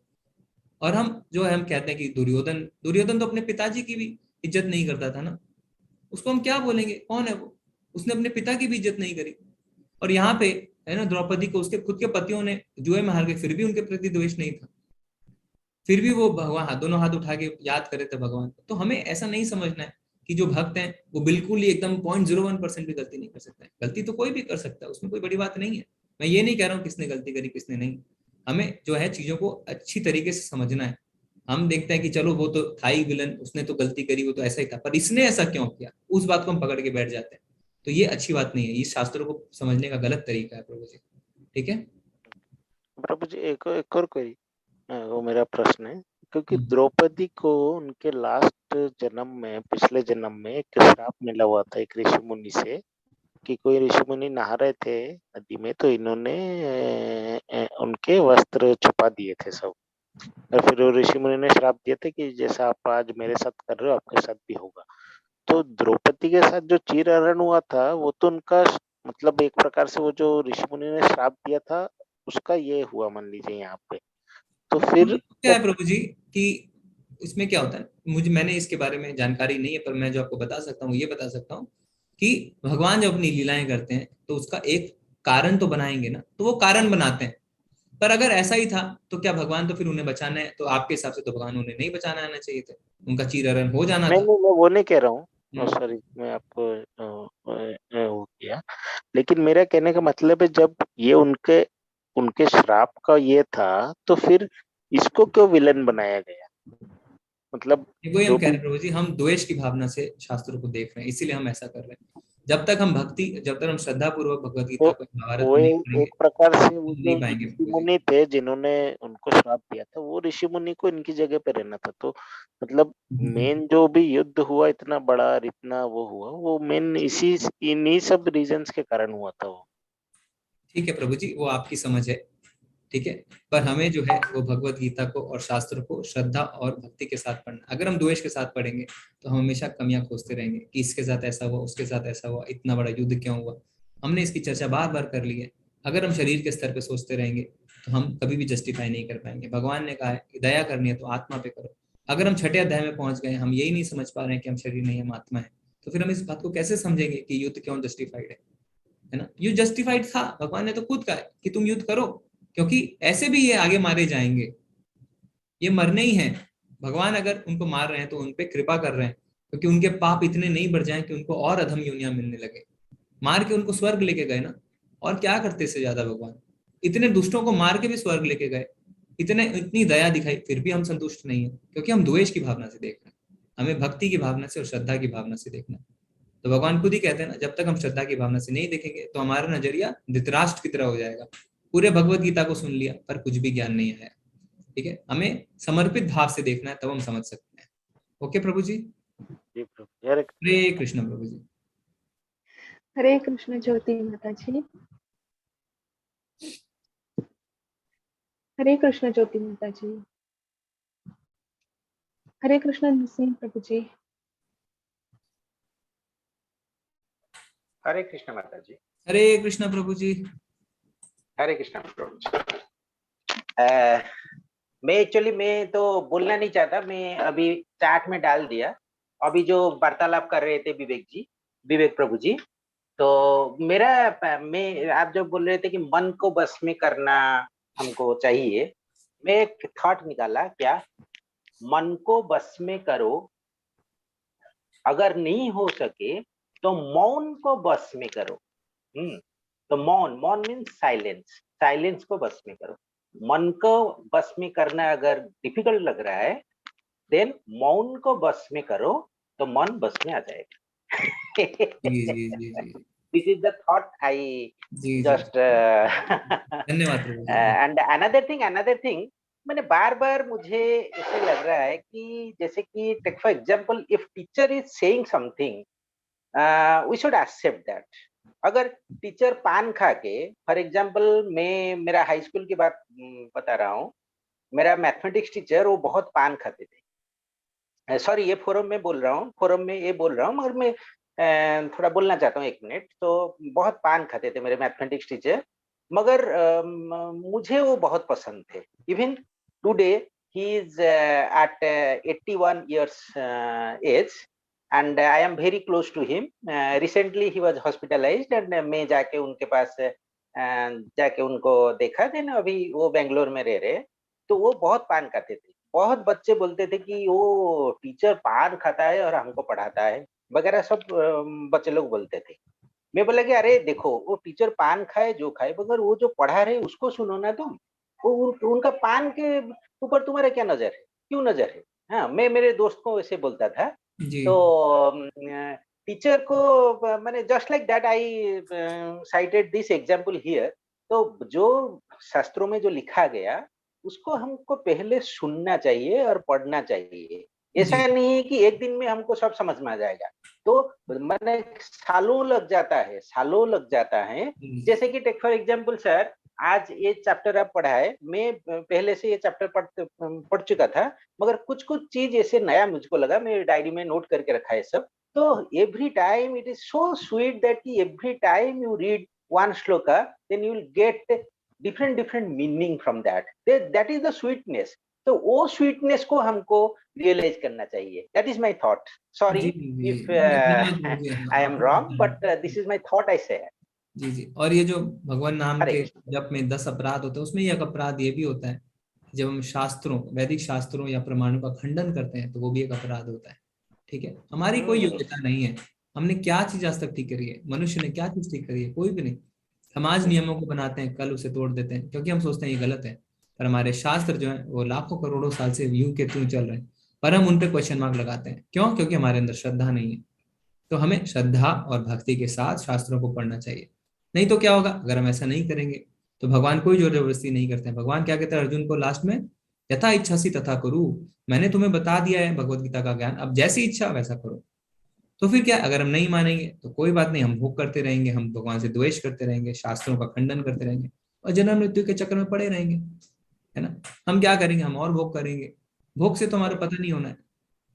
और हम जो है हम कहते हैं कि दुर्योधन दुर्योधन तो अपने पिताजी की भी इज्जत नहीं करता था ना, उसको हम क्या बोलेंगे, कौन है वो, उसने अपने पिता की भी इज्जत नहीं करी। और यहाँ पे है ना, द्रौपदी को उसके खुद के पतियों ने जुए में हार गए, फिर भी उनके प्रति द्वेष नहीं था, फिर भी वो भगवान दोनों हाथ उठा के याद करे थे भगवान को। तो हमें ऐसा नहीं समझना है कि जो भक्त हैं वो बिल्कुल ही एकदम 0.01% भी गलती नहीं कर सकता है। गलती तो कोई भी कर सकता है, उसमें कोई बड़ी बात नहीं है। मैं ये नहीं कह रहा हूँ किसने गलती करी किसने नहीं, हमें जो है चीजों को अच्छी तरीके से समझना है। हम देखते हैं कि चलो वो तो था ही विलन, उसने तो गलती करी, वो तो ऐसा ही था, पर इसने ऐसा क्यों किया, उस बात को हम पकड़ के बैठ जाते हैं। तो ये अच्छी बात नहीं है, इस शास्त्रों को समझने का गलत तरीका है प्रभु जी। ठीक है प्रभु जी, एक और कोई वो मेरा प्रश्न है, क्योंकि द्रौपदी को उनके लास्ट जन्म में, पिछले जन्म में एक श्राप मिला हुआ था एक ऋषि मुनि से, कि कोई ऋषि मुनि नहा रहे थे नदी में, तो इन्होंने उनके वस्त्र छुपा दिए थे सब, और फिर वो ऋषि मुनि ने श्राप दिया था कि जैसा आप आज मेरे साथ कर रहे हो आपके साथ भी होगा। तो द्रौपदी के साथ जो चीरहरण हुआ था वो तो उनका मतलब एक प्रकार से वो जो ऋषि मुनि ने श्राप दिया था उसका ये हुआ, मान लीजिए यहाँ पे। तो फिर क्या है प्रभु जी कि इसमें क्या होता है, मैंने इसके बारे में जानकारी नहीं है, पर मैं जो आपको बता सकता हूँ ये बता सकता हूँ कि भगवान जब अपनी लीलाएं करते हैं तो उसका एक कारण तो बनाएंगे ना, तो वो कारण बनाते हैं। पर अगर ऐसा ही था तो क्या भगवान तो फिर उन्हें बचाना है, तो आपके हिसाब से तो भगवान उन्हें नहीं बचाना आना चाहिए थे, उनका चीरहरण हो जाना नहीं था। नहीं, मैं वो नहीं कह रहा हूँ, सॉरी मैं आपको वो किया, लेकिन मेरा कहने का मतलब है जब ये उनके उनके श्राप का ये था तो फिर इसको क्यों विलन बनाया गया? मतलब वही हम जो कह रहे भी हैं प्रभु जी, हम द्वेष की भावना से शास्त्रों को देख रहे हैं, इसीलिए हम ऐसा कर रहे हैं। जब तक हम जब तक हम श्रद्धा पूर्वक भगवत गीता को महाभारत वो को नहीं पढ़ेंगे एक प्रकार से वो समझ जो नहीं पाएंगे ऋषि प्रभु जी। मुनि थे जिन्होंने उनको श्राप दिया था, वो ऋषि मुनि को इनकी जगह पे रहना था। तो मतलब मेन जो भी युद्ध हुआ इतना बड़ा और इतना वो हुआ, वो मेन इन्हीं सब रीजंस के कारण हुआ था वो। ठीक है प्रभु जी, वो आपकी समझ है, ठीक है, पर हमें जो है वो भगवत गीता को और शास्त्र को श्रद्धा और भक्ति के साथ पढ़ना। अगर हम द्वेष के साथ पढ़ेंगे तो हम हमेशा कमियां खोजते रहेंगे कि इसके साथ ऐसा हुआ, उसके साथ ऐसा हुआ, इतना बड़ा युद्ध क्यों हुआ। हमने इसकी चर्चा बार बार कर ली है। अगर हम शरीर के स्तर पे सोचते रहेंगे तो हम कभी भी जस्टिफाई नहीं कर पाएंगे। भगवान ने कहा है कि दया करनी है तो आत्मा पे करो। अगर हम छठे अध्याय में पहुंच गए, हम यही नहीं समझ पा रहे हैं कि हम शरीर नहीं हम आत्मा है, तो फिर हम इस बात को कैसे समझेंगे कि युद्ध क्यों जस्टिफाइड है ना। युद्ध जस्टिफाइड था, भगवान ने तो खुद कहा है कि तुम युद्ध करो, क्योंकि ऐसे भी ये आगे मारे जाएंगे, ये मरने ही हैं। भगवान अगर उनको मार रहे हैं तो उनपे कृपा कर रहे हैं, क्योंकि उनके पाप इतने नहीं बढ़ जाएं कि उनको और अधम योनियां मिलने लगे। मार के उनको स्वर्ग लेके गए ना, और क्या करते इससे ज्यादा भगवान, इतने दुष्टों को मार के भी स्वर्ग लेके गए, इतनी दया दिखाई, फिर भी हम संतुष्ट नहीं है, क्योंकि हम द्वेष की भावना से देख रहे हैं। हमें भक्ति की भावना से और श्रद्धा की भावना से देखना है। तो भगवान खुद ही कहते हैं ना, जब तक हम श्रद्धा की भावना से नहीं देखेंगे तो हमारा नजरिया धृतराष्ट्र की तरह हो जाएगा। पूरे भगवत गीता को सुन लिया पर कुछ भी ज्ञान नहीं आया। ठीक है, हमें समर्पित भाव से देखना है, तब हम समझ सकते हैं। ओके प्रभु जी, हरे कृष्ण प्रभु जी। हरे कृष्ण ज्योति माता जी। हरे कृष्ण ज्योति माता जी। हरे कृष्ण नरसिंह प्रभु जी। हरे कृष्ण माता जी। हरे कृष्ण प्रभु जी। हरे कृष्ण प्रभु जी। मैं तो बोलना नहीं चाहता, मैं अभी चैट में डाल दिया। अभी जो वार्तालाप कर रहे थे विवेक प्रभु जी, तो मैं आप जब बोल रहे थे कि मन को बस में करना हमको चाहिए, मैं एक थॉट निकाला, क्या मन को बस में करो, अगर नहीं हो सके तो मौन को बस में करो। तो मौन मीन्स साइलेंस को बस में करो। मन को बस में करना अगर डिफिकल्ट लग रहा है, देन मौन को बस में करो तो मन बस में आ जाएगा। जी। This is the thought I just धन्यवाद। and another thing मैंने बार मुझे ऐसे लग रहा है कि जैसे कि take for example, if teacher is saying something, we should accept that. अगर टीचर पान खा के, फॉर एग्जांपल मैं मेरा हाई स्कूल की बात बता रहा हूँ, मेरा मैथमेटिक्स टीचर वो बहुत पान खाते थे। सॉरी, ये फोरम में बोल रहा हूँ, मगर मैं थोड़ा बोलना चाहता हूँ 1 मिनट। तो बहुत पान खाते थे मेरे मैथमेटिक्स टीचर, मगर मुझे वो बहुत पसंद थे। Even today he is at 81 years age, and I am very close to him. Recently he was hospitalized, and मैं जाके उनके पास जाके उनको देखा। देन अभी वो बेंगलोर में रह रहे हैं। तो वो बहुत पान खाते थे। बहुत बच्चे बोलते थे कि वो टीचर पान खाता है और हमको पढ़ाता है वगैरह, सब बच्चे लोग बोलते थे। मैं बोला कि अरे देखो, वो टीचर पान खाए जो खाए, मगर वो जो पढ़ा रहे उसको सुनो ना तुम। उनका पान के ऊपर तुम्हारा क्या नजर है, क्यों नजर है? हाँ, मैं मेरे दोस्त को वैसे बोलता था। तो टीचर को मैंने just like that I cited this example here. तो जो शास्त्रों में जो लिखा गया उसको हमको पहले सुनना चाहिए और पढ़ना चाहिए। ऐसा नहीं है कि एक दिन में हमको सब समझ में आ जाएगा। तो मैंने सालों लग जाता है। जैसे कि टेक फॉर एग्जांपल सर, आज ये चैप्टर आप पढ़ा है, मैं पहले से ये चैप्टर पढ़ चुका था, मगर कुछ चीज ऐसे नया मुझको लगा, मेरे डायरी में नोट करके रखा है सब। तो every time it is so sweet that every time you read one shloka, then you will get different meaning from that. That is the sweetness. तो वो sweetness को हमको realize करना चाहिए. That is my thought. Sorry if I am wrong, but this is my thought I say. जी। और ये जो भगवान नाम के जप में 10 अपराध होते हैं, उसमें एक अपराध ये भी होता है, जब हम शास्त्रों, वैदिक शास्त्रों या प्रमाणों का खंडन करते हैं तो वो भी एक अपराध होता है। ठीक है, हमारी कोई योग्यता नहीं है, हमने क्या चीज आज तक ठीक करी है, मनुष्य ने क्या चीज ठीक करी है? कोई भी नहीं। हम आज नियमों को बनाते हैं, कल उसे तोड़ देते हैं, क्योंकि हम सोचते हैं ये गलत है। पर हमारे शास्त्र जो है वो लाखों करोड़ों साल से यूं के त्यों चल रहे हैं, पर हम उन पे क्वेश्चन मार्क लगाते हैं। क्यों? क्योंकि हमारे अंदर श्रद्धा नहीं है। तो हमें श्रद्धा और भक्ति के साथ शास्त्रों को पढ़ना चाहिए। नहीं तो क्या होगा, अगर हम ऐसा नहीं करेंगे तो भगवान कोई जोर जबरदस्ती नहीं करते हैं। भगवान क्या कहते हैं अर्जुन को लास्ट में, यथा इच्छासी तथा करो। मैंने तुम्हें बता दिया है भगवत गीता का ज्ञान, अब जैसी इच्छा वैसा करो। तो फिर क्या, अगर हम नहीं मानेंगे तो कोई बात नहीं, हम भोग करते रहेंगे, हम भगवान से द्वेष करते रहेंगे, शास्त्रों का खंडन करते रहेंगे और जन्म मृत्यु के चक्कर में पड़े रहेंगे, है ना। हम क्या करेंगे, हम और भोग करेंगे। भोग से तो हमारा पता नहीं होना है।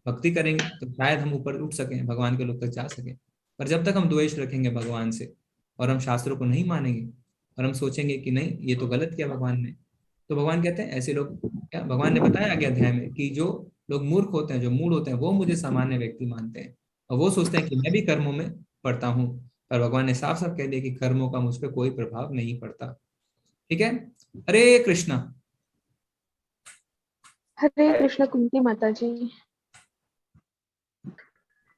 भक्ति करेंगे तो शायद हम ऊपर उठ सकें, भगवान के लोग तक जा सकें। पर जब तक हम द्वेष रखेंगे भगवान से और हम शास्त्रों को नहीं मानेंगे और हम सोचेंगे कि नहीं ये तो गलत किया भगवान ने, तो भगवान कहते हैं ऐसे लोग, क्या भगवान ने बताया आगे अध्याय में कि जो लोग मूर्ख होते हैं, जो मूढ़ होते हैं, वो मुझे सामान्य व्यक्ति मानते हैं और वो सोचते हैं कि मैं भी कर्मों में पड़ता हूँ। पर भगवान ने साफ साफ कह दिया कि कर्मों का मुझ पर कोई प्रभाव नहीं पड़ता। ठीक है, हरे कृष्णा। हरे कृष्ण कुंती माता जी।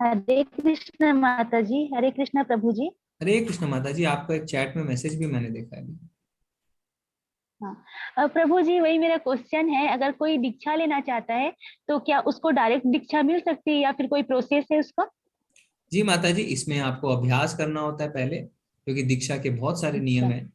हरे कृष्ण माता जी। हरे कृष्ण प्रभु जी। हरे कृष्ण माता जी। आपका एक चैट में मैसेज भी मैंने देखा है। हाँ प्रभु जी, वही मेरा क्वेश्चन है, अगर कोई दीक्षा लेना चाहता है तो क्या उसको डायरेक्ट दीक्षा मिल सकती है या फिर कोई प्रोसेस है उसका? जी माता जी, इसमें आपको अभ्यास करना होता है पहले, क्योंकि दीक्षा के बहुत सारे नियम हैं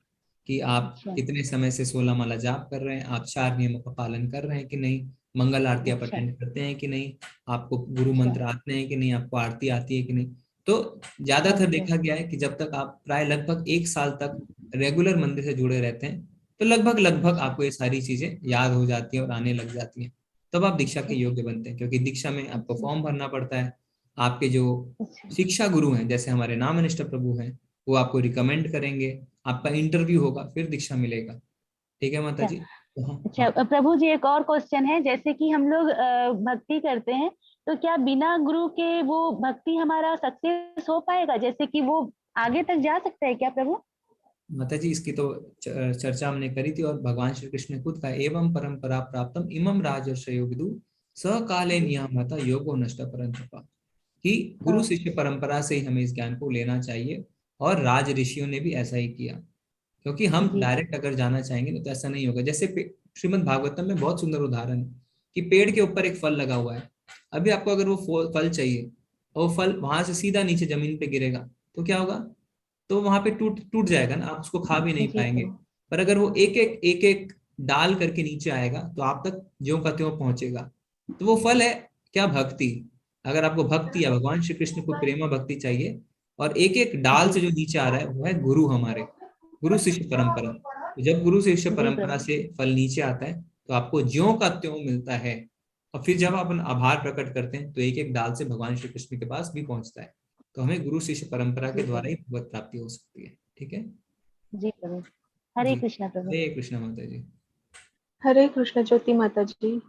कि आप कितने समय से 16 माला जाप कर रहे हैं, आप 4 नियमों का पालन कर रहे हैं कि नहीं, मंगल आरती आप अटेंड करते हैं कि नहीं, आपको गुरु मंत्र आते हैं कि नहीं, आपको आरती आती है कि नहीं। तो ज्यादातर देखा गया है कि जब तक आप प्राय लगभग 1 साल तक रेगुलर मंदिर से जुड़े रहते हैं तो लगभग आपको ये सारी चीजें याद हो जाती हैं और आने लग जाती हैं, तब आप दीक्षा के योग्य बनते हैं। क्योंकि दीक्षा में आपको फॉर्म भरना पड़ता है, आपके जो शिक्षा गुरु हैं जैसे हमारे नामनिष्ठ प्रभु हैं वो आपको रिकमेंड करेंगे, आपका इंटरव्यू होगा, फिर दीक्षा मिलेगा। ठीक है माता जी। अच्छा प्रभु जी, एक और क्वेश्चन है, जैसे कि हम लोग भक्ति करते हैं तो क्या बिना गुरु के वो भक्ति हमारा सक्सेस हो पाएगा, जैसे कि वो आगे तक जा सकता है क्या प्रभु? माता जी इसकी तो चर्चा हमने करी थी और भगवान श्री कृष्ण ने खुद कहा, एवं परंपरा प्राप्तम इमम राजर्षयो विदु सकाले नियमता योगो नष्ट परंतपा, कि गुरु शिष्य परंपरा से ही हमें इस ज्ञान को लेना चाहिए और राज ऋषियों ने भी ऐसा ही किया। क्योंकि हम डायरेक्ट अगर जाना चाहेंगे तो ऐसा नहीं होगा। जैसे श्रीमद् भागवतम में बहुत सुंदर उदाहरण है कि पेड़ के ऊपर एक फल लगा हुआ है, अभी आपको अगर वो फल चाहिए और वो फल वहां से सीधा नीचे जमीन पे गिरेगा तो क्या होगा, तो वहां पे टूट जाएगा ना, आप उसको खा भी नहीं पाएंगे। पर अगर वो एक एक डाल करके नीचे आएगा तो आप तक ज्यों का त्यों पहुंचेगा। तो वो फल है क्या, भक्ति। अगर आपको भक्ति या भगवान श्री कृष्ण को प्रेमा भक्ति चाहिए और एक एक डाल से जो नीचे आ रहा है वो है गुरु, हमारे गुरु शिष्य परंपरा। तो जब गुरु शिष्य परंपरा से फल नीचे आता है तो आपको ज्यों का त्यों मिलता है और फिर जब आप आभार प्रकट करते हैं तो एक एक डाल से भगवान श्री कृष्ण के पास भी पहुंचता है। तो हमें गुरु शिष्य परंपरा के द्वारा ही भगवत प्राप्ति हो सकती है। ठीक है जी प्रभु। हरे कृष्ण प्रभु। हरे कृष्ण माता जी। हरे कृष्ण ज्योति माता जी।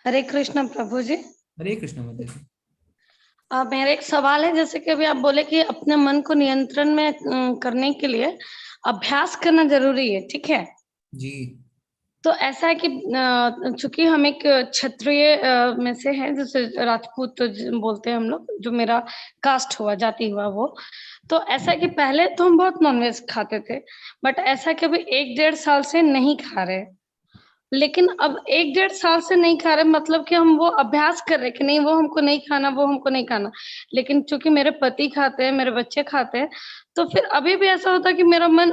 हरे कृष्ण प्रभु जी। हरे कृष्ण माता जी। मेरा एक सवाल है, जैसे कि अभी आप बोले कि अपने मन को नियंत्रण में करने के लिए अभ्यास करना जरूरी है, ठीक है? जी। तो ऐसा है कि चूंकि हम एक क्षत्रिय में से हैं, जैसे राजपूत बोलते हैं हम लोग, जो मेरा कास्ट हुआ, जाति हुआ वो, तो ऐसा है कि पहले तो हम बहुत नॉनवेज खाते थे, बट ऐसा कि अभी 1-1.5 साल से नहीं खा रहे। लेकिन अब 1-1.5 साल से नहीं खा रहे, मतलब कि हम वो अभ्यास कर रहे कि नहीं वो हमको नहीं खाना, वो हमको नहीं खाना। लेकिन चूंकि मेरे पति खाते हैं, मेरे बच्चे खाते हैं, तो फिर अभी भी ऐसा होता है कि मेरा मन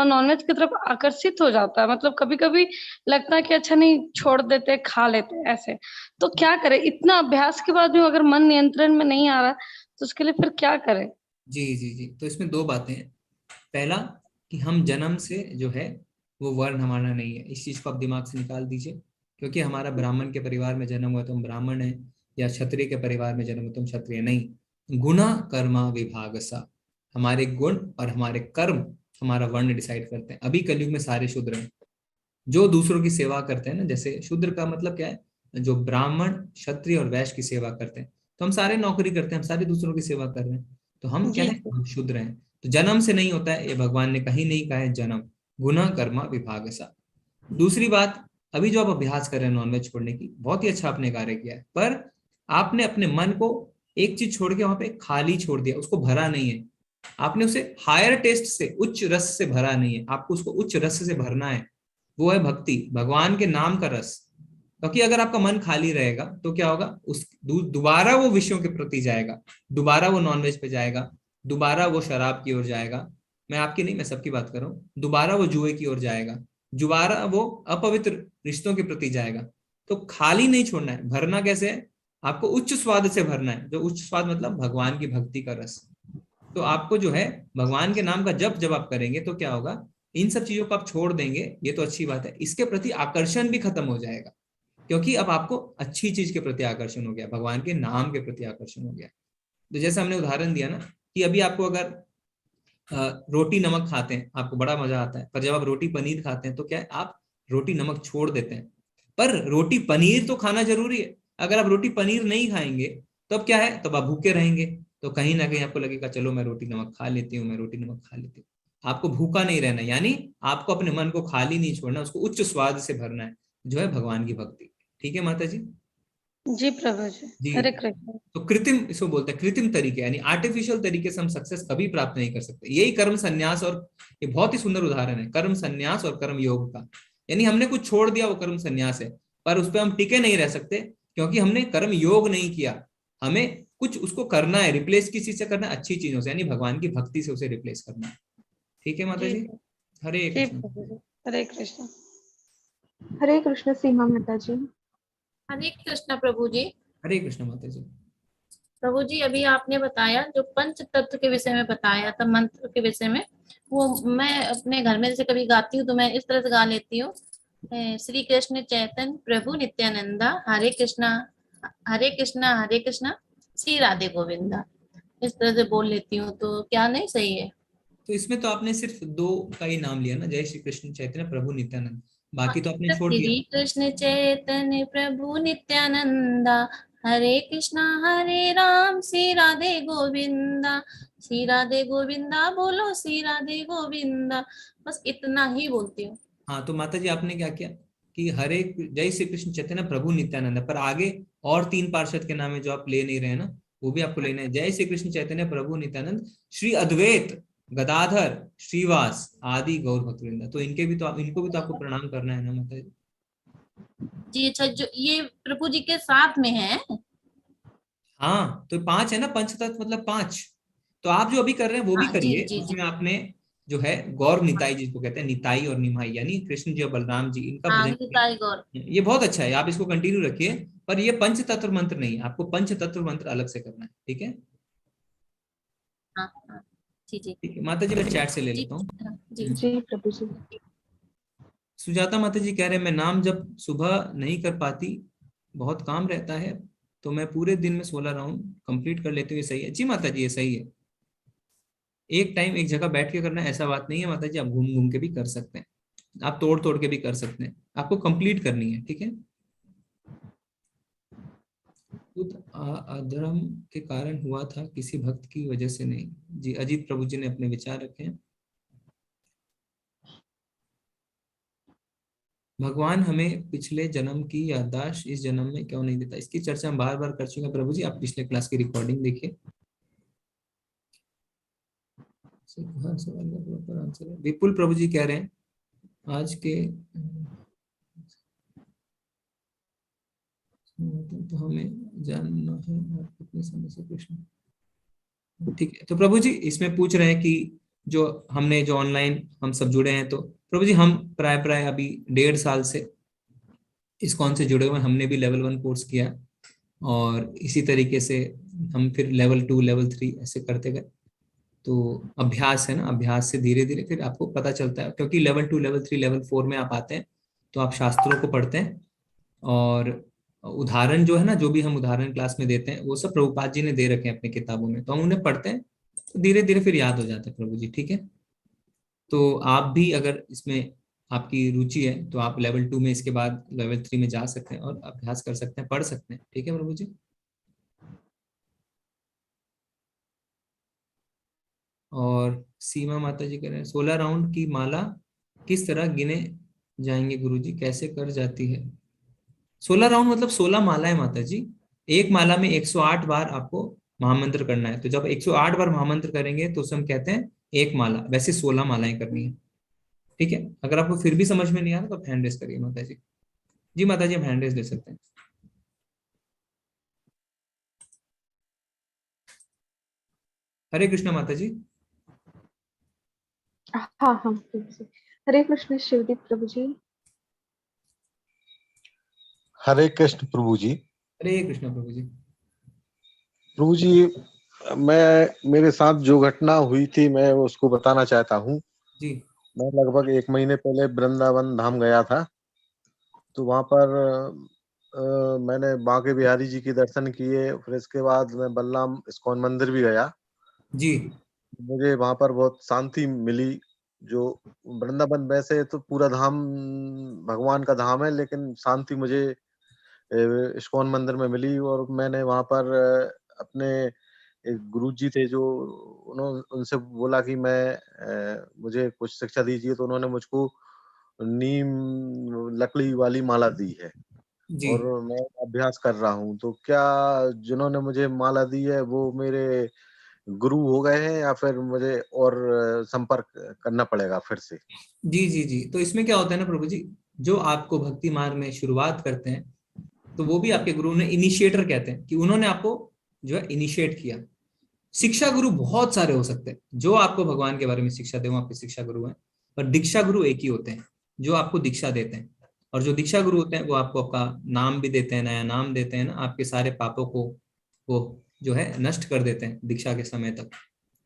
नॉनवेज की तरफ आकर्षित हो जाता है। मतलब कभी कभी लगता है कि अच्छा नहीं, छोड़ देते, खा लेते ऐसे। तो क्या करें, इतना अभ्यास के बाद भी अगर मन नियंत्रण में नहीं आ रहा तो उसके लिए फिर क्या करें? जी जी जी, तो इसमें 2 बातें हैं। पहला कि हम जन्म से जो है वो वर्ण हमारा नहीं है, इस चीज को आप दिमाग से निकाल दीजिए। क्योंकि हमारा ब्राह्मण के परिवार में जन्म हुआ तो हम ब्राह्मण हैं, या क्षत्रिय के परिवार में जन्म हुआ तो हम क्षत्रिय नहीं। गुणा कर्मा विभागसा, हमारे गुण और हमारे कर्म हमारा वर्ण डिसाइड करते हैं। अभी कलयुग में सारे शूद्र हैं जो दूसरों की सेवा करते हैं ना। जैसे शूद्र का मतलब क्या है, जो ब्राह्मण क्षत्रिय और वैश्य की सेवा करते हैं। तो हम सारे नौकरी करते हैं, हम सारे दूसरों की सेवा कर रहे हैं, तो हम क्या जी है, हम शूद्र हैं। तो जन्म से नहीं होता है, ये भगवान ने कहीं नहीं कहा है जन्म। गुना कर्मा विभागसा। दूसरी बात, अभी जो आप अभ्यास कर रहे हैं नॉनवेज छोड़ने की, बहुत ही अच्छा आपने कार्य किया है, पर आपने अपने मन को एक चीज छोड़ के वहां पे खाली छोड़ दिया, उसको भरा नहीं है। आपने उसे हायर टेस्ट से, उच्च रस से भरा नहीं है, आपको उसको उच्च रस से भरना है। वो है भक्ति, भगवान के नाम का रस। क्योंकि अगर आपका मन खाली रहेगा तो क्या होगा, उस दोबारा वो विषयों के प्रति जाएगा, दोबारा वो नॉनवेज पे जाएगा, दोबारा वो शराब की ओर जाएगा। मैं आपकी नहीं, मैं सबकी बात कर रहा हूँ। दोबारा वो जुए की ओर जाएगा, दोबारा वो अपवित्र रिश्तों के प्रति जाएगा। तो खाली नहीं छोड़ना है, भरना कैसे है, आपको उच्च स्वाद से भरना है। जो उच्च स्वाद मतलब भगवान की भक्ति का रस। तो आपको जो है भगवान के नाम का जप जब आप करेंगे तो क्या होगा, इन सब चीजों को आप छोड़ देंगे, ये तो अच्छी बात है, इसके प्रति आकर्षण भी खत्म हो जाएगा। क्योंकि अब आपको अच्छी चीज के प्रति आकर्षण हो गया, भगवान के नाम के प्रति आकर्षण हो गया। तो जैसे हमने उदाहरण दिया ना कि अभी आपको अगर रोटी नमक खाते हैं आपको बड़ा मजा आता है, पर जब आप रोटी पनीर खाते हैं तो क्या है, आप रोटी नमक छोड़ देते हैं। पर रोटी पनीर तो खाना जरूरी है। अगर आप रोटी पनीर नहीं खाएंगे तो अब क्या है, तब आप भूखे रहेंगे। तो कहीं ना कहीं आपको लगेगा चलो मैं रोटी नमक खा लेती हूँ, मैं रोटी नमक खा लेती हूँ। आपको भूखा नहीं रहना, यानी आपको अपने मन को खाली नहीं छोड़ना, उसको उच्च स्वाद से भरना है, जो है भगवान की भक्ति। ठीक है माता जी? जी प्रभु जी। जी। हरे कृष्ण। तो कृत्रिम, इसको बोलते हैं कृत्रिम तरीके, यानी आर्टिफिशियल तरीके से हम सक्सेस कभी प्राप्त नहीं कर सकते। यही कर्म संन्यास, और ये बहुत ही सुंदर उदाहरण है कर्म संन्यास और कर्म योग का। यानी हमने कुछ छोड़ दिया, वो कर्म संन्यास है, पर उस पर हम टिके नहीं रह सकते क्योंकि हमने कर्म योग नहीं किया। हमें कुछ उसको करना है, रिप्लेस किसी से करना है, अच्छी चीजों से, यानी भगवान की भक्ति से उसे रिप्लेस करना है। ठीक है माता जी? हरे जी कृष्ण। प्रभु जी। हरे कृष्ण। हरे कृष्ण सीमा माता जी। हरे कृष्ण प्रभु जी। हरे कृष्ण माता जी। प्रभु जी, अभी आपने बताया जो पंच तत्व के विषय में बताया था, मंत्र के विषय में, वो मैं अपने घर में जैसे कभी गाती हूँ तो मैं इस तरह से गा लेती हूँ। श्री कृष्ण चैतन्य प्रभु नित्यानंदा, हरे कृष्णा हरे कृष्णा हरे कृष्णा, श्री राधे गोविंदा। इस तरह से बोल लेती हूँ, तो क्या नहीं सही है? तो इसमें तो आपने सिर्फ 2 का ही नाम लिया ना, जय श्री कृष्ण चैतन्य प्रभु नित्यानंद, बाकी तो आपने छोड़ दिया। श्री कृष्ण चैतन्य प्रभु नित्यानंदा, हरे कृष्णा हरे राम, श्री राधे गोविंदा, श्री राधे गोविंदा, बोलो श्री राधे गोविंदा। बस इतना ही बोलती हूँ। हाँ, तो माता जी आपने क्या किया कि हरे जय श्री कृष्ण चैतन्य प्रभु नित्यानंद, पर आगे और 3 पार्षद के नाम है जो आप ले नहीं रहे हैं ना, वो भी आपको लेना है। जय श्री कृष्ण चैतन्य प्रभु नित्यानंद श्री अद्वैत गदाधर श्रीवास आदि गौर भक्तवृंदा। तो इनको भी तो आपको प्रणाम करना है ना माता जी? जी अच्छा, जो ये प्रभु जी के साथ में है। हाँ, तो 5 है ना, पंचतत्व मतलब 5। तो आप जो अभी कर रहे हैं वो भी करिए। उसमें आपने जो है गौर निताई जिसको कहते हैं, निताई और निमाई, यानी कृष्ण जी और बलराम जी, इनका भजन। निताई गौर, ये बहुत अच्छा है, आप इसको कंटिन्यू रखिए। पर ये पंचतत्व मंत्र नहीं, आपको पंचतत्व मंत्र अलग से करना है। ठीक है? जी जी। ठीक है माता जी, मैं चैट से ले लेता हूँ। जी प्रभु जी। सुजाता माता जी कह रहे हैं मैं नाम जब सुबह नहीं कर पाती, बहुत काम रहता है, तो मैं पूरे दिन में 16 राउंड कंप्लीट कर लेती हूँ। ये सही है? जी माता जी, ये सही है। एक टाइम एक जगह बैठ के करना है ऐसा बात नहीं है माता जी, आप घूम घूम के भी कर सकते हैं, आप तोड़ तोड़ के भी कर सकते हैं, आपको कंप्लीट करनी है। ठीक है? अधर्म के कारण हुआ था, किसी भक्त की वजह से नहीं। जी, अजीत प्रभु जी ने अपने विचार रखे हैं। भगवान हमें पिछले जन्म की याददाश्त इस जन्म में क्यों नहीं देता? इसकी चर्चा हम बार बार कर चुके हैं प्रभु जी, आप पिछले क्लास की रिकॉर्डिंग देखिए। हर सवाल का प्रॉपर आंसर है। विपुल प्रभु जी कह रहे हैं आज के तो हमें जानना है आप कितने समय से कृष्ण। ठीक है, तो प्रभु जी इसमें पूछ रहे हैं कि जो हमने जो ऑनलाइन हम सब जुड़े हैं, तो प्रभु जी हम प्राय अभी 1.5 साल से इस्कॉन से जुड़े हुए। हमने भी लेवल 1 कोर्स किया और इसी तरीके से हम फिर लेवल 2 लेवल 3 ऐसे करते गए। तो अभ्यास है ना, अभ्यास से धीरे धीरे फिर आपको पता चलता है, क्योंकि लेवल 2 लेवल 3 लेवल 4 में आप आते हैं तो आप शास्त्रों को पढ़ते हैं और उदाहरण जो है ना, जो भी हम उदाहरण क्लास में देते हैं वो सब प्रभुपाद जी ने दे रखे हैं अपनी किताबों में, तो हम उन्हें पढ़ते हैं तो धीरे धीरे फिर याद हो जाता है प्रभु जी। ठीक है, तो आप भी अगर इसमें आपकी रुचि है तो आप लेवल 2 में इसके बाद लेवल 3 में जा सकते हैं और अभ्यास कर सकते हैं, पढ़ सकते हैं। ठीक है प्रभु जी। और सीमा माता जी कह रहे हैं 16 राउंड की माला किस तरह गिने जाएंगे गुरुजी, कैसे कर जाती है? 16 राउंड मतलब 16 मालाएं माता जी। एक माला में 108 बार आपको महामंत्र करना है, तो जब 108 बार महामंत्र करेंगे तो उसे हम कहते हैं एक माला। वैसे 16 मालाएं करनी है। ठीक है, अगर आपको फिर भी समझ में नहीं आ रहा तो आप हैंड रेस करिए माता जी। जी माता जी, हम हैंड रेस ले सकते हैं। हरे कृष्ण माता जी। हाँ हाँ प्रभु जी। हरे कृष्ण शिवदीप प्रभु जी। हरे कृष्ण प्रभु जी। हरे कृष्ण प्रभु जी। प्रभु जी, मेरे साथ जो घटना हुई थी मैं उसको बताना चाहता हूँ। जी। मैं लगभग 1 महीने पहले वृंदावन धाम गया था, तो वहां पर मैंने बांके बिहारी जी के दर्शन किए। फिर इसके बाद मैं बलराम इस्कॉन मंदिर भी गया जी। मुझे वहां पर बहुत शांति मिली। जो वृंदावन वैसे तो पूरा धाम भगवान का धाम है, लेकिन शांति मुझे इस्कॉन मंदिर में मिली। और मैंने वहां पर अपने एक गुरुजी थे जो उनसे बोला कि मुझे कुछ शिक्षा दीजिए, तो उन्होंने मुझको नीम लकड़ी वाली माला दी है जी। और मैं अभ्यास कर रहा हूँ। तो क्या जिन्होंने मुझे माला दी है वो मेरे गुरु हो गए हैं या फिर मुझे और संपर्क करना पड़ेगा फिर से? जी जी जी, तो इसमें क्या होता है ना प्रभु जी, जो आपको भक्ति मार्ग में शुरुआत करते हैं तो वो भी आपके गुरु ने इनिशिएटर कहते हैं कि उन्होंने आपको जो है इनिशिएट किया। शिक्षा गुरु बहुत सारे हो सकते हैं, जो आपको भगवान के बारे में शिक्षा दे वो आपके शिक्षा गुरु हैं, पर दीक्षा गुरु एक ही होते हैं जो आपको दीक्षा देते हैं। और जो दीक्षा गुरु होते हैं वो आपको आपका नाम भी देते हैं, नया नाम देते हैं ना, आपके सारे पापों को वो जो है नष्ट कर देते हैं दीक्षा के समय तक।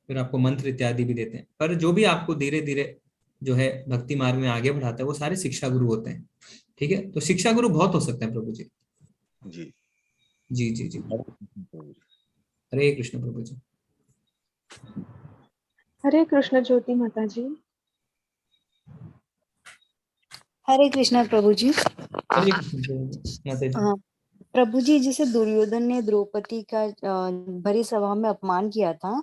फिर आपको मंत्र इत्यादि भी देते हैं, पर जो भी आपको धीरे धीरे जो है भक्ति मार्ग में आगे बढ़ाता है वो सारे शिक्षा गुरु होते हैं। ठीक है, तो शिक्षा गुरु बहुत हो सकते हैं प्रभु जी। जी जी जी जी। हरे कृष्ण प्रभु जी। हरे कृष्ण ज्योति माता जी। हरे कृष्ण प्रभु जी। हरे कृष्ण माता जी। प्रभु जी, जैसे दुर्योधन ने द्रौपदी का भरी सभा में अपमान किया था,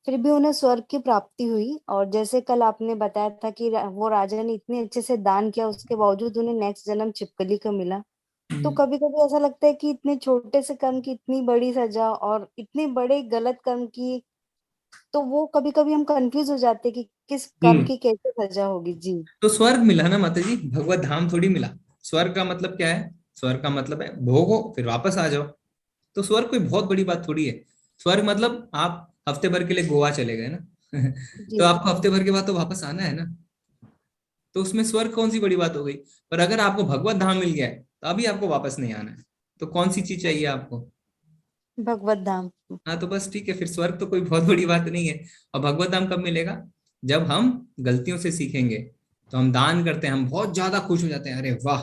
फिर भी उन्हें स्वर्ग की प्राप्ति हुई। और जैसे कल आपने बताया था कि वो राजा ने इतने अच्छे से दान किया, उसके बावजूद उन्हें नेक्स्ट जन्म छिपकली का मिला। तो कभी कभी ऐसा लगता है कि इतने छोटे से कर्म की इतनी बड़ी सजा और इतने बड़े गलत कर्म की, तो वो कभी कभी हम कंफ्यूज हो जाते हैं कि किस कर्म की कैसे सजा होगी। जी, तो स्वर्ग मिला ना माता जी, भगवत धाम थोड़ी मिला। स्वर्ग का मतलब क्या है? स्वर्ग का मतलब है भोगो फिर वापस आ जाओ। तो स्वर्ग कोई बहुत बड़ी बात थोड़ी है। स्वर्ग मतलब आप हफ्ते भर के लिए गोवा चले गए ना तो आपको हफ्ते भर के बाद तो वापस आना है ना, तो उसमें स्वर्ग कौन सी बड़ी बात हो गई। पर अगर आपको भगवत धाम मिल गया है तो अभी आपको वापस नहीं आना है, तो कौन सी चीज चाहिए आपको? भगवत धाम। हाँ, तो बस ठीक है, फिर स्वर्ग तो कोई बहुत बड़ी बात नहीं है। और भगवत धाम कब मिलेगा? जब हम गलतियों से सीखेंगे। तो हम दान करते हैं, हम बहुत ज्यादा खुश हो जाते हैं, अरे वाह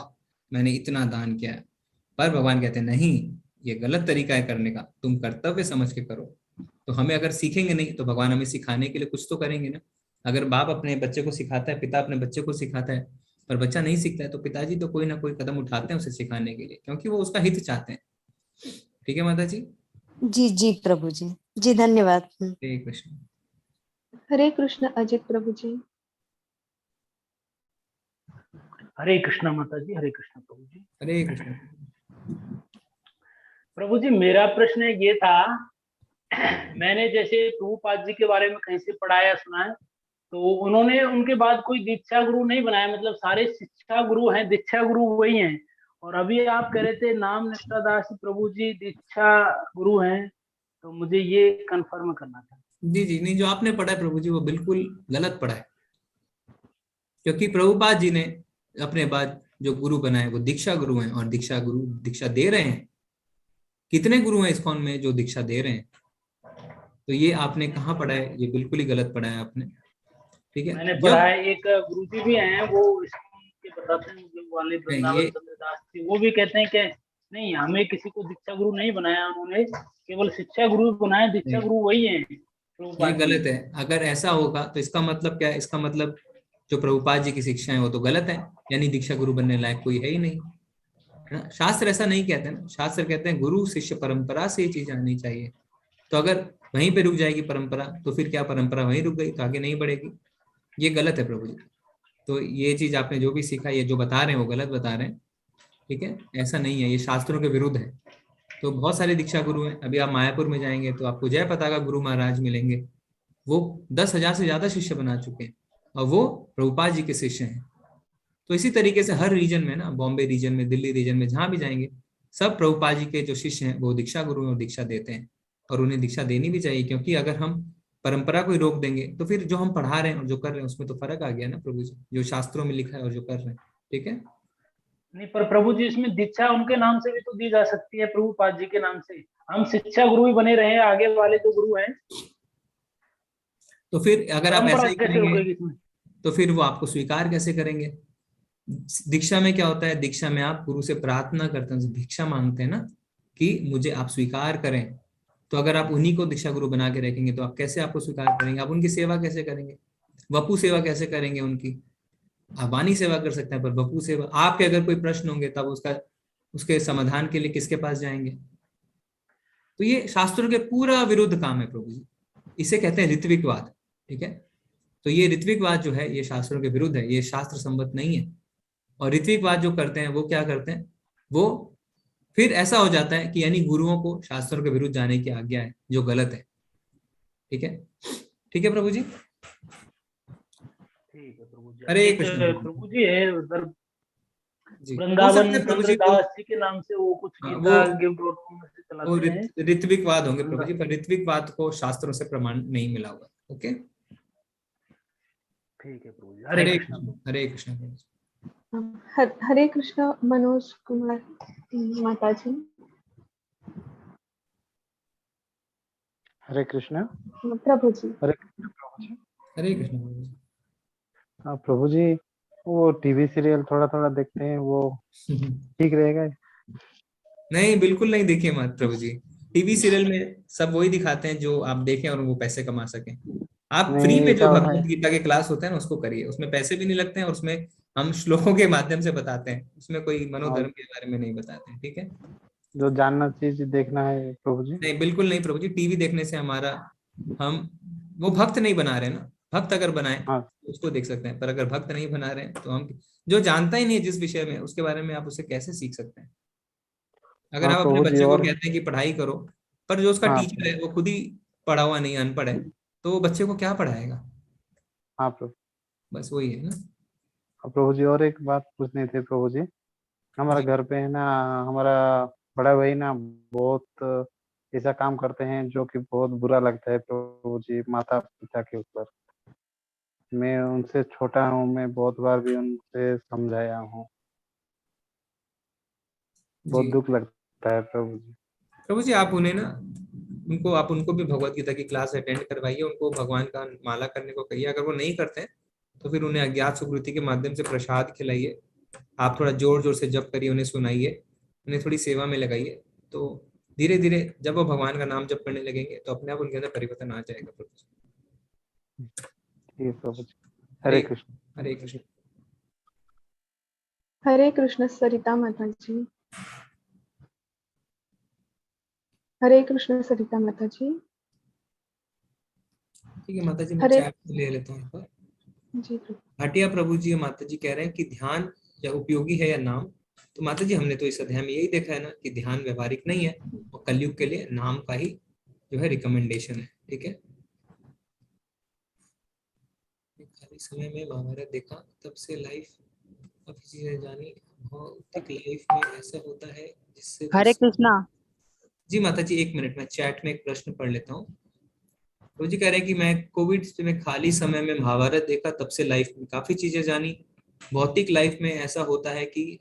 मैंने इतना दान किया है। पर भगवान कहते हैं नहीं, ये गलत तरीका है करने का, तुम कर्तव्य समझ के करो। तो हमें अगर सीखेंगे नहीं तो भगवान हमें सिखाने के लिए कुछ तो करेंगे ना। अगर बाप अपने बच्चे को सिखाता है, पिता अपने बच्चे को सिखाता है, पर बच्चा नहीं सीखता है, तो पिताजी तो कोई ना कोई कदम उठाते हैं उसे सिखाने के लिए, क्योंकि वो उसका हित चाहते हैं। ठीक है माता जी? जी जी प्रभु जी, जी धन्यवाद। हरे कृष्ण। हरे कृष्ण अजित प्रभु जी। हरे कृष्णा माता जी, हरे कृष्णा प्रभु जी। हरे कृष्ण। प्रभु जी मेरा प्रश्न ये था, मैंने जैसे प्रभुपाद जी के बारे में कहीं से पढ़ाया सुना है, तो उन्होंने उनके बाद कोई दीक्षा गुरु नहीं बनाया, मतलब सारे शिक्षा गुरु हैं, दीक्षा गुरु वही हैं। और अभी आप कह रहे थे नाम निष्ठादास प्रभु जी दीक्षा गुरु हैं, तो मुझे ये कंफर्म करना था। जी जी नहीं, जो आपने पढ़ा है प्रभु जी वो बिल्कुल गलत पढ़ा है, क्योंकि प्रभुपाद जी ने अपने बाद जो गुरु बनाए वो दीक्षा गुरु हैं, और दीक्षा गुरु दीक्षा दे रहे हैं। कितने गुरु हैं इस्कॉन में जो दीक्षा दे रहे हैं? तो ये आपने कहाँ पढ़ा है? ये बिल्कुल ही गलत पढ़ा है आपने। ठीक है, मैंने पढ़ा है, एक गुरु जी भी हैं वो इस्कॉन के बताते हैं, मतलब वाले वृंदावन चंद्रदास जी, वो भी कहते हैं कि नहीं हमें किसी को दीक्षा गुरु नहीं बनाया, उन्होंने केवल शिक्षा गुरु बनाया, दीक्षा गुरु वही है। ये गलत है। अगर ऐसा होगा तो इसका मतलब क्या है? इसका मतलब जो प्रभुपाद जी की शिक्षा है वो तो गलत है, यानी दीक्षा गुरु बनने लायक कोई है ही नहीं, है ना? शास्त्र ऐसा नहीं कहते ना, शास्त्र कहते हैं गुरु शिष्य परंपरा से ये चीज आनी चाहिए। तो अगर वहीं पे रुक जाएगी परंपरा तो फिर क्या, परंपरा वहीं रुक गई तो आगे नहीं बढ़ेगी। ये गलत है प्रभु जी। तो ये चीज आपने जो भी सीखा, ये जो बता रहे हैं वो गलत बता रहे हैं। ठीक है, ऐसा नहीं है, ये शास्त्रों के विरुद्ध है। तो बहुत सारे दीक्षा गुरु हैं। अभी आप मायापुर में जाएंगे तो आपको जय पताका गुरु महाराज मिलेंगे, वो 10,000 से ज्यादा शिष्य बना चुके हैं और वो प्रभुपाद जी के शिष्य हैं। तो इसी तरीके से हर रीजन में ना, बॉम्बे रीजन में, दिल्ली रीजन में, जहां भी जाएंगे सब प्रभुपाद जी के जो शिष्य हैं वो दीक्षा गुरु हैं और दीक्षा देते हैं, और उन्हें दीक्षा देनी भी चाहिए। क्योंकि अगर हम परंपरा को ही रोक देंगे तो फिर जो हम पढ़ा रहे हैं और जो कर रहे हैं उसमें तो फर्क आ गया ना प्रभु जी, जो शास्त्रों में लिखा है और जो कर रहे हैं। ठीक है, नहीं पर प्रभु जी इसमें दीक्षा उनके नाम से भी तो दी जा सकती है, प्रभुपाद जी के नाम से। हम शिक्षा गुरु ही बने रहे, आगे वाले जो गुरु हैं। तो फिर अगर आप ऐसा ही कैसे करेंगे होगी इसमें? तो फिर वो आपको स्वीकार कैसे करेंगे? दीक्षा में क्या होता है? दीक्षा में आप गुरु से प्रार्थना करते हैं, भिक्षा मांगते हैं ना, कि मुझे आप स्वीकार करें। तो अगर आप उन्हीं को दीक्षा गुरु बना के रखेंगे तो आप कैसे आपको स्वीकार करेंगे? आप उनकी सेवा कैसे करेंगे? वपु सेवा कैसे करेंगे उनकी? आप वाणी सेवा कर सकते हैं पर वपु सेवा, आपके अगर कोई प्रश्न होंगे तब उसके समाधान के लिए किसके पास जाएंगे? तो ये शास्त्रों के पूरा विरुद्ध काम है प्रभु जी, इसे कहते हैं ऋत्विकवाद। ठीक है, तो ये ऋत्विकवाद जो है ये शास्त्रों के विरुद्ध है, ये शास्त्र संबद्ध नहीं है। और ऋत्विकवाद जो करते हैं वो क्या करते हैं, वो फिर ऐसा हो जाता है कि यानी गुरुओं को शास्त्रों के विरुद्ध जाने की आज्ञा है, जो गलत है। ठीक है, ठीक है प्रभु जी। ठीक है प्रभु जी। हरे एक कृष्ण प्रभु जी है उधर जी, वृंदावन हो प्रभु जी चंद्रदास जी के नाम से वो कुछ गीता गिफ्ट.com से वो चलाते हैं। ऋत्विकवाद होंगे प्रभु जी, पर ऋत्विकवाद को शास्त्रों से प्रमाण नहीं मिला हुआ। ओके, ठीक है प्रभु जी। हरे कृष्ण, हरे कृष्ण प्रभु जी। हरे कृष्ण मनोज कुमार माता जी। हरे कृष्ण प्रभु जी। हरे कृष्ण प्रभु जी। हरे कृष्ण प्रभु जी। हाँ प्रभु जी, वो टीवी सीरियल थोड़ा थोड़ा देखते हैं, वो ठीक रहेगा? नहीं, बिल्कुल नहीं, देखिए मत प्रभु जी। टीवी सीरियल में सब वही दिखाते हैं जो आप देखें और वो पैसे कमा सकें। आप फ्री नहीं में जो ऐसा भगवत गीता के क्लास होते हैं ना उसको करिए, उसमें पैसे भी नहीं लगते हैं और उसमें हम श्लोकों के माध्यम से बताते हैं, उसमें कोई मनोधर्म के बारे में नहीं बताते हैं। ठीक है, जो जानना चीज देखना है प्रभु जी। नहीं बिल्कुल नहीं प्रभु जी, टीवी देखने से हमारा, हम वो भक्त नहीं बना रहे ना। भक्त अगर बनाए तो उसको देख सकते हैं, पर अगर भक्त नहीं बना रहे हैं तो हम, जो जानता ही नहीं है जिस विषय में, उसके बारे में आप उसे कैसे सीख सकते हैं? अगर हाँ आप अपने प्रभु जी। बच्चे को और कहते हैं कि पढ़ाई करो, पर जो उसका हाँ टीचर है वो खुद ही पढ़ा हुआ नहीं, अनपढ़ है, तो वो बच्चे को क्या पढ़ाएगा? हाँ प्रभु। बस वही है ना। प्रभु जी और एक बात पूछनी थी प्रभु जी। हमारा जी घर पे है ना, हमारा बड़ा भाई ना बहुत ऐसा काम करते हैं जो कि बहुत बुरा लगता है प्रभु जी माता पिता के ऊपर। मैं उनसे छोटा हूँ, मैं बहुत बार भी उनसे समझाया हूँ, बहुत जी दुख लगता है प्रभु जी। प्रभु जी, आप उन्हें ना, आप उनको भी भगवत गीता की क्लास अटेंड करवाइए, उनको भगवान का माला करने को कहिए। अगर वो नहीं करते हैं तो फिर उन्हें अज्ञात सुकृति के माध्यम से प्रसाद खिलाइए। आप थोड़ा जोर जोर से जप करिए, उन्हें सुनाइए, उन्हें थोड़ी सेवा में लगाइए। तो धीरे धीरे जब वो भगवान का नाम जप करने लगेंगे तो अपने आप उनके अंदर परिवर्तन आ जाएगा प्रभु जी। ठीक है प्रभु जी। हरे कृष्ण। हरे कृष्ण। हरे कृष्ण सरिता माता जी। हरे कृष्ण सरिता माता जी। ठीक है माता जी, मैं हरे चैट में ले लेता हूँ एक बार। जी प्रभु। भाटिया प्रभु जी और माता जी कह रहे हैं कि ध्यान या उपयोगी है या नाम। तो माता जी हमने तो इस अध्याय में यही देखा है ना कि ध्यान व्यवहारिक नहीं है और कलयुग के लिए नाम का ही जो है रिकमेंडेशन है। ठीक है, खाली समय में महाभारत देखा तब से लाइफ काफी चीजें जानी। भौतिक लाइफ में ऐसा होता है जिससे हरे कृष्णा। जी माता जी एक मिनट, मैं चैट में एक प्रश्न पढ़ लेता हूँ। तो जी कह रहे हैं कि मैं कोविड में खाली समय में महाभारत देखा तब से लाइफ में काफी चीजें जानी। भौतिक लाइफ में ऐसा होता है कि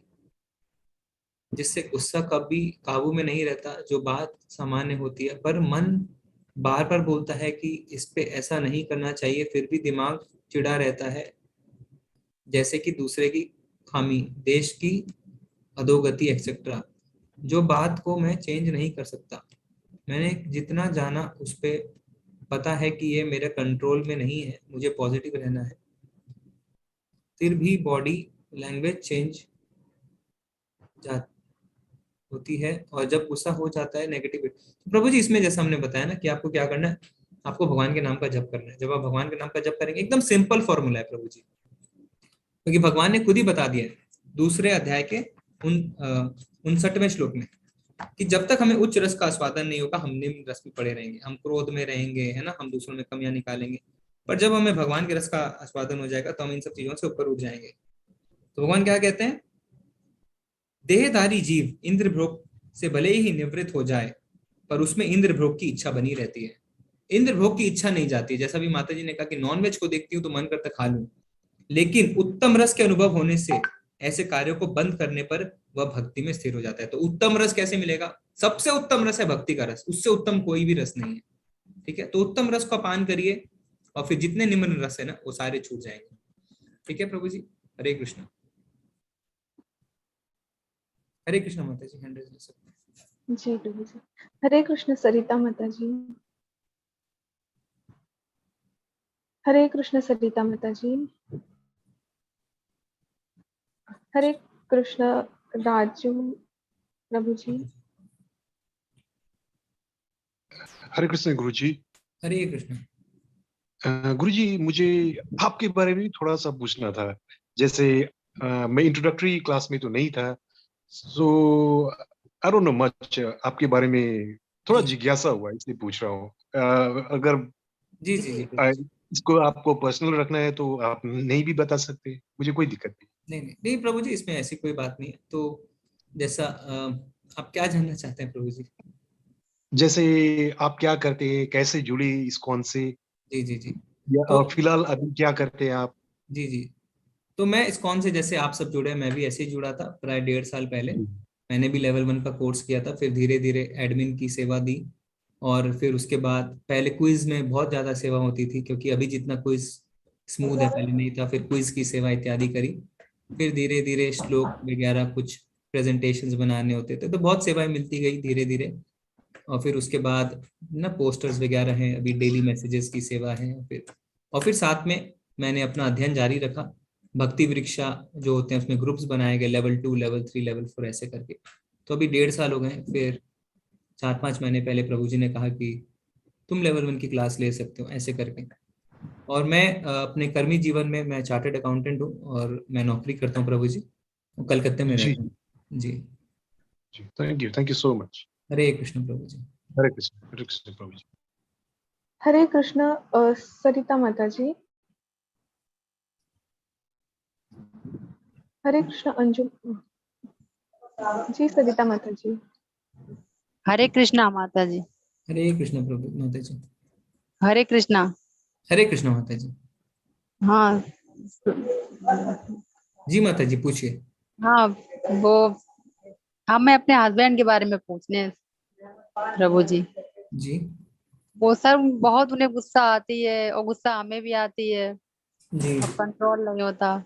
जिससे गुस्सा कभी काबू में नहीं रहता, जो बात सामान्य होती है, पर मन बार बार बोलता है कि इस पे ऐसा नहीं करना चाहिए, फिर भी दिमाग चिढ़ा रहता है, जैसे कि दूसरे की खामी, देश की अधोगति एक्सेट्रा। जो बात को मैं चेंज नहीं कर सकता। मैंने जितना जाना उस पे पता है कि ये मेरे कंट्रोल में नहीं है, मुझे पॉजिटिव रहना है, फिर भी बॉडी लैंग्वेज चेंज होती है और जब गुस्सा हो जाता है नेगेटिव। प्रभु जी इसमें जैसा हमने बताया ना कि आपको क्या करना है, आपको भगवान के नाम का जप करना है। जब आप भगवान के नाम का जप करेंगे, एकदम सिंपल फॉर्मूला है प्रभु जी, क्योंकि भगवान ने खुद ही बता दिया है दूसरे अध्याय के 59वें श्लोक में कि जब तक हमें उच्च रस का आस्वादन नहीं होगा हम निम्न रस में पड़े रहेंगे, हम क्रोध में रहेंगे, है ना, हम दूसरों में कमियां निकालेंगे। पर जब हमें भगवान के रस का आस्वादन हो जाएगा तो हम इन सब चीजों से ऊपर उठ जाएंगे। तो भगवान क्या कहते हैं, देहधारी जीव इंद्र भोग से भले ही निवृत्त हो जाए पर उसमें इंद्र भोग की इच्छा बनी रहती है। इंद्र भोग की इच्छा नहीं जाती। जैसा भी माता जी ने कहा कि नॉनवेज को देखती हूँ तो मन करता खा लूं, लेकिन उत्तम रस के अनुभव होने से ऐसे कार्यों को बंद करने पर वह भक्ति में स्थिर हो जाता है। तो उत्तम रस कैसे मिलेगा? सबसे उत्तम रस है भक्ति का रस, उससे उत्तम कोई भी रस नहीं है। ठीक है, तो उत्तम रस का पान करिए और फिर जितने निम्न रस है ना वो सारे छूट जाएंगे। ठीक है प्रभु जी, हरे कृष्ण। हरे कृष्ण माता जी, हैंड रेज ले सकते हैं। जी प्रभु जी। हरे कृष्ण सरिता माता जी। हरे कृष्ण सरिता माता जी। हरे कृष्ण राजू प्रभु जी। हरे कृष्ण गुरु जी। हरे कृष्ण। गुरु जी मुझे आपके बारे में थोड़ा सा पूछना था। जैसे मैं इंट्रोडक्टरी क्लास में तो नहीं था, सो आई डोंट नो मच आपके बारे में, थोड़ा जिज्ञासा हुआ इसलिए पूछ रहा हूँ। अगर जी जी जी इसको आपको पर्सनल रखना है तो आप नहीं भी बता सकते, मुझे कोई दिक्कत नहीं। नहीं प्रभु जी, इसमें ऐसी कोई बात नहीं है। तो जैसा आप क्या जानना चाहते हैं प्रभु जी? जैसे आप क्या करते हैं, कैसे जुड़ी इस्कॉन से? जी जी जी। या फिलहाल अभी क्या करते हैं आप? जी जी, तो मैं इस्कॉन से जैसे आप सब जुड़े, मैं भी ऐसे ही जुड़ा था प्राय 1.5 साल पहले। मैंने भी लेवल 1 का कोर्स किया था, फिर धीरे धीरे एडमिन की सेवा दी और फिर उसके बाद पहले क्विज में बहुत ज्यादा सेवा होती थी, क्योंकि अभी जितना क्विज स्मूथ है पहले नहीं था। फिर क्विज की सेवा इत्यादि करी। फिर धीरे धीरे श्लोक वगैरह कुछ प्रेजेंटेशंस बनाने होते थे, तो बहुत सेवाएं मिलती गई धीरे धीरे। और फिर उसके बाद ना पोस्टर्स वगैरह हैं, अभी डेली मैसेजेस की सेवा है। फिर साथ में मैंने अपना अध्ययन जारी रखा। भक्ति वृक्षा जो होते हैं उसमें ग्रुप्स बनाए गए, लेवल 2, लेवल 3, लेवल 4 ऐसे करके। तो अभी 1.5 साल हो गए। फिर 4-5 महीने पहले प्रभु जी ने कहा कि तुम लेवल 1 की क्लास ले सकते हो, ऐसे करके। और मैं अपने कर्मी जीवन में मैं चार्टर्ड अकाउंटेंट हूँ और मैं नौकरी करता हूँ प्रभु जी, कलकत्ते में रहता हूँ। जी थैंक यू सो मच। हरे कृष्ण प्रभु जी। हरे कृष्ण प्रभु जी। हरे कृष्ण सरिता माता जी। हरे कृष्ण अंजू जी। सरिता माता जी। हरे कृष्णा माता जी। हरे कृष्ण प्रभु माता जी। हरे कृष्णा। हरे कृष्ण माता जी। हाँ जी माता जी पूछिए। हाँ मैं अपने हस्बैंड के बारे में पूछने प्रभु जी। जी वो सर बहुत उन्हें गुस्सा आती है और गुस्सा हमें भी आती है जी। अब कंट्रोल नहीं होता।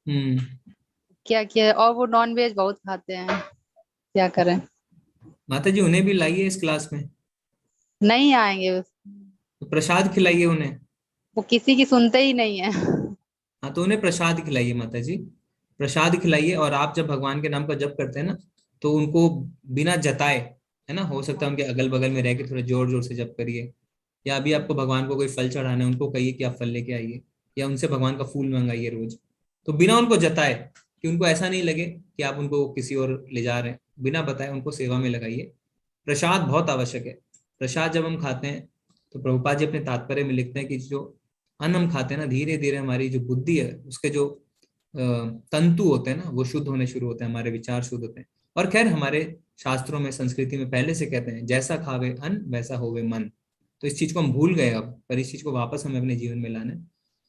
क्या किया, और वो नॉन वेज बहुत खाते हैं, क्या करें? माता जी उन्हें भी लाइए इस क्लास में। नहीं आएंगे, तो प्रसाद खिलाइए उन्हें। वो किसी की सुनते ही नहीं है। हाँ तो उन्हें प्रसाद खिलाइए माता जी, प्रसाद खिलाइए। और आप जब भगवान के नाम का जप करते हैं ना तो उनको बिना जताए, है ना। हो सकता है उनके अगल बगल में रह के थोड़ा जोर जोर से जप करिए, या अभी आपको भगवान को कोई फल चढ़ाना है, उनको कहिए कि आप फल लेके आइए, या उनसे भगवान का फूल मंगाइए रोज। तो बिना उनको जताए, कि उनको ऐसा नहीं लगे कि आप उनको किसी और ले जा रहे हैं, बिना बताए उनको सेवा में लगाइए। प्रसाद बहुत आवश्यक है। प्रसाद जब हम खाते हैं तो प्रभुपाद जी अपने तात्पर्य में लिखते हैं कि जो अन्न हम खाते हैं ना, धीरे धीरे हमारी जो बुद्धि है उसके जो तंतु होते हैं ना, वो शुद्ध होने शुरू होते हैं, हमारे विचार शुद्ध होते हैं। और खैर हमारे शास्त्रों में, संस्कृति में पहले से कहते हैं, जैसा खावे अन्न वैसा होवे मन। तो इस चीज को हम भूल गए अब, पर इस चीज को वापस हमें अपने जीवन में लाना है।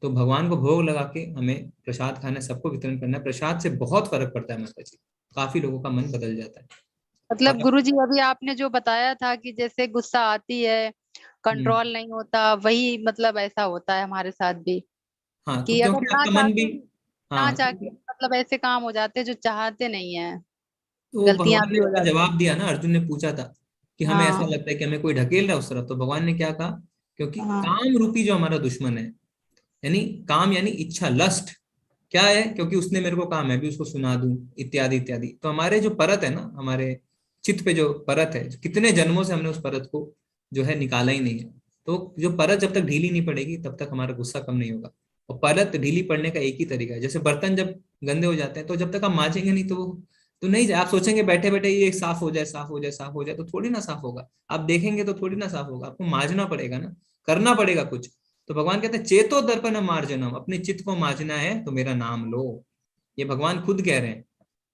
तो भगवान को भोग लगा के हमें प्रसाद खाना है, सबको वितरण करना है। प्रसाद से बहुत फर्क पड़ता है माता जी, काफी लोगों का मन बदल जाता है। मतलब गुरुजी अभी आपने जो बताया था कि जैसे गुस्सा आती है, कंट्रोल नहीं होता, वही मतलब ऐसा होता है हमारे साथ भी। हाँ, तो कि अगर क्योंकि ना आपका मन भी, ना हाँ, चाहते मतलब ऐसे काम हो जाते हैं जो चाहते नहीं है, तो गलतियां भगवान भी ने हो उसका जाती जवाब दिया ना। अर्जुन ने पूछा था कि हमें ऐसा हाँ लगता है कि हमें कोई ढकेल रहा है उस तरफ, तो भगवान ने क्या कहा, क्योंकि हाँ काम रूपी जो हमारा दुश्मन है, यानी काम यानी इच्छा, लस्ट क्या है, क्योंकि उसने मेरे को कहा मैं भी उसको सुना दूं, इत्यादि इत्यादि। तो हमारे जो परत है ना, हमारे चित्त पे जो परत है, कितने जन्मों से हमने उस परत को जो है निकाला ही नहीं है। तो जो परत जब तक ढीली नहीं पड़ेगी तब तक हमारा गुस्सा कम नहीं होगा। और परत ढीली पड़ने का एक ही तरीका है, जैसे बर्तन जब गंदे हो जाते हैं तो जब तक आप मांजेंगे नहीं तो नहीं, आप सोचेंगे बैठे बैठे ये साफ हो जाए, साफ हो जाए, साफ हो जाए, तो थोड़ी ना साफ होगा। आप देखेंगे तो थोड़ी ना साफ होगा, आपको मांजना पड़ेगा ना, करना पड़ेगा कुछ। तो भगवान कहते हैं चेतो दर्पण मार्जनम, अपने चित्त को मांजना है तो मेरा नाम लो। ये भगवान खुद कह रहे हैं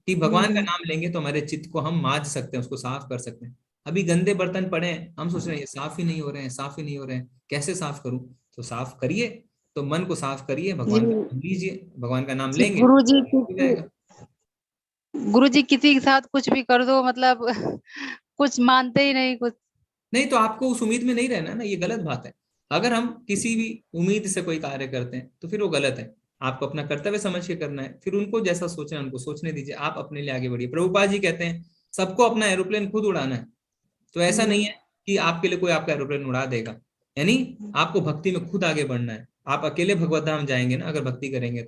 कि भगवान का नाम लेंगे तो हमारे चित्त को हम मांज सकते हैं, उसको साफ कर सकते हैं। अभी गंदे बर्तन पड़े हैं, हम सोच रहे हैं ये साफ ही नहीं हो रहे हैं, साफ ही नहीं हो रहे हैं, कैसे साफ करूं। तो साफ करिए, तो मन को साफ करिए, भगवान का नाम लीजिए, भगवान का नाम लेंगे गुरुजी हो जाएगा। गुरुजी किसी के साथ कुछ भी कर दो मतलब कुछ मानते ही नहीं कुछ। नहीं, तो आपको उस उम्मीद में नहीं रहना ना, ये गलत बात है। अगर हम किसी भी उम्मीद से कोई कार्य करते हैं तो फिर वो गलत है। आपको अपना कर्तव्य समझ के करना है, फिर उनको जैसा सोचना है उनको सोचने दीजिए, आप अपने लिए आगे बढ़िए। प्रभुपाद जी कहते हैं सबको अपना एरोप्लेन खुद उड़ाना है। तो ऐसा नहीं है कि आपके लिए कोई आपका एरोप्लेन उड़ा देगा, यानी आपको भक्ति में खुद आगे बढ़ना है। आप अकेले भगवत धाम जाएंगे ना अगर भक्ति करेंगे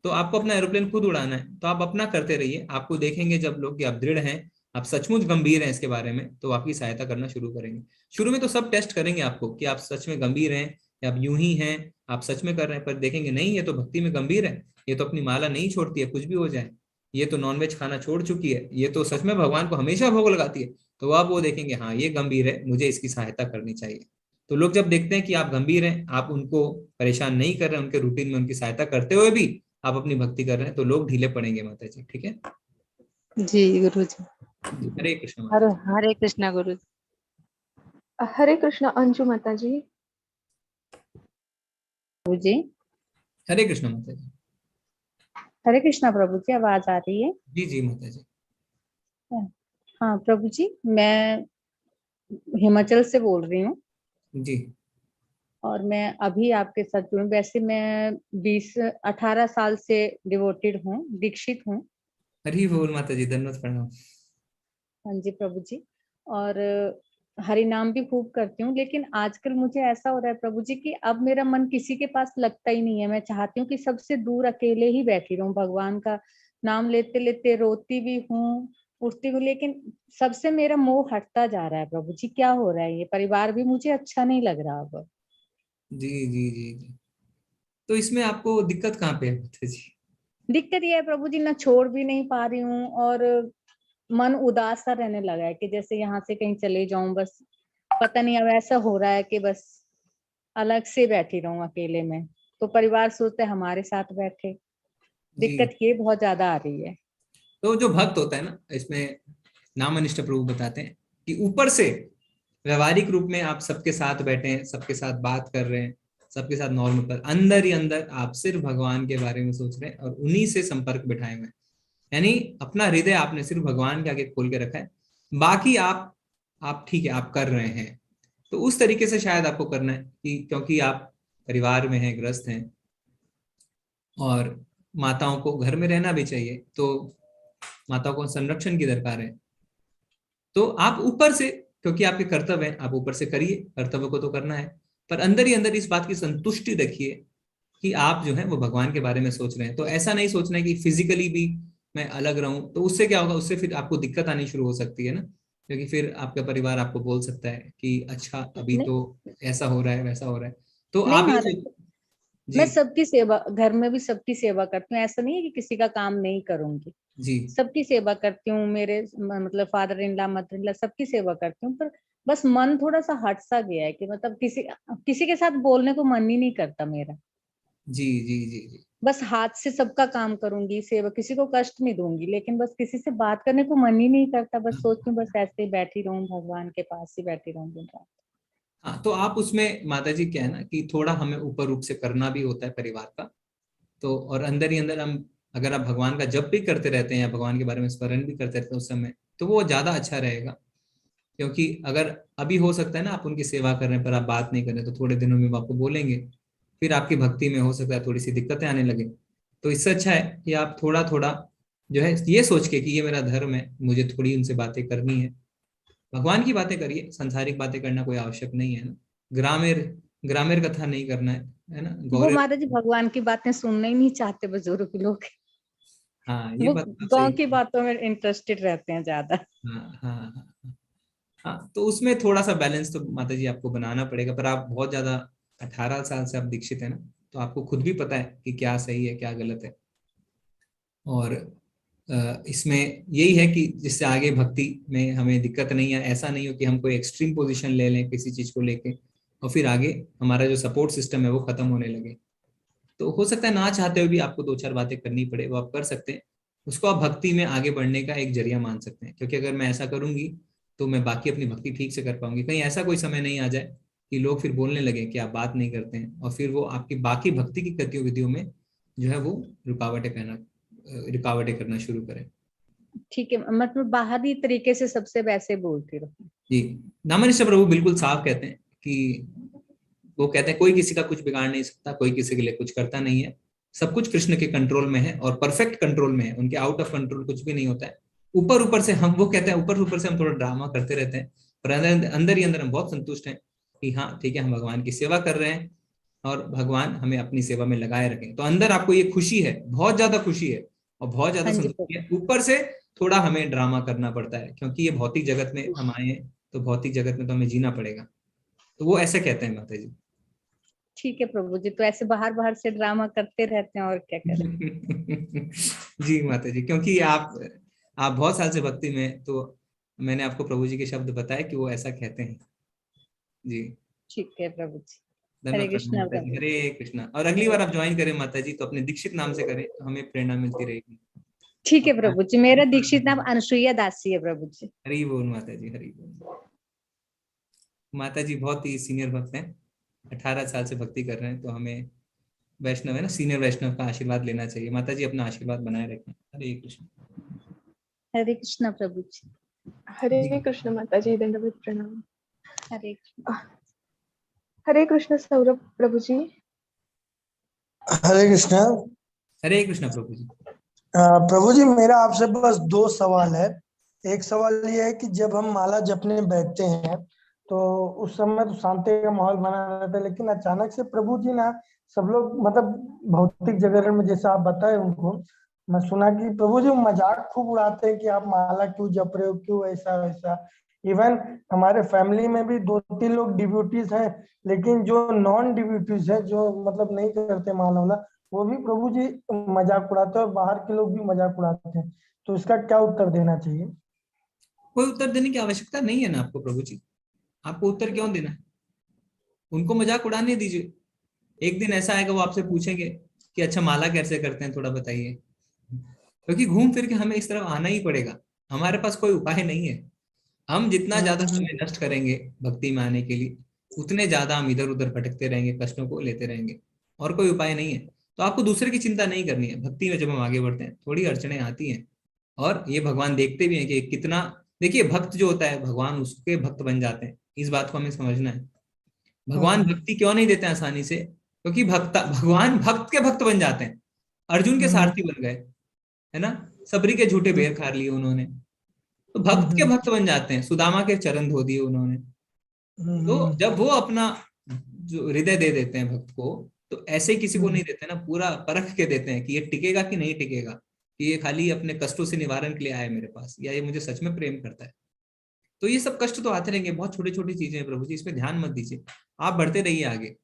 तो आपको अपना एरोप्लेन खुद उड़ाना है। तो आप अपना करते रहिए, आपको देखेंगे जब लोग कि आप दृढ़ हैं, आप सचमुच गंभीर हैं इसके बारे में, तो आपकी सहायता करना शुरू करेंगे। शुरू में तो सब टेस्ट करेंगे आपको कि आप सच में गंभीर हैं या आप यूं ही हैं, आप सच में कर रहे हैं। पर देखेंगे नहीं, ये तो भक्ति में गंभीर है, ये तो अपनी माला नहीं छोड़ती है कुछ भी हो जाए, ये तो नॉनवेज खाना छोड़ चुकी है, ये तो सच में भगवान को हमेशा भोग लगाती है। तो आप वो देखेंगे हाँ ये गंभीर है, मुझे इसकी सहायता करनी चाहिए। तो लोग जब देखते हैं कि आप गंभीर हैं, आप उनको परेशान नहीं कर रहे, उनके रूटीन में उनकी सहायता करते हुए भी आप अपनी भक्ति कर रहे हैं, तो लोग ढीले पड़ेंगे माता जी। ठीक है जी गुरुजी। हरे कृष्ण। हरे कृष्णा गुरुजी। हरे कृष्ण अंजू माता जी। जी हरे कृष्ण माता जी। हरे कृष्णा प्रभु जी, आवाज आ रही है? जी जी माता जी। हाँ प्रभु जी, मैं हिमाचल से बोल रही हूँ जी। और मैं अभी आपके साथ जुड़ी। वैसे मैं 18 साल से डिवोटेड हूँ, दीक्षित हूँ। हरि बोल माता जी, धन्यवाद, प्रणाम। हाँ जी प्रभु जी। और हरि नाम भी खूब करती हूँ, लेकिन आजकल मुझे ऐसा हो रहा है प्रभु जी कि अब मेरा मन किसी के पास लगता ही नहीं है। मैं चाहती हूँ कि सबसे दूर अकेले ही बैठी रहूं, भगवान का नाम लेते लेते रोती भी हूँ, उठती हूँ, लेकिन सबसे मेरा मोह हटता जा रहा है प्रभु जी। क्या हो रहा है? ये परिवार भी मुझे अच्छा नहीं लग रहा अब। जी जी जी जी। तो इसमें आपको दिक्कत कहाँ पे है माता जी? दिक्कत ये है प्रभु जी, ना छोड़ भी नहीं पा रही हूँ और मन उदास सा रहने लगा है कि जैसे यहाँ से कहीं चले जाऊं, बस पता नहीं अब ऐसा हो रहा है कि बस अलग से बैठी रहूं अकेले में। तो परिवार सोचते हैं हमारे साथ बैठे। दिक्कत ये बहुत ज्यादा आ रही है। तो जो भक्त होता है ना, इसमें नामनिष्ठ प्रभु बताते हैं कि ऊपर से व्यवहारिक रूप में आप सबके साथ बैठे हैं, सबके साथ बात कर रहे हैं, सबके साथ नॉर्मल, पर अंदर ही अंदर आप सिर्फ भगवान के बारे में सोच रहे हैं और उन्हीं से संपर्क बिठाए हुए हैं। यानी अपना हृदय आपने सिर्फ भगवान के आगे खोल के रखा है, बाकी आप ठीक है आप कर रहे हैं। तो उस तरीके से शायद आपको करना है कि क्योंकि आप परिवार में हैं, ग्रस्त हैं, और माताओं को घर में रहना भी चाहिए, तो माताओं को संरक्षण की दरकार है। तो आप ऊपर से, क्योंकि आपके कर्तव्य है, आप ऊपर से करिए, कर्तव्य को तो करना है, पर अंदर ही अंदर इस बात की संतुष्टि रखिए कि आप जो है वो भगवान के बारे में सोच रहे हैं। तो ऐसा नहीं सोचना है कि फिजिकली भी मैं अलग रहूं, तो उससे क्या होगा, उससे फिर आपको दिक्कत आनी शुरू हो सकती है ना। क्योंकि फिर आपका परिवार आपको बोल सकता है कि अच्छा अभी नहीं तो ऐसा हो रहा है वैसा हो रहा है, तो नहीं आप ये महाराज, मैं सबकी सेवा, घर में भी सबकी सेवा करती हूँ, ऐसा नहीं है कि किसी का काम नहीं करूंगी, जी सबकी सेवा करती हूँ। मेरे मतलब father in law, mother in law, सबकी सेवा करती हूँ। पर बस मन थोड़ा सा हट सा गया है कि मतलब किसी के साथ बोलने को मन ही नहीं करता मेरा। जी जी जी जी बस हाथ से सबका काम करूंगी, सेवा, किसी को कष्ट नहीं दूंगी, लेकिन बस किसी से बात करने को मन ही नहीं करता। बस सोचती हूँ बस ऐसे ही बैठी रहूं, भगवान के पास ही बैठी रहूं दिन रात। हाँ, तो आप उसमें माता जी क्या है ना कि थोड़ा हमें ऊपर रूप से करना भी होता है परिवार का, तो और अंदर ही अंदर हम, अगर आप भगवान का जप भी करते रहते हैं या भगवान के बारे में स्मरण भी करते रहते हैं उस समय, तो वो ज्यादा अच्छा रहेगा। क्योंकि अगर अभी हो सकता है ना आप उनकी सेवा कर रहे हैं पर आप बात नहीं कर रहे, तो थोड़े दिनों में वो आपको बोलेंगे, फिर आपकी भक्ति में हो सकता है थोड़ी सी दिक्कतें आने लगे। तो इससे अच्छा है कि आप थोड़ा थोड़ा जो है ये सोच के कि ये मेरा धर्म है, मुझे थोड़ी उनसे बातें करनी है, भगवान की बातें करिए, सांसारिक बातें करना कोई आवश्यक नहीं है ना, ग्रामीण ग्रामीण कथा नहीं करना है ना, वो गौरे। माता जी भगवान की बातें सुनना ही नहीं चाहते बुजुर्ग लोग। हाँ ये वो बात तो गांव सही की है। बातों में इंटरेस्टेड रहते हैं ज्यादा। हाँ हाँ हाँ हाँ हाँ, तो उसमें थोड़ा सा बैलेंस तो माता जी आपको बनाना पड़ेगा, पर आप बहुत ज्यादा 18 साल से आप दीक्षित है ना, तो आपको खुद भी पता है कि क्या सही है क्या गलत है। और इसमें यही है कि जिससे आगे भक्ति में हमें दिक्कत नहीं है, ऐसा नहीं हो कि हम कोई एक्सट्रीम पोजीशन ले लें किसी चीज को लेके और फिर आगे हमारा जो सपोर्ट सिस्टम है वो खत्म होने लगे। तो हो सकता है ना चाहते हुए भी आपको दो चार बातें करनी पड़े, वो आप कर सकते हैं, उसको आप भक्ति में आगे बढ़ने का एक जरिया मान सकते हैं। क्योंकि अगर मैं ऐसा करूंगी तो मैं बाकी अपनी भक्ति ठीक से कर पाऊंगी, कहीं ऐसा कोई समय नहीं आ जाए कि लोग फिर बोलने लगे कि आप बात नहीं करते हैं और फिर वो आपकी बाकी भक्ति की गतिविधियों में जो है वो रुकावटें करना शुरू करें। ठीक है, मतलब बाहरी तरीके से सबसे वैसे बोलती रहूं। जी, नामनिष्ठ प्रभु बिल्कुल साफ कहते हैं कि वो कहते हैं कोई किसी का कुछ बिगाड़ नहीं सकता, कोई किसी के लिए कुछ करता नहीं है, सब कुछ कृष्ण के कंट्रोल में है और परफेक्ट कंट्रोल में है, उनके आउट ऑफ कंट्रोल कुछ भी नहीं होता है। ऊपर ऊपर से हम, वो कहते हैं ऊपर ऊपर से हम थोड़ा ड्रामा करते रहते हैं, पर अंदर ही अंदर हम बहुत संतुष्ट हैं कि हाँ ठीक है, हम भगवान की सेवा कर रहे हैं और भगवान हमें अपनी सेवा में लगाए रखें। तो अंदर आपको ये खुशी है, बहुत ज्यादा खुशी है और बहुत ज्यादा हाँ जी संतुष्टि है। ऊपर से थोड़ा हमें ड्रामा करना पड़ता है क्योंकि ये भौतिक जगत में हम आए हैं, तो भौतिक जगत में तो हमें जीना पड़ेगा। तो वो ऐसे कहते हैं माता जी। ठीक है प्रभु जी, तो ऐसे बाहर बाहर से ड्रामा करते रहते हैं और क्या करें। जी माता जी, क्योंकि आप बहुत साल से भक्ति में, तो मैंने आपको प्रभु जी के शब्द बताए कि वो ऐसा कहते हैं। जी ठीक है प्रभु जी, हरे धन्यवाद कृष्णा माता जी, प्रभु। हरे कृष्णा। और अगली बार आप ज्वाइन करें माता जी तो अपने दीक्षित नाम से करें, तो हमें प्रेरणा मिलती रहेगी। ठीक है प्रभु जी, मेरा दीक्षित नाम अनुसुईया दासी है प्रभु जी। हरि बोल माता जी, हरि बोल। माता जी बहुत ही सीनियर भक्त हैं, 18 साल से भक्ति कर रहे हैं, तो हमें वैष्णव है ना, सीनियर वैष्णव का आशीर्वाद लेना चाहिए। माता जी अपना आशीर्वाद बनाए रखें। हरे कृष्ण। हरे कृष्णा प्रभु जी। हरे कृष्ण माता जी, दंडवत प्रणाम। हरे हरे कृष्ण सौरभ प्रभु जी। हरे कृष्णा। हरे कृष्ण प्रभु जी। प्रभु जी, मेरा आपसे बस दो सवाल है। एक सवाल ये है कि जब हम माला जपने बैठते हैं तो उस समय तो शांति का माहौल बना रहता है, लेकिन अचानक से प्रभु जी ना, सब लोग मतलब भौतिक जगत में जैसा आप बताए उनको, मैं सुना कि प्रभु जी मजाक खूब उड़ाते हैं कि आप माला क्यों जप रहे हो, क्यों ऐसा वैसा। इवन हमारे फैमिली में भी 2-3 लोग डिवोटीज हैं, लेकिन जो नॉन डिवोटीज है, जो मतलब नहीं करते माला वाला, वो भी प्रभु जी मजाक उड़ाते हैं और बाहर के लोग भी मजाक उड़ाते हैं। तो इसका क्या उत्तर देना चाहिए? कोई उत्तर देने की आवश्यकता नहीं है ना आपको प्रभु जी, आपको उत्तर क्यों देना है? उनको मजाक उड़ाने दीजिए। एक दिन ऐसा आएगा वो आपसे पूछेंगे कि अच्छा माला कैसे करते हैं, थोड़ा बताइए। क्योंकि घूम फिर के हमें इस तरफ आना ही पड़ेगा, हमारे पास कोई उपाय नहीं है। हम जितना ज्यादा समय नष्ट करेंगे भक्ति में आने के लिए, उतने ज्यादा हम इधर उधर भटकते रहेंगे, कष्टों को लेते रहेंगे, और कोई उपाय नहीं है। तो आपको दूसरे की चिंता नहीं करनी है। भक्ति में जब हम आगे बढ़ते हैं थोड़ी अड़चने आती हैं, और ये भगवान देखते भी हैं कि कितना, देखिए भक्त जो होता है भगवान उसके भक्त बन जाते हैं, इस बात को हमें समझना है। भगवान भक्ति क्यों नहीं देते आसानी से? क्योंकि भगवान भक्त के भक्त बन जाते हैं। अर्जुन के सारथी बन गए, है ना, सबरी के झूठे बेर खा लिए उन्होंने, तो भक्त के भक्त बन जाते हैं। सुदामा के चरण धो दिए उन्होंने। तो जब वो अपना जो हृदय दे देते हैं भक्त को, तो ऐसे किसी को नहीं देते ना, पूरा परख के देते हैं कि ये टिकेगा कि नहीं टिकेगा, कि ये खाली अपने कष्टों से निवारण के लिए आया मेरे पास, या ये मुझे सच में प्रेम करता है। तो ये सब कष्ट तो आते रहेंगे, बहुत छोटी छोटी चीजें हैं प्रभु जी, इसमें ध्यान मत दीजिए, आप बढ़ते रहिए आगे,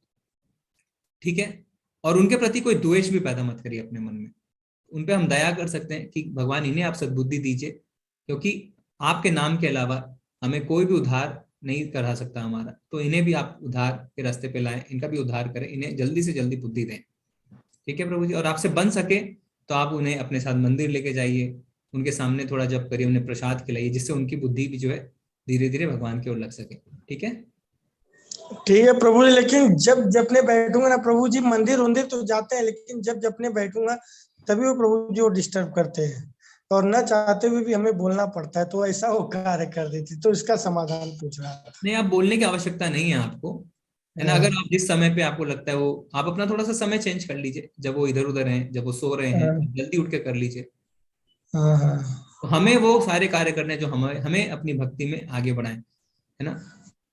ठीक है। और उनके प्रति कोई द्वेष भी पैदा मत करिए अपने मन में, उन पे हम दया कर सकते हैं कि भगवान इन्हें आप सद्बुद्धि दीजिए, क्योंकि आपके नाम के अलावा हमें कोई भी उद्धार नहीं करा सकता हमारा, तो इन्हें भी आप उद्धार के रास्ते पे लाएं, इनका भी उद्धार करें, इन्हें जल्दी से जल्दी बुद्धि दें, ठीक है प्रभु जी। और आपसे बन सके तो आप उन्हें अपने साथ मंदिर लेके जाइए, उनके सामने थोड़ा जप करिए, उन्हें प्रसाद खिलाइए, जिससे उनकी बुद्धि भी जो है धीरे धीरे भगवान की ओर लग सके, ठीक है। ठीक है प्रभु जी, लेकिन जब जपने बैठूंगा ना प्रभु जी, मंदिर उंदिर तो जाते हैं, लेकिन जब जपने बैठूंगा तभी वो प्रभु जी वो डिस्टर्ब करते हैं, और न चाहते हुए भी हमें बोलना पड़ता है, तो ऐसा वो कार्य कर देती, तो इसका समाधान पूछ रहा था। नहीं, आप बोलने की आवश्यकता नहीं है आपको, है ना। अगर आप जिस समय पे आपको लगता है वो, आप अपना थोड़ा सा समय चेंज कर लीजिए, जब वो इधर उधर हैं, जब वो सो रहे हैं, जल्दी उठ के कर लीजिए। तो हमें वो सारे कार्य करने जो हमें अपनी भक्ति में आगे बढ़ाएं, है ना।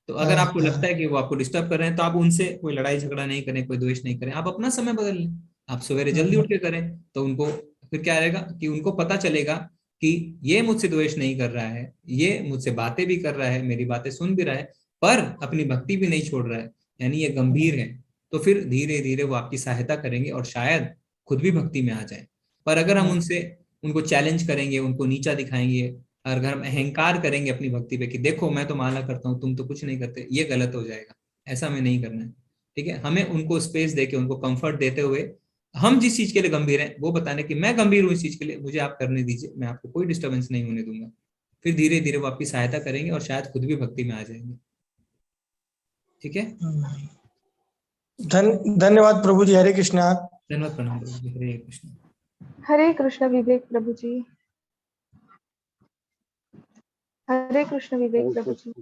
तो अगर आपको लगता है कि वो आपको डिस्टर्ब कर रहे हैं, तो आप उनसे कोई लड़ाई झगड़ा नहीं करें, कोई द्वेष नहीं करें, आप अपना समय बदल लें, आप सवेरे जल्दी उठ के करें, तो उनको फिर क्या रहेगा कि उनको पता चलेगा कि ये मुझसे द्वेष नहीं कर रहा है, ये मुझसे बातें भी कर रहा है, मेरी बातें सुन भी रहा है, पर अपनी भक्ति भी नहीं छोड़ रहा है, यानी ये गंभीर है। तो फिर धीरे धीरे वो आपकी सहायता करेंगे और शायद खुद भी भक्ति में आ जाए। पर अगर हम उनको चैलेंज करेंगे, उनको नीचा दिखाएंगे, और अगर हम अहंकार करेंगे अपनी भक्ति पे कि देखो मैं तो माला करता हूँ, तुम तो कुछ नहीं करते, ये गलत हो जाएगा, ऐसा हमें नहीं करना है, ठीक है। हमें उनको स्पेस देके, उनको कंफर्ट देते हुए, हम जिस चीज के लिए गंभीर हैं वो बताने कि मैं गंभीर हूँ इस चीज के लिए, मुझे आप करने दीजिए, मैं आपको कोई डिस्टर्बेंस नहीं होने दूंगा। फिर धीरे धीरे वो आपकी सहायता करेंगे और शायद खुद भी भक्ति में आ जाएंगे, ठीक है। धन्यवाद प्रभु जी, हरे कृष्णा। धन्यवाद, प्रणाम प्रभु जी, हरे कृष्ण। हरे कृष्ण विवेक प्रभु जी। हरे कृष्ण विवेक प्रभु जी।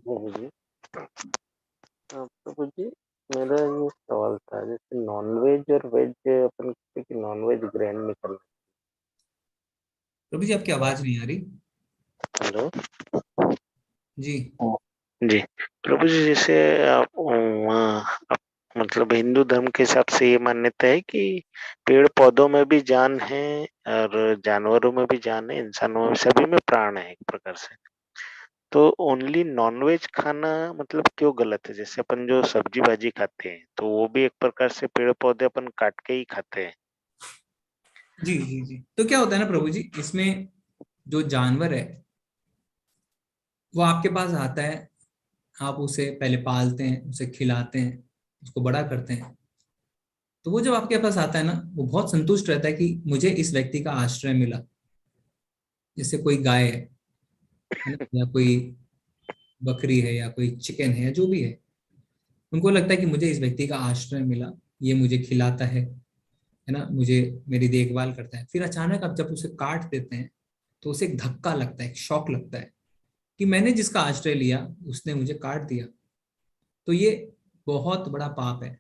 प्रभु जी, मेरा ये सवाल था, जैसे नॉनवेज और वेज, अपन कहते कि नॉनवेज ग्रहण नहीं करना। प्रभु जी आपकी आवाज नहीं आ रही। हेलो जी जी प्रभु जी, जैसे मतलब हिंदू धर्म के हिसाब से ये मान्यता है कि पेड़ पौधों में भी जान है और जानवरों में भी जान है, इंसानों में, सभी में प्राण है एक प्रकार से। तो ओनली नॉनवेज खाना मतलब क्यों गलत है? जैसे अपन जो सब्जी भाजी खाते हैं तो वो भी एक प्रकार से पेड़ पौधे अपन काट के ही खाते हैं। जी जी जी। तो क्या होता है ना प्रभु जी, इसमें जो जानवर है वो आपके पास आता है, आप उसे पहले पालते हैं, उसे खिलाते हैं, उसको बड़ा करते हैं, तो वो जब आपके पास आता है ना, वो बहुत संतुष्ट रहता है कि मुझे इस व्यक्ति का आश्रय मिला। जैसे कोई गाय है ना, या कोई बकरी है, या कोई चिकन है, जो भी है, उनको लगता है कि मुझे इस व्यक्ति का आश्रय मिला, ये मुझे खिलाता है ना, मुझे मेरी देखभाल करता है। फिर अचानक आप जब उसे काट देते हैं तो उसे एक धक्का लगता है, एक शॉक लगता है कि मैंने जिसका आश्रय लिया उसने मुझे काट दिया। तो ये बहुत बड़ा पाप है।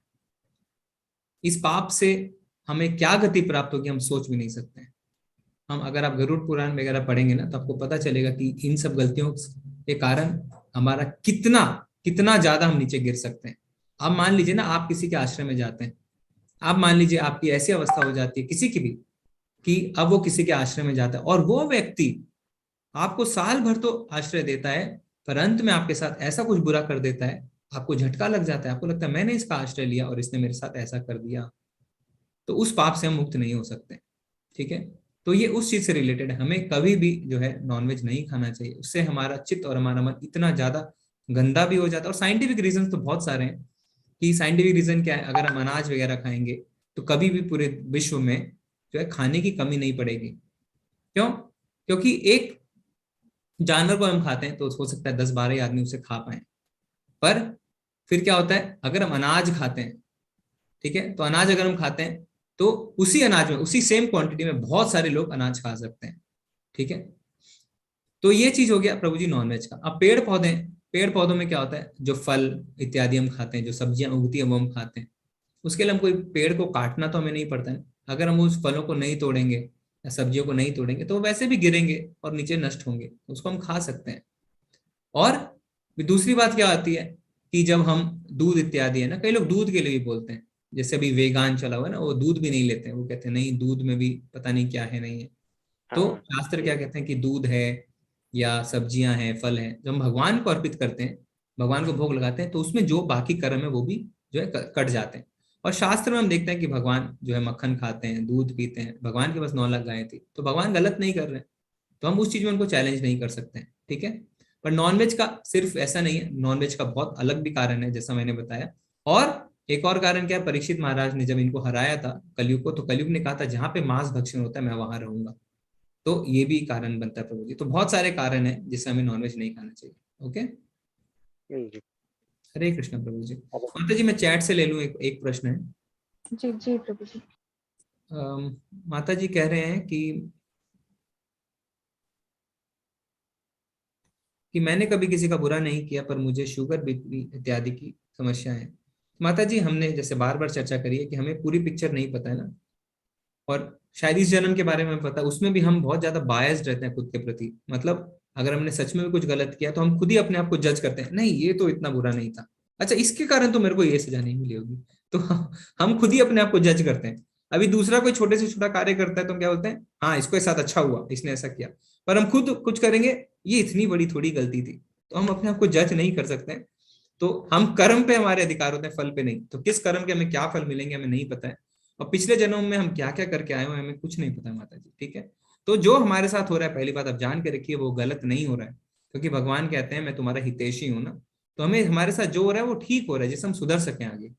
इस पाप से हमें क्या गति प्राप्त होगी हम सोच भी नहीं सकते हैं। हम, अगर आप गरुड़ पुराण वगैरह पढ़ेंगे ना, तो आपको पता चलेगा कि इन सब गलतियों के कारण हमारा कितना कितना ज्यादा हम नीचे गिर सकते हैं। आप मान लीजिए ना, आप किसी के आश्रय में जाते हैं, आप मान लीजिए आपकी ऐसी अवस्था हो जाती है किसी की भी कि अब वो किसी के आश्रय में जाता है और वो व्यक्ति आपको साल भर तो आश्रय देता है, पर अंत में आपके साथ ऐसा कुछ बुरा कर देता है, आपको झटका लग जाता है, आपको लगता है मैंने इसका आश्रय लिया और इसने मेरे साथ ऐसा कर दिया, तो उस पाप से हम मुक्त नहीं हो सकते, ठीक है। तो ये उस चीज से रिलेटेड है, हमें कभी भी जो है नॉनवेज नहीं खाना चाहिए, उससे हमारा चित्त और हमारा मन इतना ज्यादा गंदा भी हो जाता है। और साइंटिफिक रीजन तो बहुत सारे हैं कि साइंटिफिक रीजन क्या है, अगर हम अनाज वगैरह खाएंगे तो कभी भी पूरे विश्व में जो है खाने की कमी नहीं पड़ेगी। क्यों? क्योंकि एक जानवर को हम खाते हैं तो हो सकता है 10-12 आदमी उसे खा पाए, पर फिर क्या होता है, अगर हम अनाज खाते हैं, ठीक है, तो अनाज अगर हम खाते हैं तो उसी अनाज में, उसी सेम क्वांटिटी में बहुत सारे लोग अनाज खा सकते हैं, ठीक है। तो ये चीज हो गया प्रभु जी नॉनवेज का। अब पेड़ पौधों में क्या होता है, जो फल इत्यादि हम खाते हैं, जो सब्जियां उगती है वो हम खाते हैं, उसके लिए हम कोई पेड़ को काटना तो हमें नहीं पड़ता है। अगर हम उस फलों को नहीं तोड़ेंगे या सब्जियों को नहीं तोड़ेंगे तो वो वैसे भी गिरेंगे और नीचे नष्ट होंगे, उसको हम खा सकते हैं। और दूसरी बात क्या आती है कि जब हम दूध इत्यादि है ना, कई लोग दूध के लिए भी बोलते हैं, जैसे अभी वेगान चला हुआ है ना, वो दूध भी नहीं लेते हैं, वो कहते हैं नहीं दूध में भी पता नहीं क्या है, नहीं है। तो शास्त्र क्या कहते हैं कि दूध है या सब्जियां हैं, फल हैं, जब हम भगवान को अर्पित करते हैं, भगवान को भोग लगाते हैं, तो उसमें जो बाकी कर्म है वो भी जो है कट जाते हैं। और शास्त्र में हम देखते हैं कि भगवान जो है मक्खन खाते हैं, दूध पीते हैं, भगवान के पास 9 लाख गायें थी, तो भगवान गलत नहीं कर रहे हैं, तो हम उस चीज में उनको चैलेंज नहीं कर सकते हैं, ठीक है। पर नॉनवेज का सिर्फ ऐसा नहीं है, नॉनवेज का बहुत अलग भी कारण है, जैसा मैंने बताया। और एक और कारण क्या है, परीक्षित महाराज ने जब इनको हराया था कलयुग को, तो कलयुग ने कहा था जहां पे मांस भक्षण होता है मैं वहां रहूंगा, तो ये भी कारण बनता है प्रभु जी। तो बहुत सारे कारण है जिससे हमें नॉनवेज नहीं खाना चाहिए। ओके, हरे कृष्ण प्रभु जी। माता जी मैं चैट से ले लूं, एक प्रश्न है। जी जी प्रभु जी। माता जी कह रहे हैं कि मैंने कभी किसी का बुरा नहीं किया, पर मुझे शुगर, बीपी इत्यादि की समस्या है। माता जी हमने जैसे बार बार चर्चा करी है कि हमें पूरी पिक्चर नहीं पता है ना, और शायद इस जन्म के बारे में पता, उसमें भी हम बहुत ज्यादा बायस्ड रहते हैं खुद के प्रति। मतलब अगर हमने सच में भी कुछ गलत किया तो हम खुद ही अपने आप को जज करते हैं, नहीं ये तो इतना बुरा नहीं था, अच्छा इसके कारण तो मेरे को ये सजा नहीं मिली होगी, तो हम खुद ही अपने आप को जज करते हैं। अभी दूसरा कोई छोटे से छोटा कार्य करता है तो हम क्या बोलते हैं, हाँ इसको साथ अच्छा हुआ, इसने ऐसा किया, पर हम खुद कुछ करेंगे ये इतनी बड़ी थोड़ी गलती थी, तो हम अपने आप को जज नहीं कर सकते। तो हम कर्म पे हमारे अधिकार होते हैं, फल पे नहीं। तो किस कर्म के हमें क्या फल मिलेंगे हमें नहीं पता है, और पिछले जन्म में हम क्या क्या करके आए हुए हमें कुछ नहीं पता माता जी, ठीक है। तो जो हमारे साथ हो रहा है, पहली बात आप जान के रखिए वो गलत नहीं हो रहा है, क्योंकि भगवान कहते हैं मैं तुम्हारा हितैषी हूं ना, तो हमें हमारे साथ जो हो रहा है वो ठीक हो रहा है, जिससे हम सुधर सकें आगे।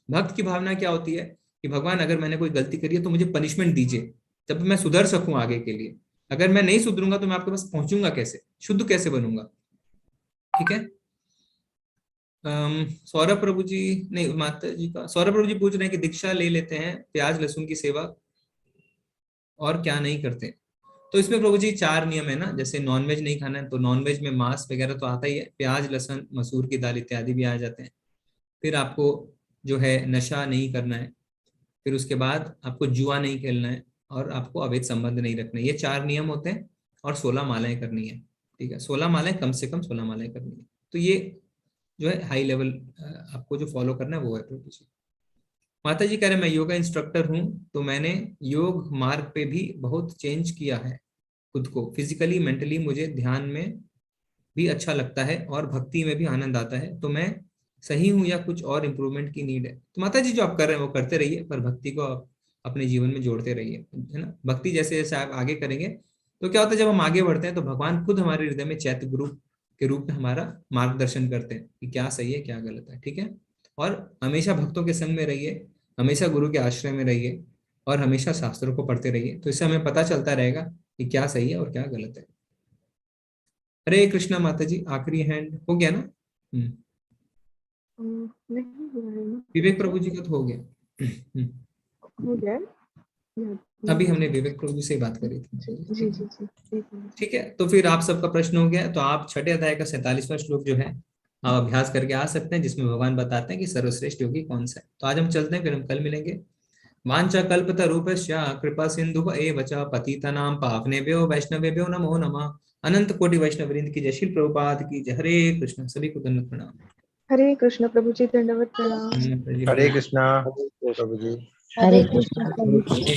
भक्त की भावना क्या होती है कि भगवान अगर मैंने कोई गलती करी है तो मुझे पनिशमेंट दीजिए, जब मैं सुधर सकूं आगे के लिए। अगर मैं नहीं सुधरूंगा तो मैं आपके पास पहुंचूंगा कैसे, शुद्ध कैसे बनूंगा, ठीक है। सौरभ प्रभु जी, नहीं माता जी का, सौरभ प्रभु जी पूछ रहे हैं कि दीक्षा ले लेते हैं, प्याज लहसुन की सेवा और क्या नहीं करते। तो इसमें प्रभु जी 4 नियम है ना, जैसे नॉनवेज नहीं खाना है, तो नॉनवेज में मांस वगैरह तो आता ही है, प्याज लहसुन मसूर की दाल इत्यादि भी आ जाते हैं। फिर आपको जो है नशा नहीं करना है, फिर उसके बाद आपको जुआ नहीं खेलना है, और आपको अवैध संबंध नहीं रखना है। ये 4 नियम होते हैं, और 16 मालाएं करनी है, ठीक है। 16 मालाएं, कम से कम 16 मालाएं करनी है। तो ये जो है हाई लेवल आपको जो फॉलो करना है वो है प्रभु जी। माता जी कह रहे मैं योगा इंस्ट्रक्टर हूँ, तो मैंने योग मार्ग पे भी बहुत चेंज किया है खुद को, फिजिकली मेंटली मुझे ध्यान में भी अच्छा लगता है और भक्ति में भी आनंद आता है, तो मैं सही हूँ या कुछ और इम्प्रूवमेंट की नीड है। तो माता जी जो आप कर रहे हैं वो करते रहिए, पर भक्ति को आप अपने जीवन में जोड़ते रहिए, है ना। भक्ति जैसे जैसे आप आगे करेंगे तो क्या होता है, जब हम आगे बढ़ते हैं तो भगवान खुद हमारे हृदय में चैत्य गुरु के रूप में हमारा मार्गदर्शन करते हैं कि क्या सही है क्या गलत है, ठीक है। और हमेशा भक्तों के संग में रहिए, हमेशा गुरु के आश्रय में रहिए, और हमेशा शास्त्रों को पढ़ते रहिए, तो इससे हमें पता चलता रहेगा कि क्या सही है और क्या गलत है। हरे कृष्णा माता जी, आखिरी हैंड हो गया ना? नहीं हुआ है ना? विवेक प्रभु जी का तो हो गया। हो गया। अभी हमने विवेक प्रभु जी से बात करी थी। जी जी जी ठीक है, तो फिर आप सबका प्रश्न हो गया, तो आप छठे अध्याय का 47वां श्लोक जो है आप अभ्यास करके आ सकते हैं, जिसमें भगवान बताते हैं कि सर्वश्रेष्ठ योगी कौन सा है। तो आज हम चलते हैं, फिर हम कल मिलेंगे। वांछा कल्पतरूपस्य कृपा सिंधु एव च पतितानां पावनेभ्यो वैष्णवेभ्यो नमो नमः। अनंत कोटि वैष्णव वृंद की जय, श्री प्रभुपाद की जय। हरे कृष्ण, सभी को दंडवत प्रणाम। हरे कृष्ण प्रभु जी, दंडवत प्रणाम। हरे कृष्णा प्रभु जी। हरे कृष्ण प्रभु जी।